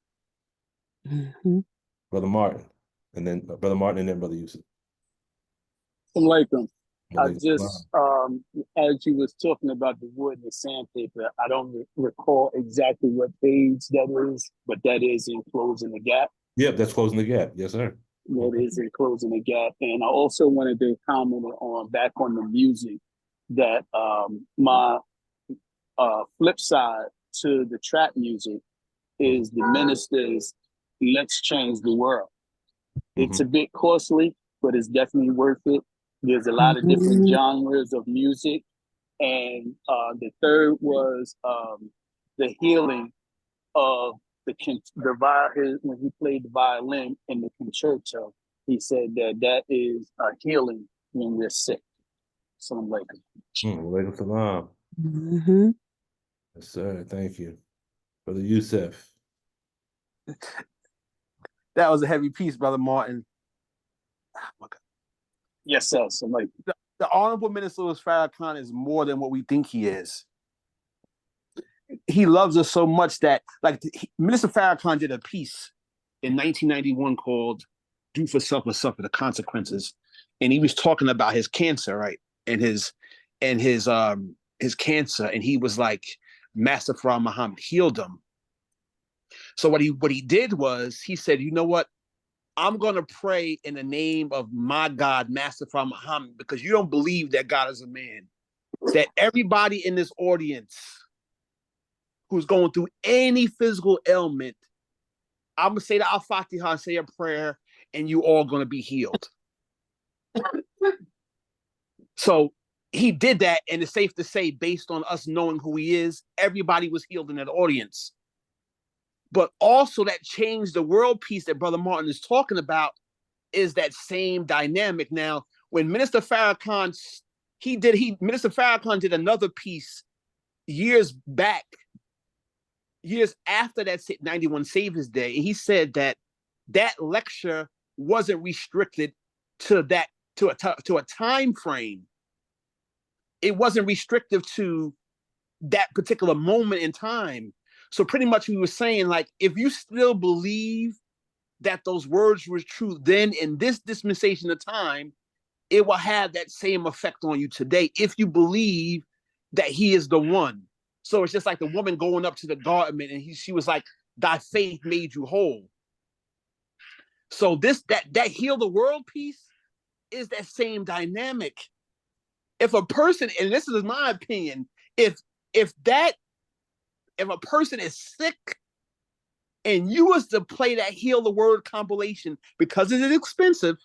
Mm-hmm. Brother Martin, and then Brother Yusuf. Alaikum. I Alaikum just, as you was talking about the wood and the sandpaper, I don't recall exactly what page that is, but that is in Closing the Gap. Yep, that's Closing the Gap. Yes, sir. That is in Closing the Gap. And I also wanted to comment back on the music that my flip side to the trap music is the minister's Let's Change the World. It's a bit costly, but it's definitely worth it. There's a lot of different genres of music. And the third was the healing of when he played the violin in the concerto. He said that is a healing when we're sick. Salam alaikum. Alaikum salam. Mm-hmm. Yes, sir. Thank you. Brother Yusuf. That was a heavy piece, Brother Martin. Oh, yes, sir. So like the Honorable Minister Farrakhan is more than what we think he is. He loves us so much that, Minister Farrakhan did a piece in 1991 called "Do for Self or Suffer the Consequences," and he was talking about his cancer, right, and his cancer, and he was like, Master Farah Muhammad healed him. So what he did was he said, you know what? I'm going to pray in the name of my God, Master Farah Muhammad, because you don't believe that God is a man. That everybody in this audience who's going through any physical ailment, I'm going to say the Al-Fatiha and say a prayer, and you all going to be healed. So he did that, and it's safe to say, based on us knowing who he is, everybody was healed in that audience. But also that changed the world piece that Brother Martin is talking about is that same dynamic. Now, when Minister Farrakhan, Minister Farrakhan did another piece years after that 91 Saviors Day, and he said that lecture wasn't restricted to a time frame. It wasn't restrictive to that particular moment in time. So pretty much we were saying, like, if you still believe that those words were true then in this dispensation of time, it will have that same effect on you today if you believe that he is the one. So it's just like the woman going up to the garment and she was like, thy faith made you whole. So that heal the world piece is that same dynamic. If a person, and this is my opinion, if a person is sick and you was to play that heal the world compilation, because it is expensive,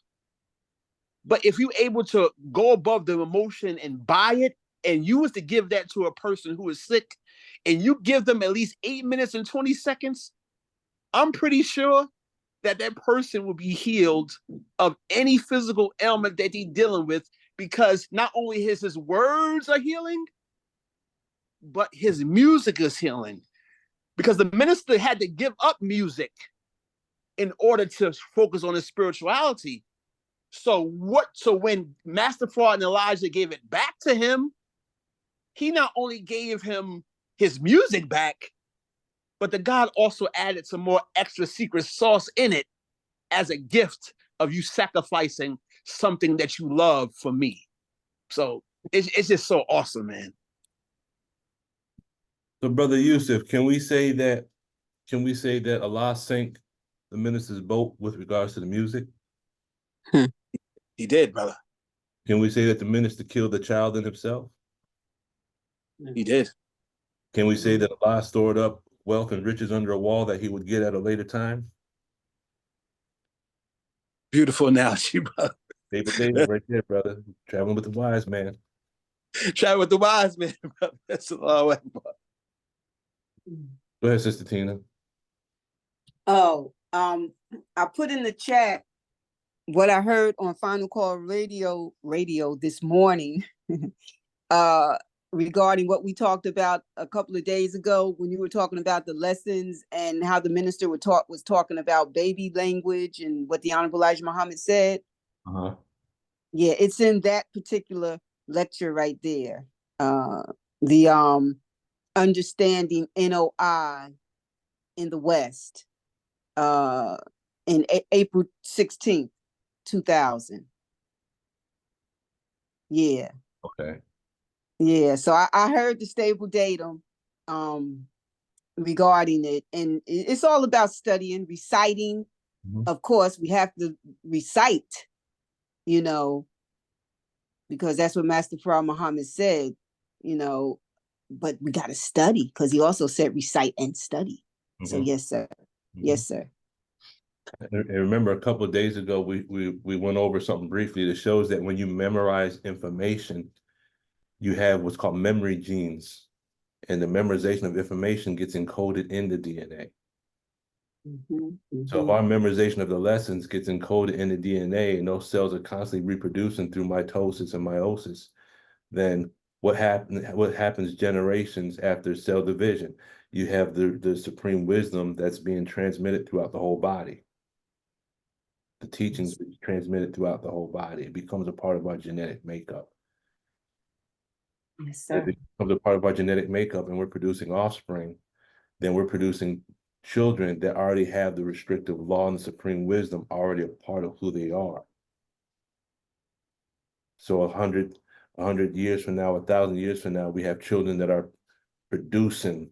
but if you're able to go above the emotion and buy it, and you was to give that to a person who is sick, and you give them at least 8 minutes and 20 seconds, I'm pretty sure that person will be healed of any physical ailment that they're dealing with, because not only his words are healing, but his music is healing. Because the minister had to give up music in order to focus on his spirituality. So when Master Fraud and Elijah gave it back to him, he not only gave him his music back, but the God also added some more extra secret sauce in it as a gift of you sacrificing something that you love for me. So it's just so awesome, man. So, Brother Yusuf, can we say that Allah sank the minister's boat with regards to the music? He did, brother. Can we say that the minister killed the child in himself? He did. Can we say that Allah stored up wealth and riches under a wall that he would get at a later time? Beautiful analogy, brother. David right there, brother. Traveling with the wise man. Traveling with the wise man, brother. That's a long way. Go ahead, Sister Tina. Oh, I put in the chat what I heard on Final Call Radio this morning, regarding what we talked about a couple of days ago when you were talking about the lessons and how the minister was talking about baby language and what the Honorable Elijah Muhammad said. Uh-huh. Yeah, it's in that particular lecture right there. The understanding NOI in the West, in April 16th, 2000. Yeah. Okay. Yeah, so I heard the stable datum regarding it, and it's all about studying, reciting. Mm-hmm. Of course, we have to recite, because that's what Master Farah Muhammad said, but we got to study, because he also said recite and study. Mm-hmm. So yes, sir. Mm-hmm. Yes, sir. And remember, a couple of days ago, we went over something briefly that shows that when you memorize information, you have what's called memory genes, and the memorization of information gets encoded in the DNA. Mm-hmm, mm-hmm. So if our memorization of the lessons gets encoded in the DNA, and those cells are constantly reproducing through mitosis and meiosis, then what happens generations after cell division? You have the supreme wisdom that's being transmitted throughout the whole body. The teachings transmitted throughout the whole body. It becomes a part of our genetic makeup. Yes, sir. If it becomes a part of our genetic makeup and we're producing offspring, then we're producing children that already have the restrictive law and the supreme wisdom already a part of who they are. So 100 years from now, 1,000 years from now, we have children that are producing,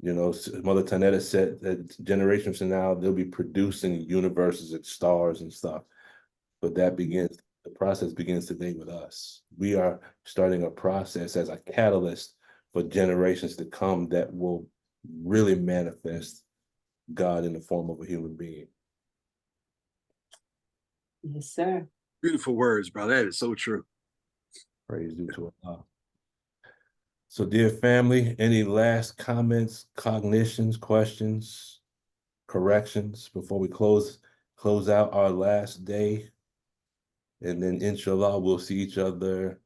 Mother Tanetta said that generations from now, they'll be producing universes and stars and stuff. But the process begins today with us. We are starting a process as a catalyst for generations to come that will really manifest God in the form of a human being. Yes, sir. Beautiful words, brother. That is so true. Praise due to Allah. So, dear family, any last comments, cognitions, questions, corrections before we close out our last day? And then, inshallah, we'll see each other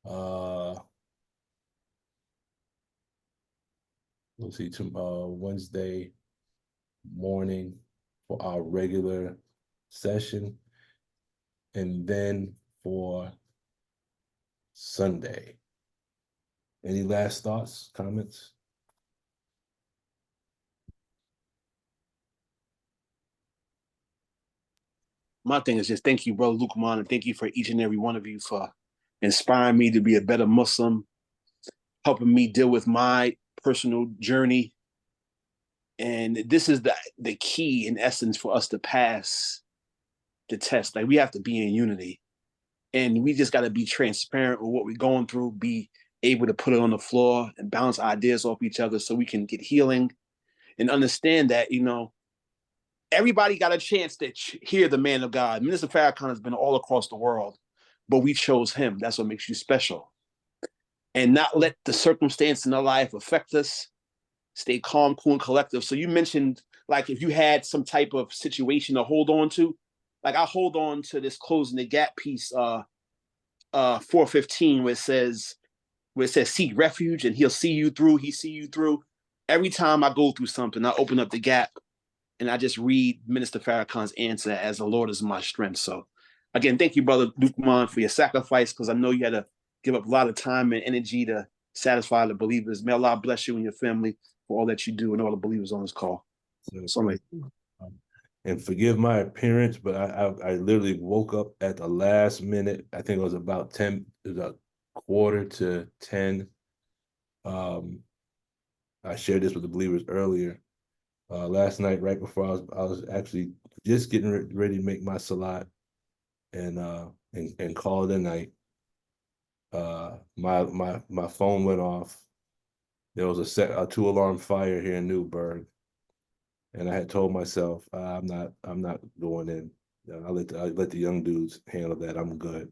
we'll see tomorrow, Wednesday morning for our regular session, and then for Sunday. Any last thoughts, comments? My thing is just thank you, brother Luqman, and thank you for each and every one of you for inspiring me to be a better Muslim, helping me deal with my personal journey. And this is the key, in essence, for us to pass the test. Like, we have to be in unity, and we just got to be transparent with what we're going through, be able to put it on the floor and bounce ideas off each other so we can get healing and understand that, you know, everybody got a chance to hear the man of God. Minister Farrakhan has been all across the world, but we chose him. That's what makes you special. And not let the circumstance in our life affect us. Stay calm, cool, and collective. So you mentioned, like, if you had some type of situation to hold on to, like, I hold on to this Closing the Gap piece, 415, where it says seek refuge and he'll see you through. He see you through. Every time I go through something, I open up the gap and I just read Minister Farrakhan's answer as the Lord is my strength. So again, thank you, brother Luqman, for your sacrifice, because I know you had to give up a lot of time and energy to satisfy the believers. May Allah bless you and your family for all that you do and all the believers on this call. And forgive my appearance, but I literally woke up at the last minute. I think it was about 10, it was a quarter to 10. I shared this with the believers earlier. Last night, right before I was actually just getting ready to make my salat and call it a night. My phone went off. There was a 2-alarm fire here in Newburgh, and I had told myself I'm not going in. I let the young dudes handle that. I'm good.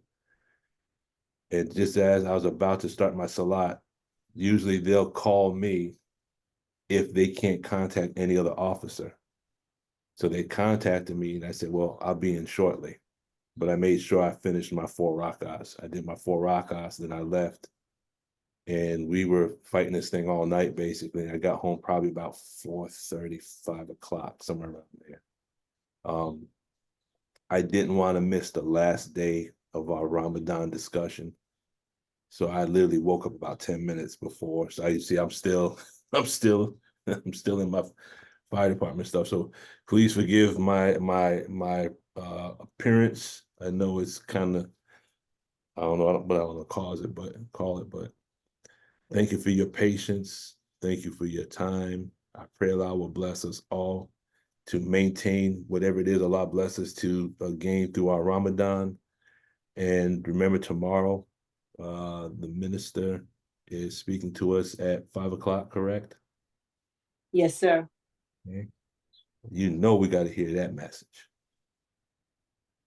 And just as I was about to start my salat, usually they'll call me if they can't contact any other officer. So they contacted me, and I said, well, I'll be in shortly. But I made sure I finished my 4 rakahs. I did my 4 rakahs, then I left. And we were fighting this thing all night, basically. I got home probably about 4:30, 5 o'clock, somewhere around there. I didn't want to miss the last day of our Ramadan discussion. So I literally woke up about 10 minutes before. So you see, I'm still in my fire department stuff. So please forgive my appearance. I know it's kind of, I don't know what I want to call it, but thank you for your patience. Thank you for your time. I pray Allah will bless us all to maintain whatever it is Allah bless us to gain through our Ramadan. And remember, tomorrow, the minister is speaking to us at 5 o'clock, correct? Yes, sir. Okay. You know we got to hear that message.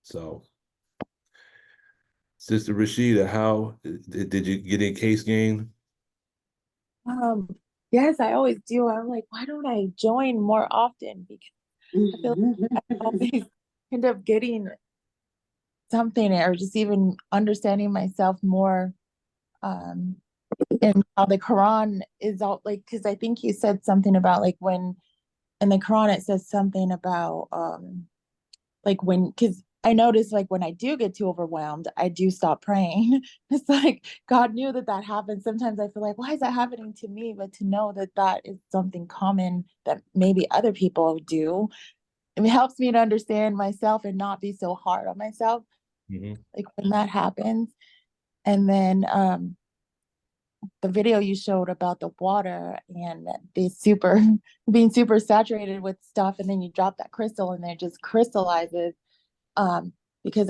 So, Sister Rashida, how did you get in case game? Yes, I always do. I'm like, why don't I join more often? Because I feel like I always end up getting something, or just even understanding myself more, and how the Quran is all, like, because I think you said something about, like, when in the Quran it says something about like, when, because I notice, like, when I do get too overwhelmed, I do stop praying. It's like God knew that happens. Sometimes I feel like, why is that happening to me? But to know that is something common that maybe other people do, it helps me to understand myself and not be so hard on myself. Like, when that happens. And then the video you showed about the water and being super saturated with stuff, and then you drop that crystal and it just crystallizes. Because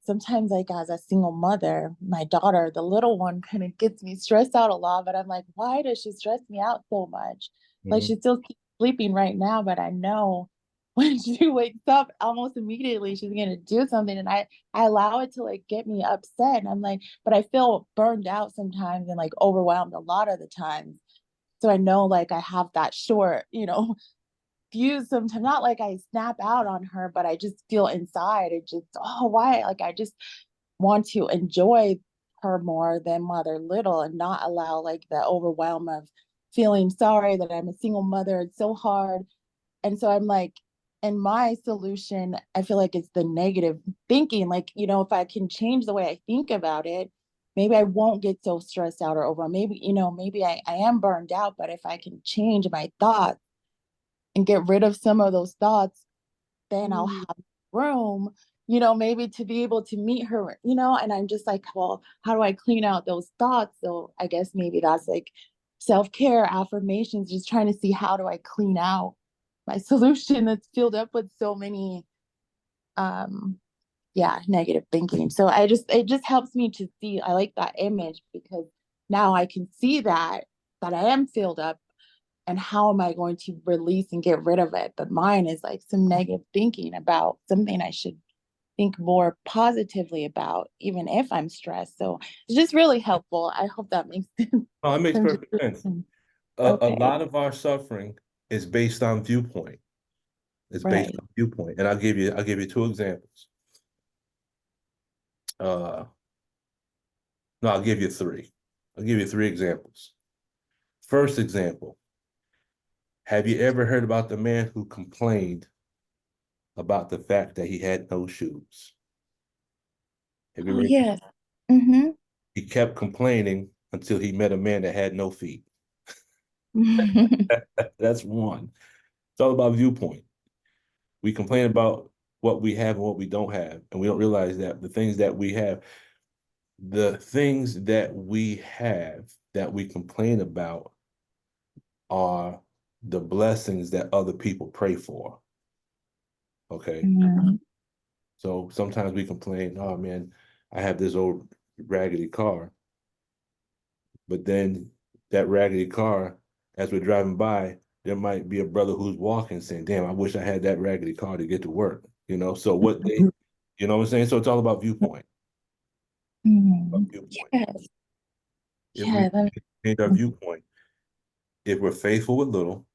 sometimes, like, as a single mother, my daughter, the little one, kind of gets me stressed out a lot, but I'm like, why does she stress me out so much? Like, she still keeps sleeping right now, but I know when she wakes up, almost immediately she's gonna do something, and I allow it to, like, get me upset. And I'm like, but I feel burned out sometimes and, like, overwhelmed a lot of the times. So I know, like, I have that short, fuse sometimes. Not like I snap out on her, but I just feel inside, it just, oh, why? Like, I just want to enjoy her more than while they're little, and not allow, like, the overwhelm of feeling sorry that I'm a single mother. It's so hard. And so I'm like, and my solution, I feel like it's the negative thinking. Like, if I can change the way I think about it, maybe I won't get so stressed out or over. Maybe, maybe I am burned out, but if I can change my thoughts and get rid of some of those thoughts, then I'll have room, maybe to be able to meet her, and I'm just like, well, how do I clean out those thoughts? So I guess maybe that's like self-care, affirmations, just trying to see how do I clean out my solution that's filled up with so many negative thinking. So it just helps me to see. I like that image because now I can see that I am filled up, and how am I going to release and get rid of it? But mine is like some negative thinking about something I should think more positively about, even if I'm stressed. So it's just really helpful. I hope that makes sense. Oh, it makes perfect sense. A Okay. lot of our suffering is based on viewpoint. It's based Right. on viewpoint. And I'll give you two examples. No, I'll give you three. I'll give you three examples. First example, have you ever heard about the man who complained about the fact that he had no shoes? Have you Oh, ever? yes. Mm-hmm. He kept complaining until he met a man that had no feet. That's one. It's all about viewpoint. We complain about what we have and what we don't have, and we don't realize that the things that we have that we complain about are the blessings that other people pray for. Okay. Mhm. So sometimes we complain, oh man, I have this old raggedy car. But then that raggedy car, as we're driving by, there might be a brother who's walking saying, damn, I wish I had that raggedy car to get to work. So what they, you know what I'm saying? So it's all about viewpoint. About viewpoint. Yes. If we Yeah. change our viewpoint, if we're faithful with little,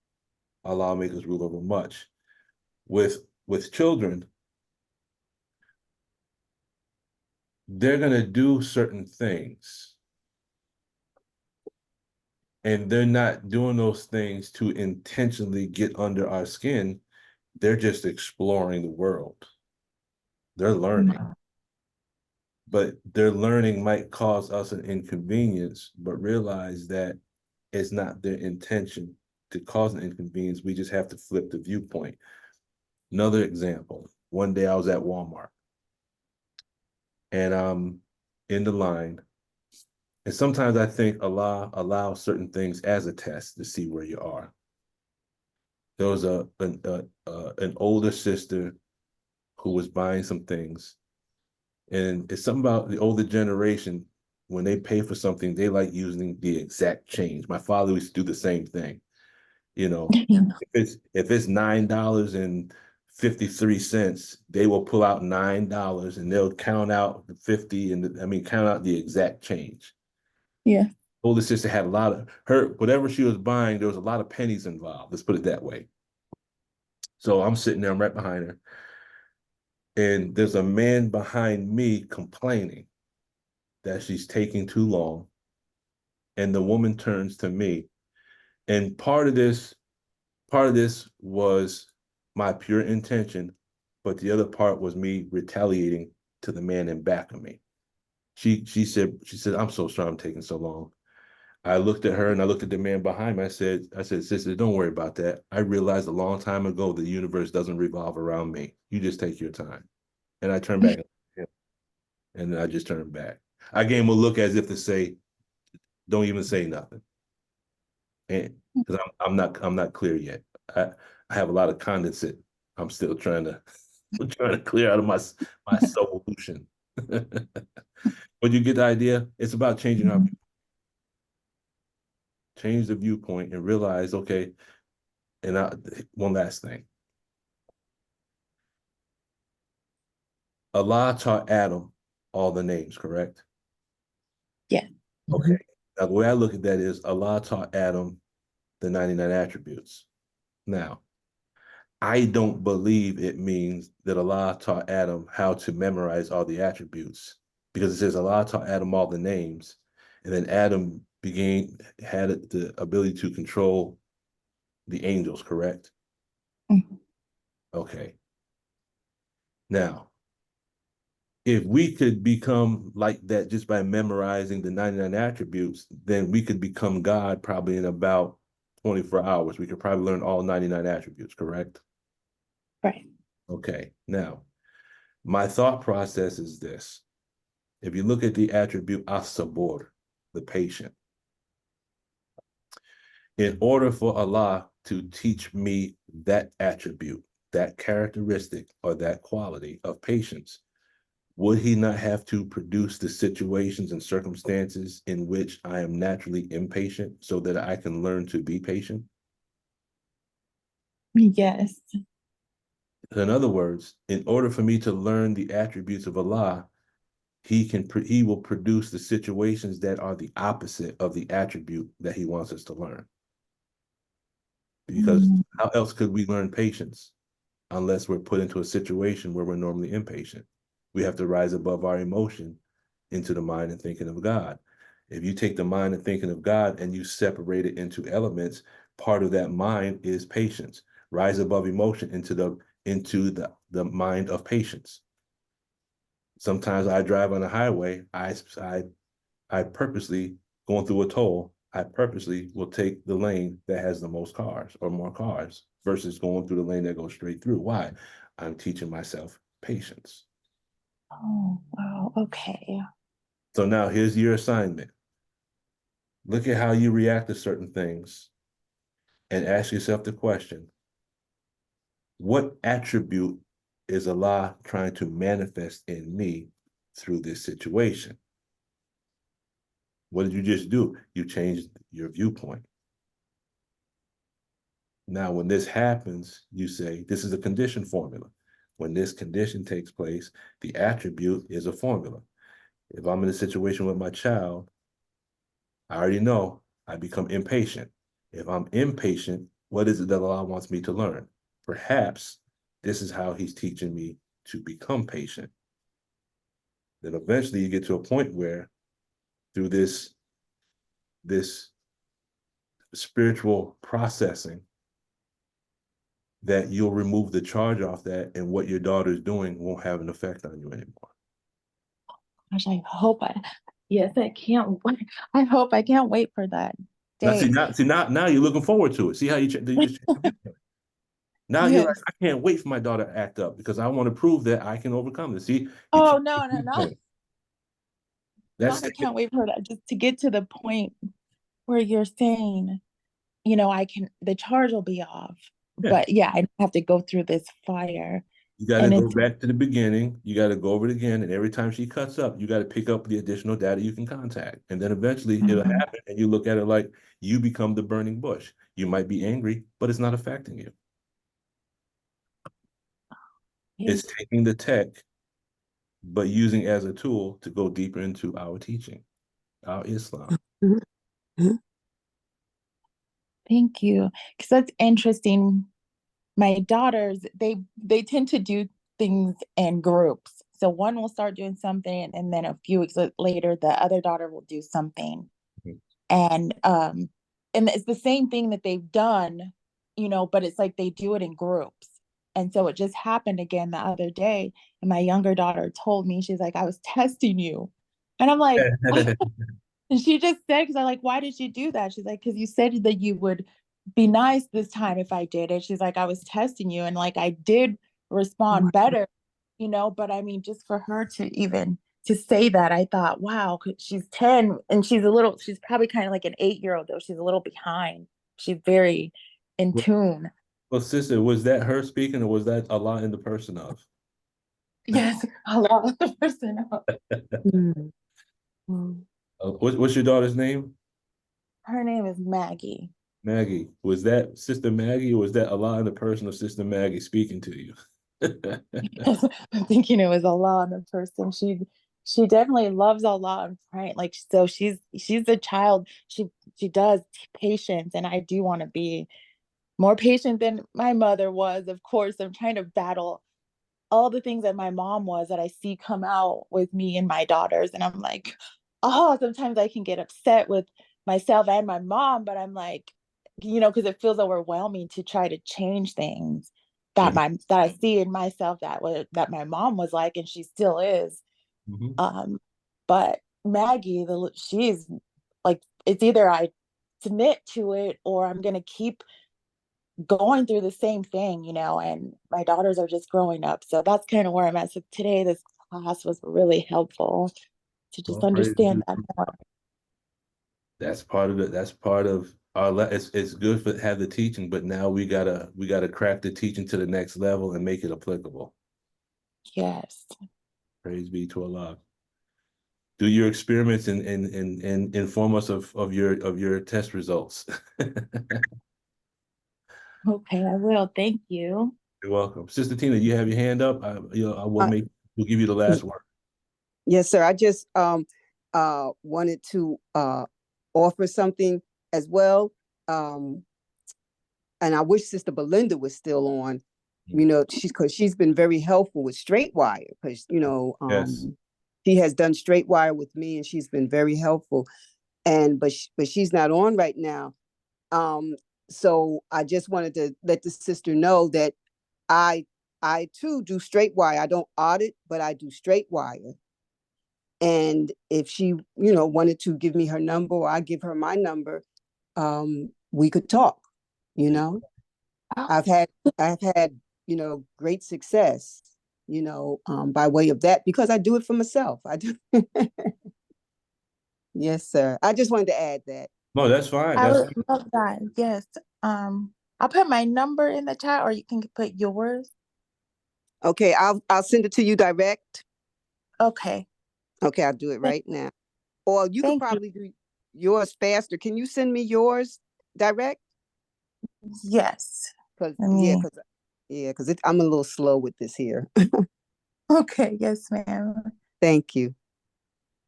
Allah make us rule over much. With children, they're gonna do certain things, and they're not doing those things to intentionally get under our skin. They're just exploring the world. They're learning. But their learning might cause us an inconvenience, but realize that it's not their intention to cause an inconvenience. We just have to flip the viewpoint. Another example, one day I was at Walmart and I'm in the line. And sometimes I think Allah allows certain things as a test to see where you are. There was an older sister who was buying some things. And it's something about the older generation, when they pay for something, they like using the exact change. My father used to do the same thing. If it's $9.53, they will pull out $9 and they'll count out the 50 and count out the exact change. Yeah. Older sister had a lot of whatever she was buying, there was a lot of pennies involved. Let's put it that way. So I'm sitting there, I'm right behind her. And there's a man behind me complaining that she's taking too long. And the woman turns to me. And part of this was my pure intention, but the other part was me retaliating to the man in back of me. She said, I'm so sorry I'm taking so long. I looked at her and I looked at the man behind me. I said, sister, don't worry about that. I realized a long time ago the universe doesn't revolve around me. You just take your time. And I turned back and then I just turned back. I gave him a look as if to say, don't even say nothing. And because I'm not clear yet. I have a lot of condensate. I'm still trying to clear out of my SOULution. But you get the idea? It's about changing our change the viewpoint and realize, okay, one last thing. Allah taught Adam all the names, correct? Yeah. Okay. Now, the way I look at that is Allah taught Adam the 99 attributes. Now, I don't believe it means that Allah taught Adam how to memorize all the attributes, because it says Allah taught Adam all the names, and then Adam had the ability to control the angels, correct? Mhm. Okay. Now, if we could become like that just by memorizing the 99 attributes, then we could become God probably in about 24 hours. We could probably learn all 99 attributes, correct? Right. Okay, now, my thought process is this. If you look at the attribute as-sabur, the patient, in order for Allah to teach me that attribute, that characteristic, or that quality of patience, would he not have to produce the situations and circumstances in which I am naturally impatient so that I can learn to be patient? Yes. In other words, in order for me to learn the attributes of Allah, he will produce the situations that are the opposite of the attribute that he wants us to learn. Because how else could we learn patience unless we're put into a situation where we're normally impatient? We have to rise above our emotion into the mind and thinking of God. If you take the mind and thinking of God and you separate it into elements, part of that mind is patience. Rise above emotion into the mind of patience. Sometimes I drive on the highway, I purposely, going through a toll, I purposely will take the lane that has the most cars or more cars versus going through the lane that goes straight through. Why? I'm teaching myself patience. Oh, wow. Okay. So now here's your assignment. Look at how you react to certain things and ask yourself the question, what attribute is Allah trying to manifest in me through this situation? What did you just do? You changed your viewpoint. Now, when this happens, you say, this is a condition formula. When this condition takes place, the attribute is a formula. If I'm in a situation with my child, I already know I become impatient. If I'm impatient, what is it that Allah wants me to learn? Perhaps this is how he's teaching me to become patient. Then eventually you get to a point where through this spiritual processing, that you'll remove the charge off that, and what your daughter's doing won't have an effect on you anymore. Gosh, yes, I can't wait. I can't wait for that day. Now you're looking forward to it. See how you just now you're like, Yes. I can't wait for my daughter to act up because I want to prove that I can overcome this. See? Oh, no. That's I can't wait for that, just to get to the point where you're saying, the charge will be off. Yeah. But yeah, I have to go through this fire. You got to go back to the beginning. You got to go over it again. And every time she cuts up, you got to pick up the additional data you can contact. And then eventually it'll happen. And you look at it like you become the burning bush. You might be angry, but it's not affecting you. It's taking the tech, but using it as a tool to go deeper into our teaching, our Islam. Thank you. Because that's interesting. My daughters, they tend to do things in groups. So one will start doing something, and then a few weeks later, the other daughter will do something. And it's the same thing that they've done, but it's like they do it in groups. And so it just happened again the other day. And my younger daughter told me, she's like, I was testing you. And I'm like, and she just said, because I'm like, why did you do that? She's like, because you said that you would be nice this time if I did it. She's like, I was testing you. And like, I did respond better, but I mean, just for her to say that, I thought, wow, she's 10 and she's probably kind of like an 8-year-old though. She's a little behind. She's very in tune. Well, sister, was that her speaking or was that Allah in the person of? Yes, Allah in the person of. What's your daughter's name? Her name is Maggie. Maggie. Was that Sister Maggie or was that Allah in the person of Sister Maggie speaking to you? I'm thinking it was Allah in the person. She definitely loves Allah and praying. Like, so she's a child. She does patience, and I do want to be more patient than my mother was. Of course, I'm trying to battle all the things that my mom was that I see come out with me and my daughters. And I'm like, oh, sometimes I can get upset with myself and my mom, but I'm like, because it feels overwhelming to try to change things that I see in myself that my mom was like, and she still is. But Maggie, she's like, it's either I submit to it or I'm gonna keep going through the same thing, you know, and my daughters are just growing up. So that's kind of where I'm at. So today this class was really helpful to just understand that more. That's part of it. That's part of our it's good for have the teaching, but now we gotta craft the teaching to the next level and make it applicable. Yes. Praise be to Allah. Do your experiments and inform us of your test results. Okay, I will. Thank you. You're welcome. Sister Tina, you have your hand up. We'll give you the last word. Yes, sir. I just wanted to offer something as well. And I wish Sister Belinda was still on, you know, because she's been very helpful with Straightwire, because, you know, she has done Straightwire with me and she's been very helpful. But she's not on right now. So I just wanted to let the sister know that I too do Straightwire. I don't audit, but I do Straightwire. And if she, you know, wanted to give me her number or I give her my number, we could talk, you know. I've had, you know, great success, you know, by way of that, because I do it for myself. I do. Yes, sir. I just wanted to add that. No, that's fine. I would love that. Yes. I'll put my number in the chat, or you can put yours. Okay, I'll send it to you direct. Okay. Okay, I'll do it right now. Or you could probably do yours faster. Can you send me yours direct? Yes. Because I'm a little slow with this here. Okay. Yes, ma'am. Thank you.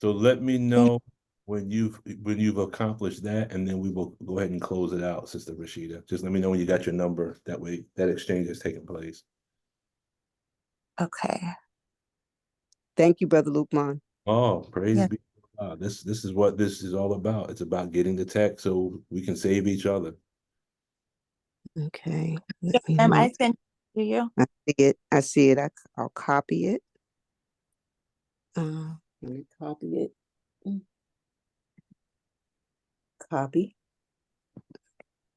So let me know when you've accomplished that, and then we will go ahead and close it out, Sister Rashida. Just let me know when you got your number. That way, that exchange has taken place. Okay. Thank you, Brother Lukman. Oh, praise be to God. This is what this is all about. It's about getting the tech so we can save each other. Okay. I sent it to you. I see it. I'll copy it. Let me copy it. Copy.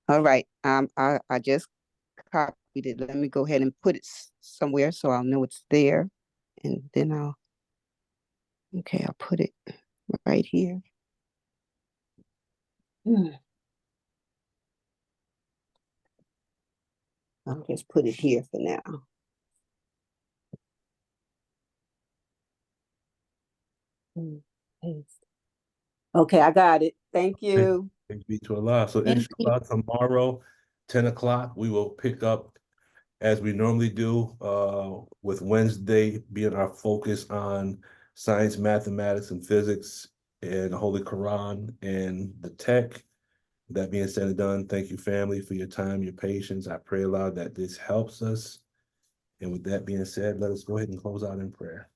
All right. I just copied it. Let me go ahead and put it somewhere so I'll know it's there. And then I'll put it right here. I'll just put it here for now. Okay, I got it. Thank you. Thank be to Allah. So inshallah, tomorrow, 10 o'clock, we will pick up as we normally do, with Wednesday being our focus on science, mathematics, and physics, and the Holy Quran and the tech. That being said and done, thank you, family, for your time, your patience. I pray, Allah, that this helps us. And with that being said, let us go ahead and close out in prayer.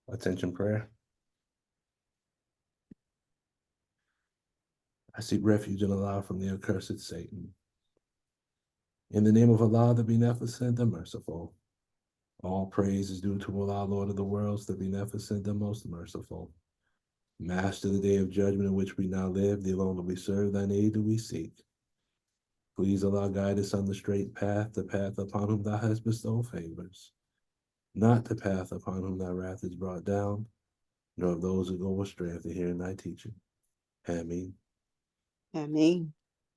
Attention prayer. I seek refuge in Allah from the accursed Satan. In the name of Allah, the Beneficent, the Merciful. All praise is due to Allah, Lord of the worlds, the Beneficent, the Most Merciful. Master of the day of judgment in which we now live, thee alone do we serve, thine aid do we seek. Please, Allah, guide us on the straight path, the path upon whom thou hast bestowed favors, not the path upon whom thy wrath is brought down, nor of those who go astray after hearing thy teaching. Ameen. Ameen.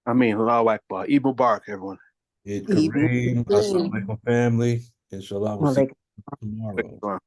Allahu Akbar. Eid Mubarak, everyone. Eid Kareem. Assalamu alaikum, family. Inshallah, we'll see you tomorrow.